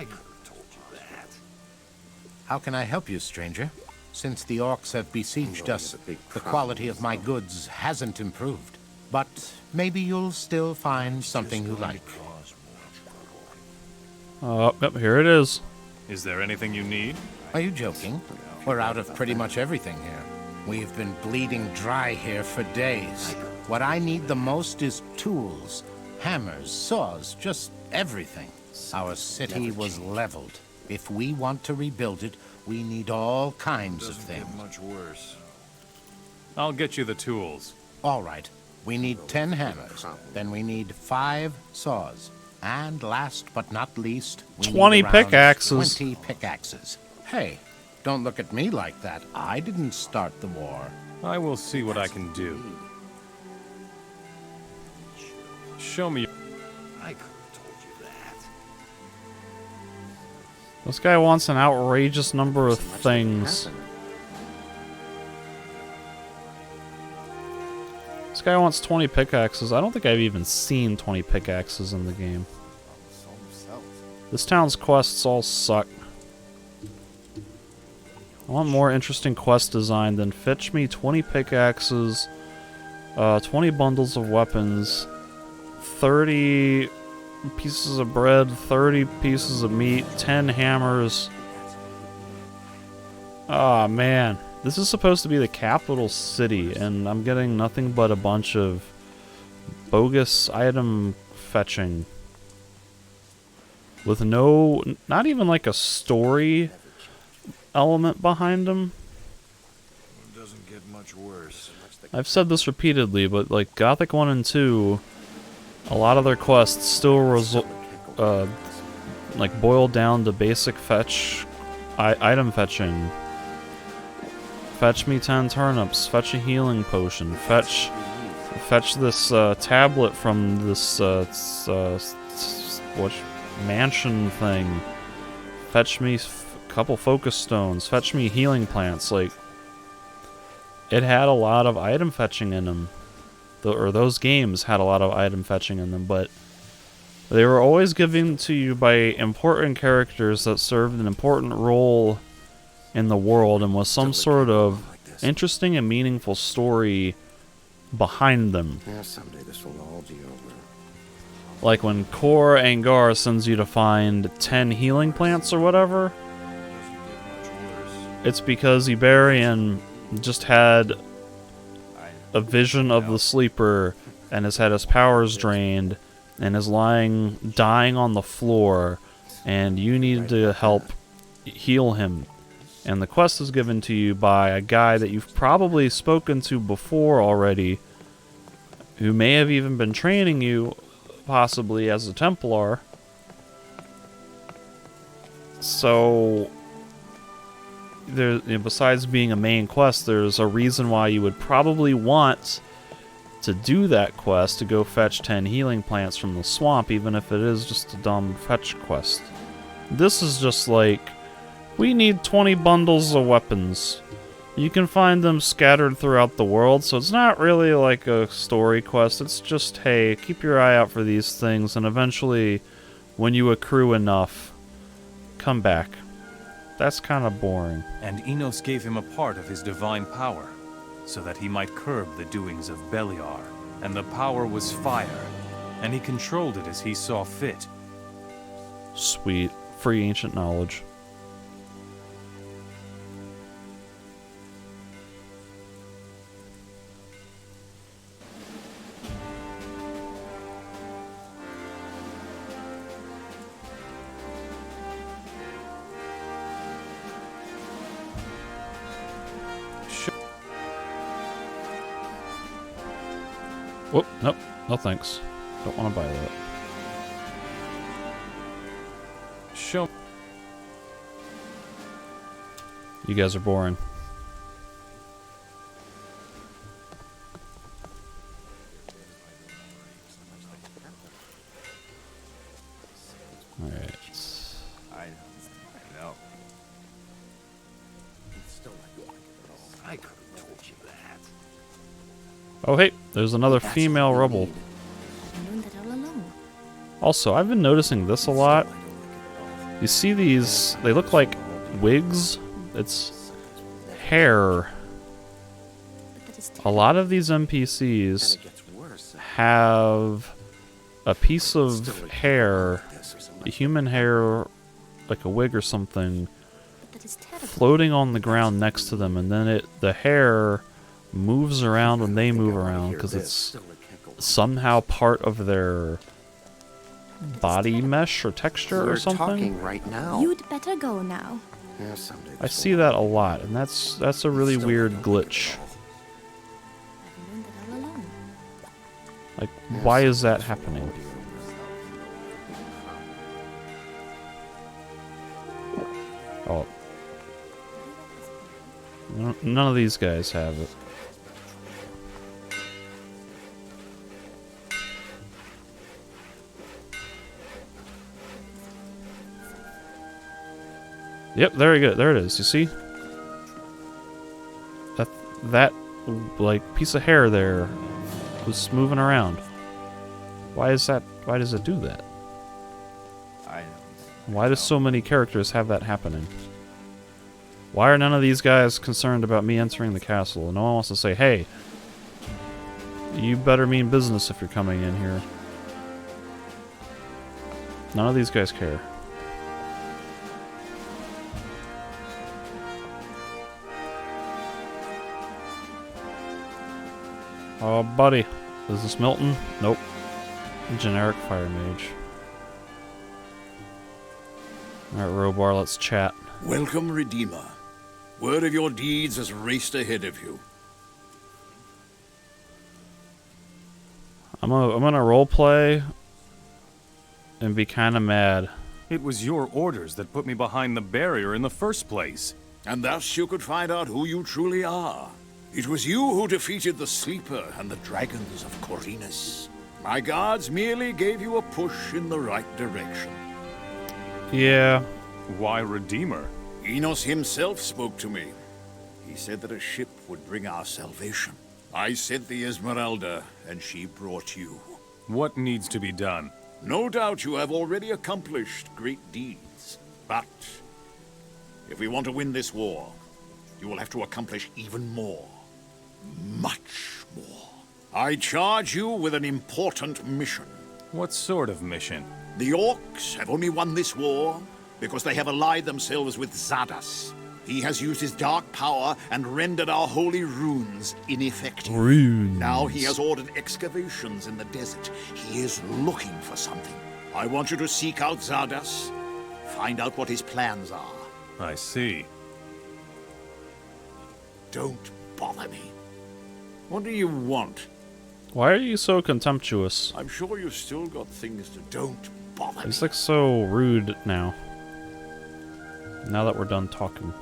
I could have told you that. How can I help you, stranger? Since the orcs have besieged us, the quality of my goods hasn't improved. But maybe you'll still find something you like. Yep, here it is. Is there anything you need? Are you joking? We're out of pretty much everything here. We've been bleeding dry here for days. What I need the most is tools, hammers, saws, just everything. Our city was leveled. If we want to rebuild it, we need all kinds of things. Much worse. I'll get you the tools. All right. We need 10 hammers. Then we need 5 saws. And last but not least, we 20 need around pickaxes. 20 pickaxes. Hey, don't look at me like that. I didn't start the war. I will see what I can do. Show me. I could have told you that. This guy wants an outrageous number of things. This guy wants 20 pickaxes. I don't think I've even seen 20 pickaxes in the game. This town's quests all suck. I want more interesting quest design than fetch me 20 pickaxes, 20 bundles of weapons, 30 pieces of bread, 30 pieces of meat, 10 hammers. Ah, man. This is supposed to be the capital city, and I'm getting nothing but a bunch of bogus item fetching. With not even like a story element behind them. It doesn't get much worse. I've said this repeatedly, but like Gothic 1 and 2, a lot of their quests still like boil down to basic item fetching. Fetch me 10 turnips, fetch a healing potion, fetch this tablet from this mansion thing, fetch me a couple focus stones, fetch me healing plants. Like, it had a lot of item fetching in them. Those games had a lot of item fetching in them, but they were always given to you by important characters that served an important role in the world and was some sort of interesting and meaningful story behind them. Yeah, someday this will all be over. Like when Kor Angar sends you to find 10 healing plants or whatever, it's because Iberian just had a vision of the Sleeper and has had his powers drained and is dying on the floor, and you need to help heal him. And the quest is given to you by a guy that you've probably spoken to before already, who may have even been training you, possibly as a Templar. So, besides being a main quest, there's a reason why you would probably want to do that quest, to go fetch 10 healing plants from the swamp, even if it is just a dumb fetch quest. This is just like, we need 20 bundles of weapons. You can find them scattered throughout the world, so it's not really like a story quest. It's just, hey, keep your eye out for these things, and eventually, when you accrue enough, come back. That's kind of boring. And Enos gave him a part of his divine power, so that he might curb the doings of Beliar. And the power was fire, and he controlled it as he saw fit. Sweet. Free ancient knowledge. Whoop, nope, no thanks. Don't want to buy that. Show. You guys are boring. Alright. I know. I could have told you that. Oh hey, there's another female rebel. I learned that all along. Also, I've been noticing this a lot. You see these, they look like wigs. It's hair. A lot of these NPCs have a piece of hair, human hair, like a wig or something, floating on the ground next to them, and then the hair moves around when they move around because it's somehow part of their body mesh or texture or something. Right now. You'd better go now. I see that a lot, and that's a really weird glitch. Like, why is that happening? Oh. None of these guys have it. Yep, there you go. There it is. You see? That like piece of hair there was moving around. Why is that? Why does it do that? Why do so many characters have that happening? Why are none of these guys concerned about me entering the castle? No one wants to say, hey, you better mean business if you're coming in here. None of these guys care. Oh, buddy. Is this Milton? Nope. Generic fire mage. Alright, Robar, let's chat. Welcome, Redeemer. Word of your deeds has raced ahead of you. I'm gonna roleplay and be kind of mad. It was your orders that put me behind the barrier in the first place. And thus you could find out who you truly are. It was you who defeated the Sleeper and the dragons of Corvinus. My guards merely gave you a push in the right direction. Yeah. Why Redeemer? Enos himself spoke to me. He said that a ship would bring our salvation. I sent the Esmeralda, and she brought you. What needs to be done? No doubt you have already accomplished great deeds. But if we want to win this war, you will have to accomplish even more. Much more. I charge you with an important mission. What sort of mission? The Orcs have only won this war because they have allied themselves with Xardas. He has used his dark power and rendered our holy runes ineffective. Runes. Now he has ordered excavations in the desert. He is looking for something. I want you to seek out Xardas, find out what his plans are. I see. Don't bother me. What do you want? Why are you so contemptuous? I'm sure you've still got things to don't bother me. He's like so rude now. Now that we're done talking.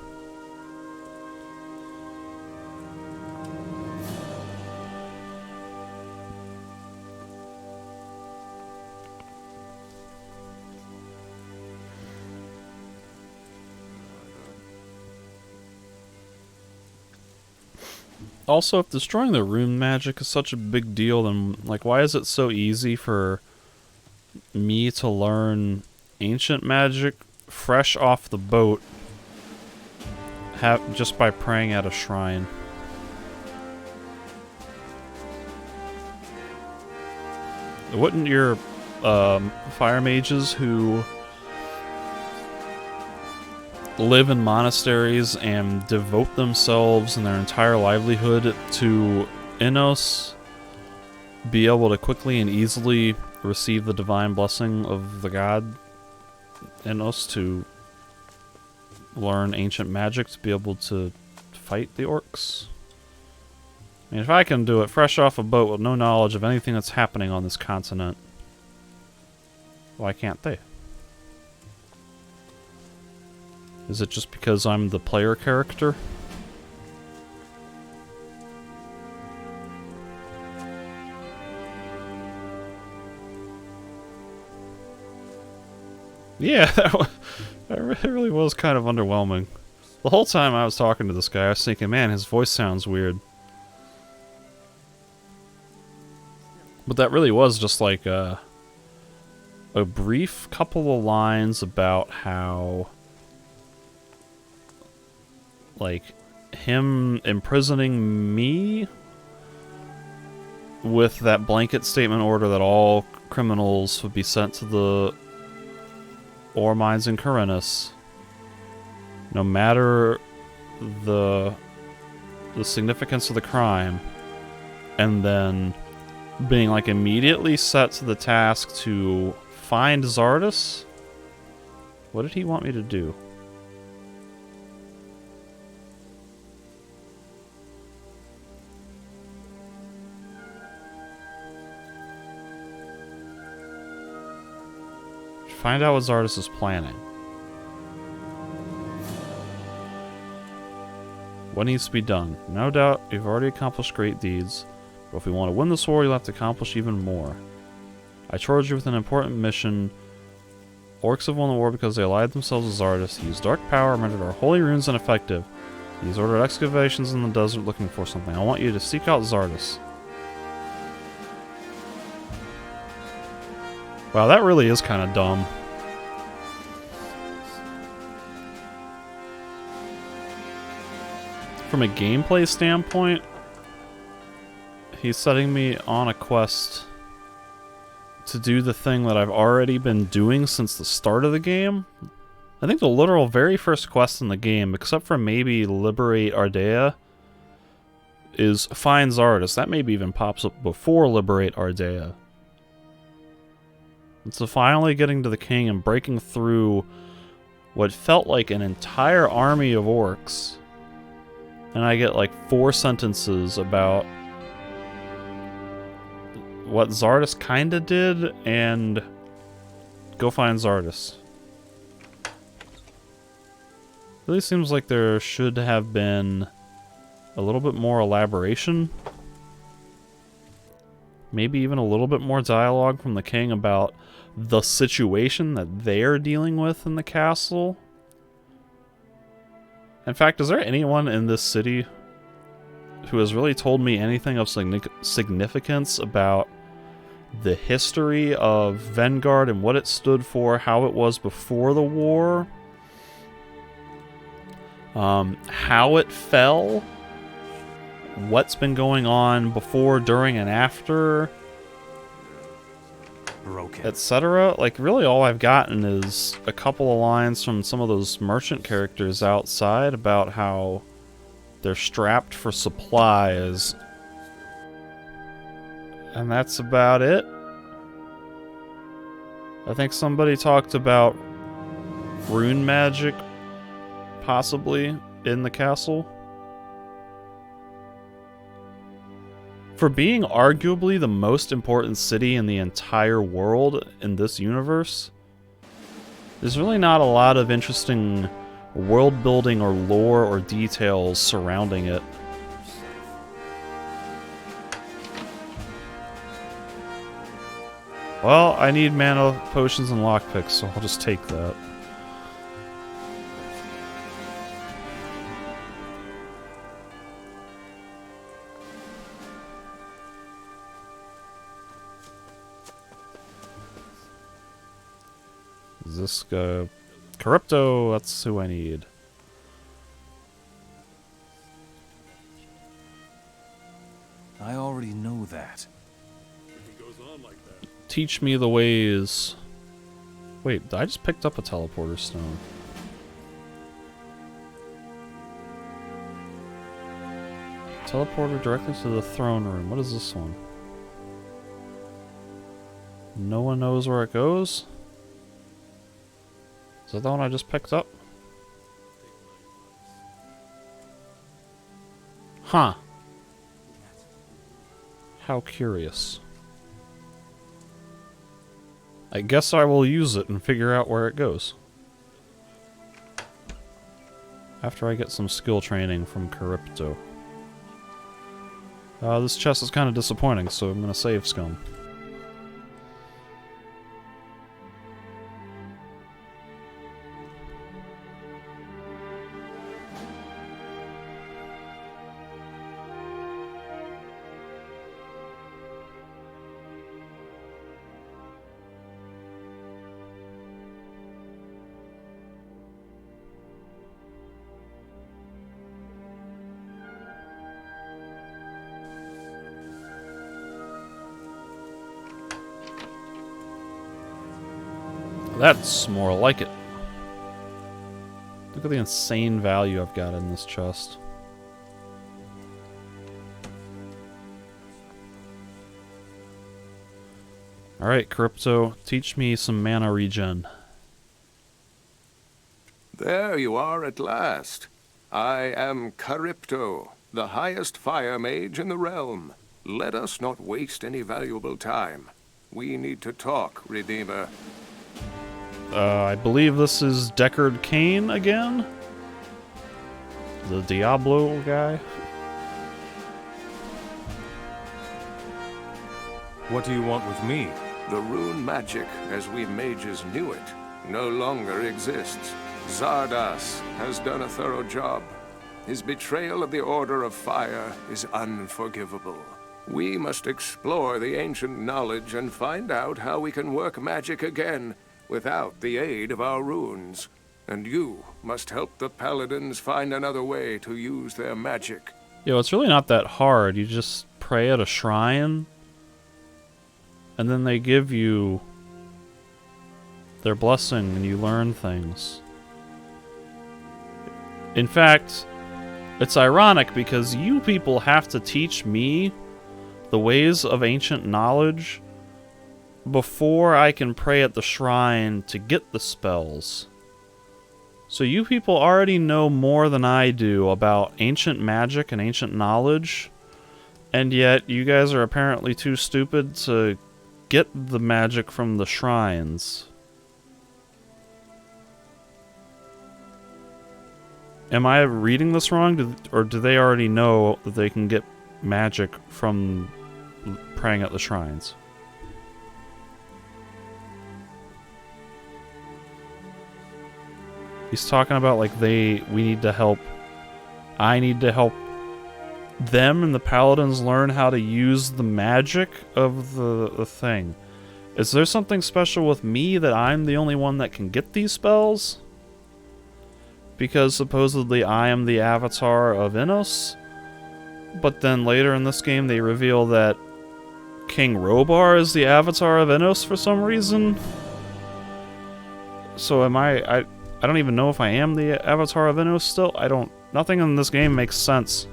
Also, if destroying the rune magic is such a big deal, then like, why is it so easy for me to learn ancient magic fresh off the boat, just by praying at a shrine? Wouldn't your fire mages who live in monasteries and devote themselves and their entire livelihood to Innos be able to quickly and easily receive the divine blessing of the god Innos to learn ancient magic to be able to fight the orcs? I mean, if I can do it fresh off a boat with no knowledge of anything that's happening on this continent, why can't they? Is it just because I'm the player character? Yeah, that really was kind of underwhelming. The whole time I was talking to this guy, I was thinking, man, his voice sounds weird. But that really was just like a brief couple of lines about how, like, him imprisoning me with that blanket statement order that all criminals would be sent to the ore mines in Corinus, no matter the significance of the crime, and then being like immediately set to the task to find Zardus. What did he want me to do? Find out what Zardus is planning. What needs to be done? No doubt you've already accomplished great deeds, but if we want to win this war, you'll have to accomplish even more. I charge you with an important mission. Orcs have won the war because they allied themselves with Zardus. He used dark power and rendered our holy runes ineffective. He's ordered excavations in the desert looking for something. I want you to seek out Zardus. Wow, that really is kind of dumb. From a gameplay standpoint, he's setting me on a quest to do the thing that I've already been doing since the start of the game. I think the literal very first quest in the game, except for maybe Liberate Ardea, is find Zardus. That maybe even pops up before Liberate Ardea. And so finally getting to the king and breaking through what felt like an entire army of orcs. And I get like 4 sentences about what Zardus kinda did, and go find Zardus. Really seems like there should have been a little bit more elaboration. Maybe even a little bit more dialogue from the king about the situation that they're dealing with in the castle. In fact, is there anyone in this city who has really told me anything of significance about the history of Vanguard and what it stood for, how it was before the war, how it fell, what's been going on before, during, and after, etc.? Like, really all I've gotten is a couple of lines from some of those merchant characters outside about how they're strapped for supplies. And that's about it. I think somebody talked about rune magic, possibly, in the castle. For being arguably the most important city in the entire world in this universe, there's really not a lot of interesting world building or lore or details surrounding it. Well, I need mana potions and lockpicks, so I'll just take that. This guy, Charybdo, that's who I need. I already know that. Teach me the ways. Wait, I just picked up a teleporter stone. Teleporter directly to the throne room. What is this one? No one knows where it goes? Is that the one I just picked up? Huh. How curious. I guess I will use it and figure out where it goes. After I get some skill training from Charybdo. This chest is kind of disappointing, so I'm gonna save scum. That's more like it. Look at the insane value I've got in this chest. Alright, Crypto, teach me some mana regen. There you are at last. I am Charybdo, the highest fire mage in the realm. Let us not waste any valuable time. We need to talk, Redeemer. I believe this is Deckard Cain again? The Diablo guy? What do you want with me? The rune magic, as we mages knew it, no longer exists. Zardas has done a thorough job. His betrayal of the Order of Fire is unforgivable. We must explore the ancient knowledge and find out how we can work magic again without the aid of our runes. And you must help the paladins find another way to use their magic. Yo, it's really not that hard. You just pray at a shrine, and then they give you their blessing and you learn things. In fact, it's ironic because you people have to teach me the ways of ancient knowledge before I can pray at the shrine to get the spells. So you people already know more than I do about ancient magic and ancient knowledge, and yet you guys are apparently too stupid to get the magic from the shrines. Am I reading this wrong, or do they already know that they can get magic from praying at the shrines? He's talking about like I need to help them and the paladins learn how to use the magic of the thing. Is there something special with me that I'm the only one that can get these spells? Because supposedly I am the avatar of Innos, but then later in this game they reveal that King Robar is the avatar of Innos for some reason. So am I don't even know if I am the avatar of Innos still. Nothing in this game makes sense.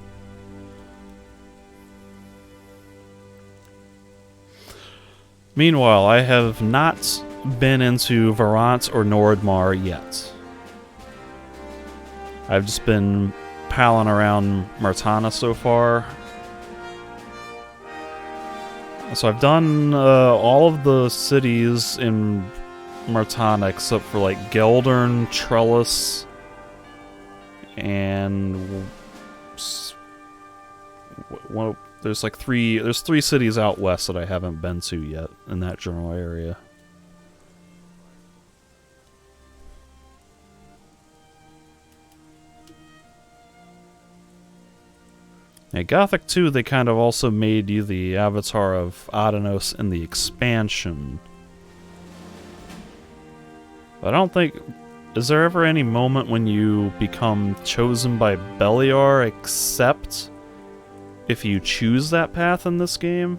Meanwhile, I have not been into Varant or Nordmar yet. I've just been palling around Murtana so far. So I've done all of the cities in Murtana except for like Geldern, Trellis, and well, there's three cities out west that I haven't been to yet in that general area. At Gothic 2, they kind of also made you the avatar of Adenos in the expansion. But I don't think... Is there ever any moment when you become chosen by Beliar except if you choose that path in this game?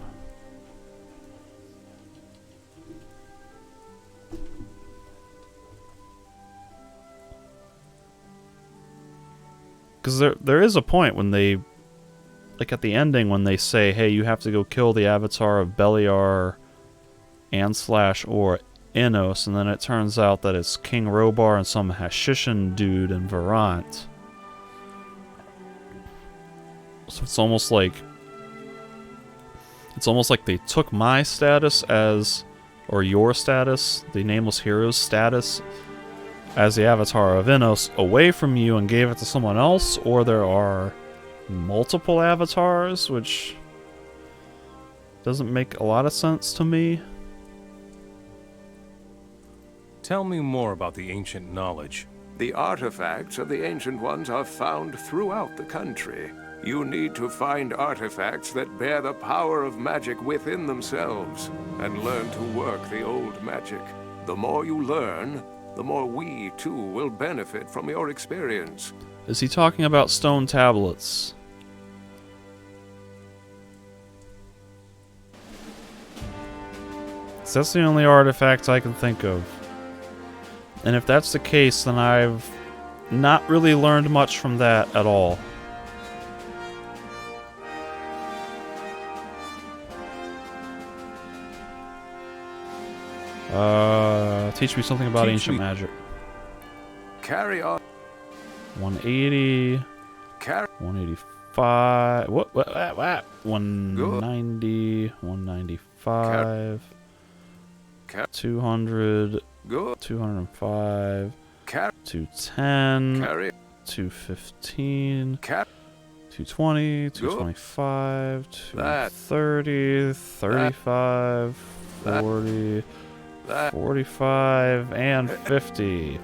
Because there is a point when they... Like at the ending when they say, hey, you have to go kill the avatar of Beliar and/or Innos, and then it turns out that it's King Robar and some Hashishan dude in Varant. So it's almost like they took my status as, or your status, the Nameless Hero's status, as the avatar of Innos away from you and gave it to someone else, or there are multiple avatars, which doesn't make a lot of sense to me. Tell me more about the ancient knowledge. The artifacts of the Ancient Ones are found throughout the country. You need to find artifacts that bear the power of magic within themselves, and learn to work the old magic. The more you learn, the more we, too, will benefit from your experience. Is he talking about stone tablets? That's the only artifact I can think of. And if that's the case, then I've not really learned much from that at all. Teach me something about ancient magic. Carry on. 180. 185. What? 190. 195. 200. 205. 210. 215. 220. 225. 230. 35. 40. 45 and 50.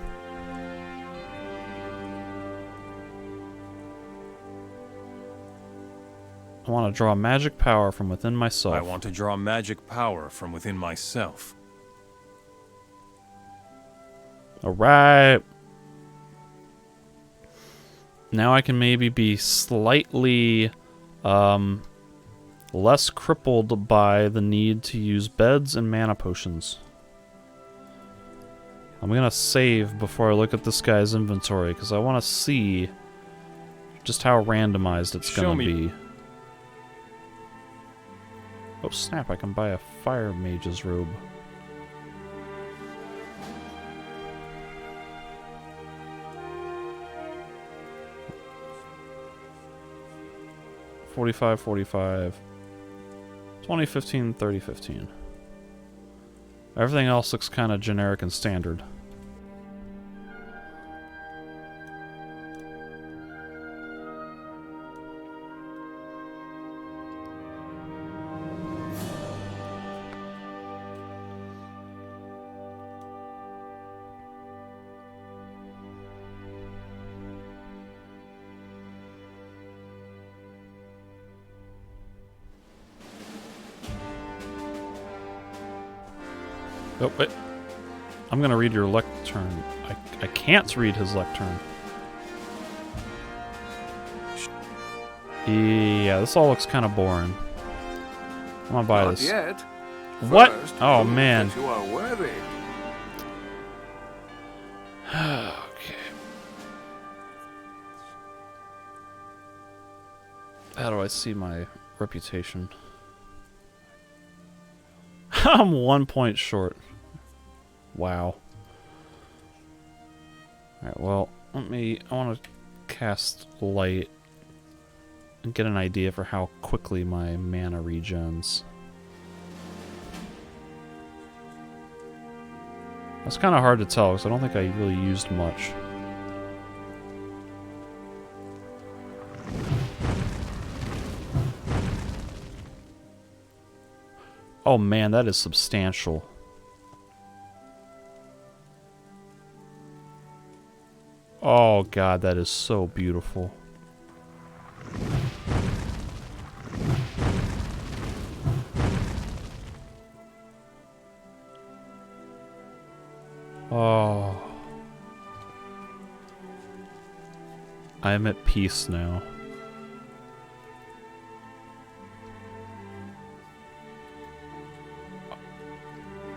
I want to draw magic power from within myself. I want to draw magic power from within myself. Alright. Now I can maybe be slightly less crippled by the need to use beds and mana potions. I'm gonna save before I look at this guy's inventory, because I want to see just how randomized it's gonna be. Oh snap, I can buy a fire mage's robe. $45, $45, 2015, 3015. Everything else looks kind of generic and standard. Oh, wait. I'm gonna read your lectern. I can't read his lectern. Yeah, this all looks kind of boring. I'm gonna buy this. Yet. What? First, Oh, prove man. that you are worthy. Okay. How do I see my reputation? I'm 1 point short. Wow. Alright, well, I want to cast light and get an idea for how quickly my mana regens. That's kind of hard to tell because I don't think I really used much. Oh man, that is substantial. Oh god, that is so beautiful. Oh. I am at peace now.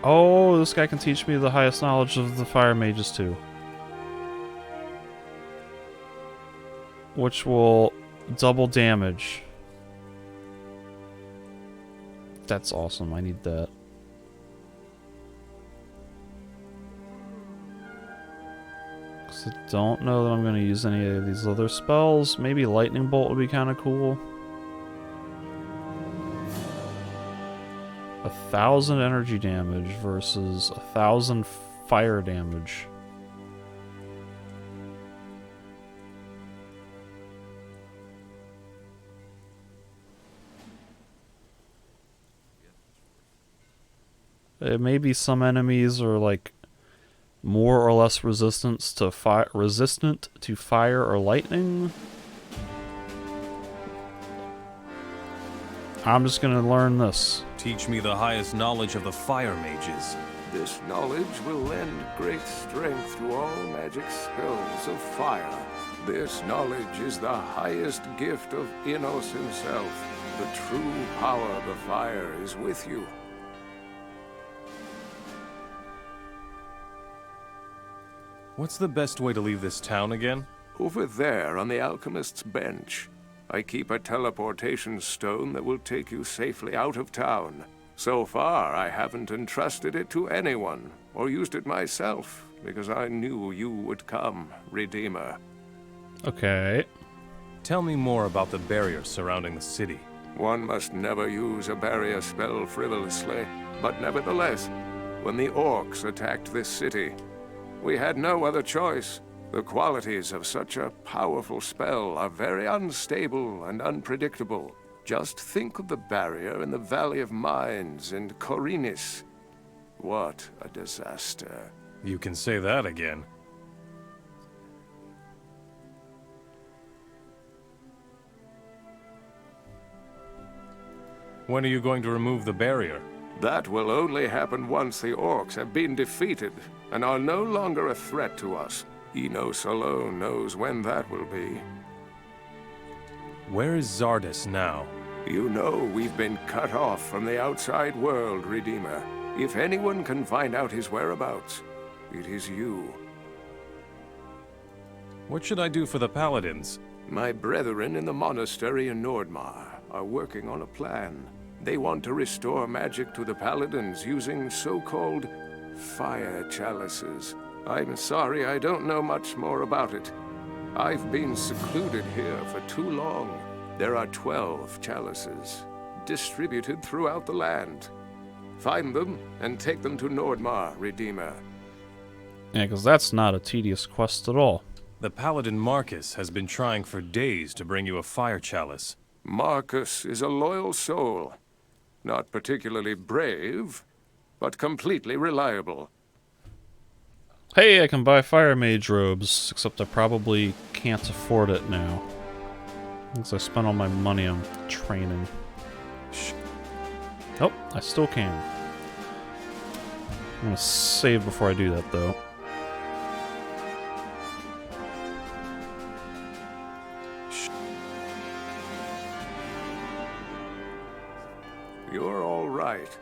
Oh, this guy can teach me the highest knowledge of the fire mages too. Which will double damage. That's awesome, I need that. Because I don't know that I'm going to use any of these other spells. Maybe Lightning Bolt would be kind of cool. 1,000 energy damage versus 1,000 fire damage. Maybe some enemies are like more or less resistant to fire or lightning. I'm just gonna learn this. Teach me the highest knowledge of the fire mages. This knowledge will lend great strength to all magic spells of fire. This knowledge is the highest gift of Innos himself. The true power of the fire is with you. What's the best way to leave this town again? Over there on the alchemist's bench, I keep a teleportation stone that will take you safely out of town. So far, I haven't entrusted it to anyone, or used it myself, because I knew you would come, Redeemer. Okay. Tell me more about the barriers surrounding the city. One must never use a barrier spell frivolously, but nevertheless, when the orcs attacked this city, we had no other choice. The qualities of such a powerful spell are very unstable and unpredictable. Just think of the barrier in the Valley of Mines in Khorinis. What a disaster. You can say that again. When are you going to remove the barrier? That will only happen once the orcs have been defeated and are no longer a threat to us. Enos alone knows when that will be. Where is Xardus now? You know we've been cut off from the outside world, Redeemer. If anyone can find out his whereabouts, it is you. What should I do for the Paladins? My brethren in the monastery in Nordmar are working on a plan. They want to restore magic to the Paladins using so-called fire chalices. I'm sorry I don't know much more about it. I've been secluded here for too long. There are 12 chalices, distributed throughout the land. Find them and take them to Nordmar, Redeemer. Yeah, because that's not a tedious quest at all. The Paladin Marcus has been trying for days to bring you a fire chalice. Marcus is a loyal soul. Not particularly brave, but completely reliable. Hey, I can buy fire mage robes, except I probably can't afford it now. Because I spent all my money on training. Oh, I still can. I'm gonna save before I do that, though. You're all right.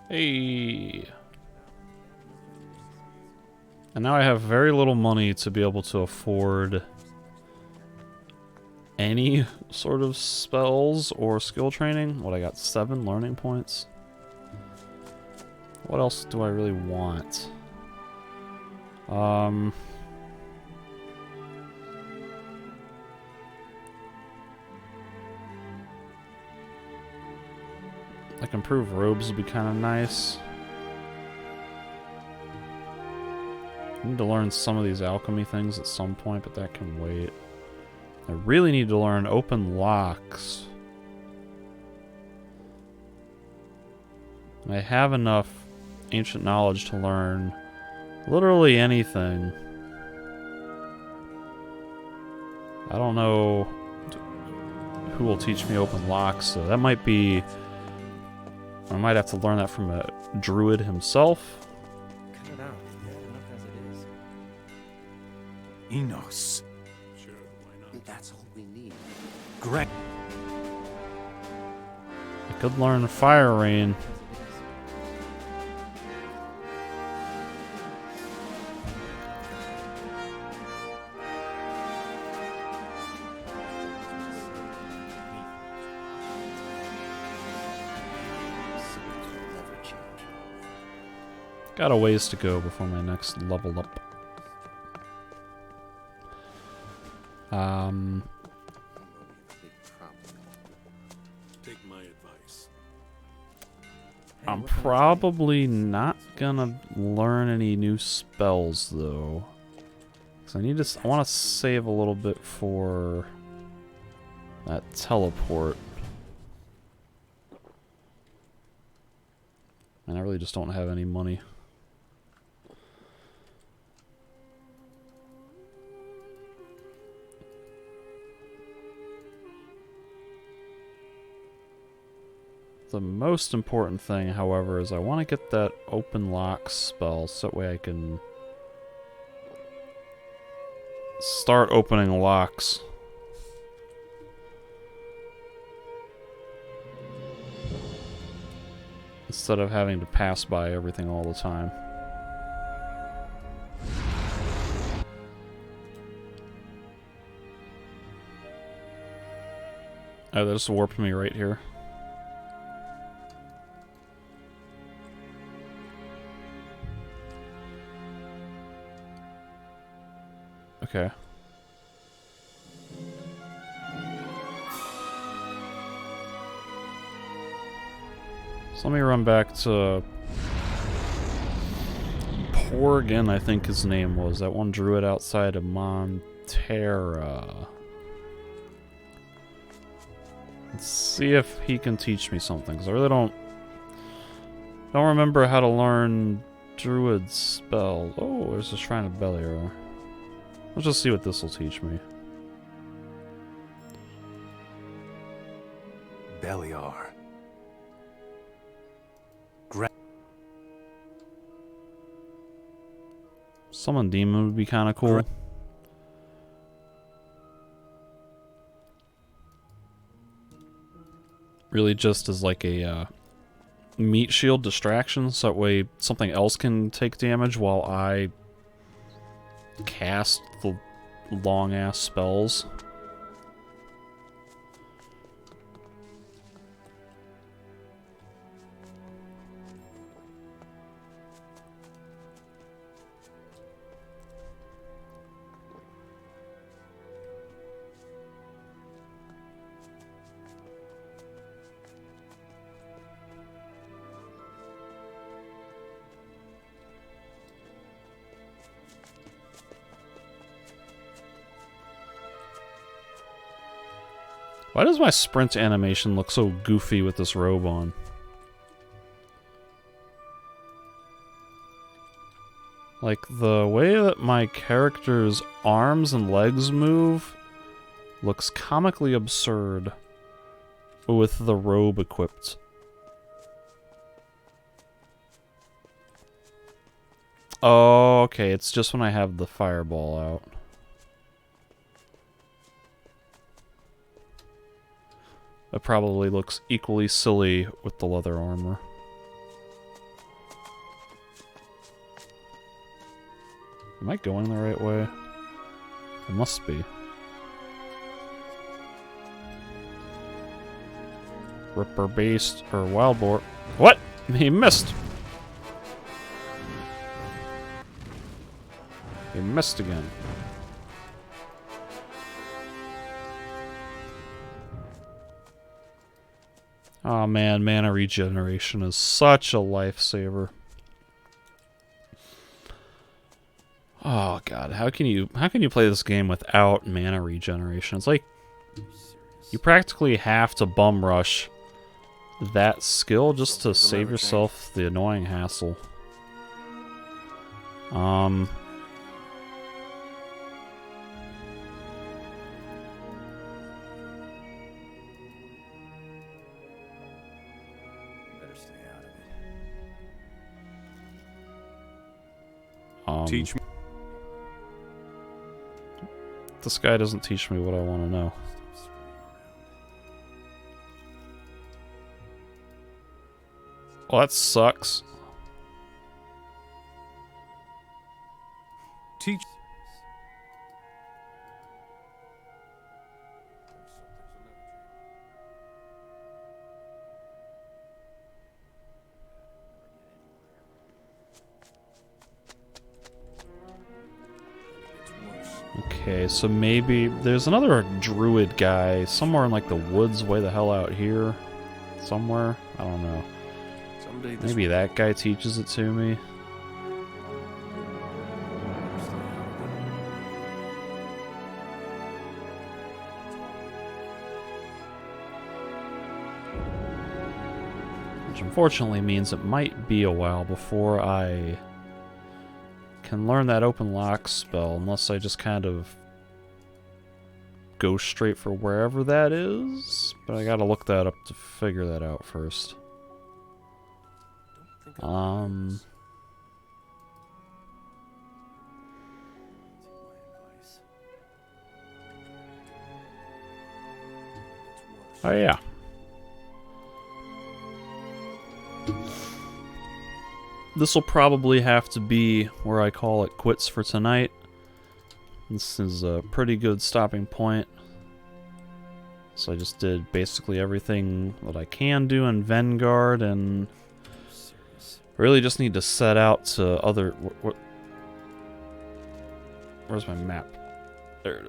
Hey. And now I have very little money to be able to afford any sort of spells or skill training. What, I got 7 learning points? What else do I really want? Like, improved robes would be kind of nice. I need to learn some of these alchemy things at some point, but that can wait. I really need to learn open locks. I have enough ancient knowledge to learn literally anything. I don't know who will teach me open locks, so that might be... I might have to learn that from a druid himself. Cut it out. Enough as it is. Enos. Sure, why not? That's all we need. Greg. I could learn Fire Rain. Got a ways to go before my next level up. Take my advice. I'm probably not gonna learn any new spells though, because I want to save a little bit for that teleport. And I really just don't have any money. The most important thing, however, is I want to get that open lock spell so that way I can start opening locks. Instead of having to pass by everything all the time. Oh, that just warped me right here. Okay. So let me run back to Porgan, I think his name was. That one druid outside of Montera. Let's see if he can teach me something, because I really don't remember how to learn druid spell. Oh, there's a Shrine of Beliar. Let's just see what this will teach me. Beliar. Summon Demon would be kind of cool. Really just as like a meat shield distraction, so that way something else can take damage while I cast the long-ass spells. Why does my sprint animation look so goofy with this robe on? Like, the way that my character's arms and legs move looks comically absurd with the robe equipped. Oh, okay, it's just when I have the fireball out. It probably looks equally silly with the leather armor. Am I going the right way? It must be. Ripper Beast or Wild Boar. What? He missed! He missed again. Oh man, mana regeneration is such a lifesaver. Oh god, how can you play this game without mana regeneration? It's like you practically have to bum rush that skill just to save yourself the annoying hassle. Teach me. This guy doesn't teach me what I want to know. Well, that sucks. Teach. Okay, so maybe there's another druid guy somewhere in like the woods way the hell out here. Somewhere? I don't know. Maybe that guy teaches it to me. unfortunately means it might be a while before I can learn that open lock spell, unless I just kind of go straight for wherever that is. But I gotta look that up to figure that out first. Oh yeah. This will probably have to be where I call it quits for tonight. This is a pretty good stopping point. So I just did basically everything that I can do in Vanguard, and really just need to set out to other... Where's my map? There it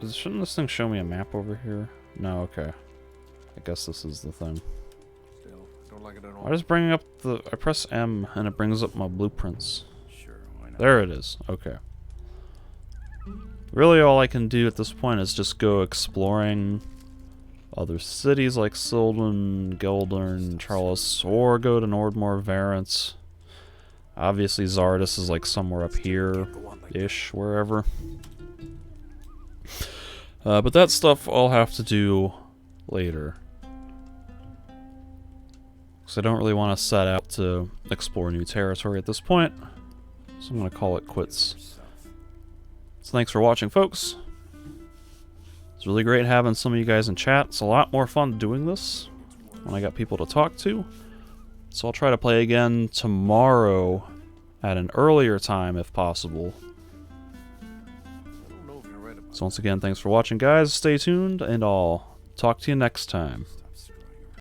is. Shouldn't this thing show me a map over here? No, okay. I guess this is the thing. Still, don't like it at all. Why does bringing up the... I press M and it brings up my blueprints. Sure, why not? There it is. Okay. Really all I can do at this point is just go exploring other cities like Sildon, Geldern, Charlos, or go to Nordmore, Varence. Obviously Zardus is like somewhere up here-ish, wherever. But that stuff I'll have to do later. Because I don't really want to set out to explore new territory at this point. So I'm going to call it quits. So thanks for watching, folks. It's really great having some of you guys in chat. It's a lot more fun doing this when I got people to talk to. So I'll try to play again tomorrow at an earlier time if possible. So once again, thanks for watching, guys. Stay tuned, and I'll talk to you next time.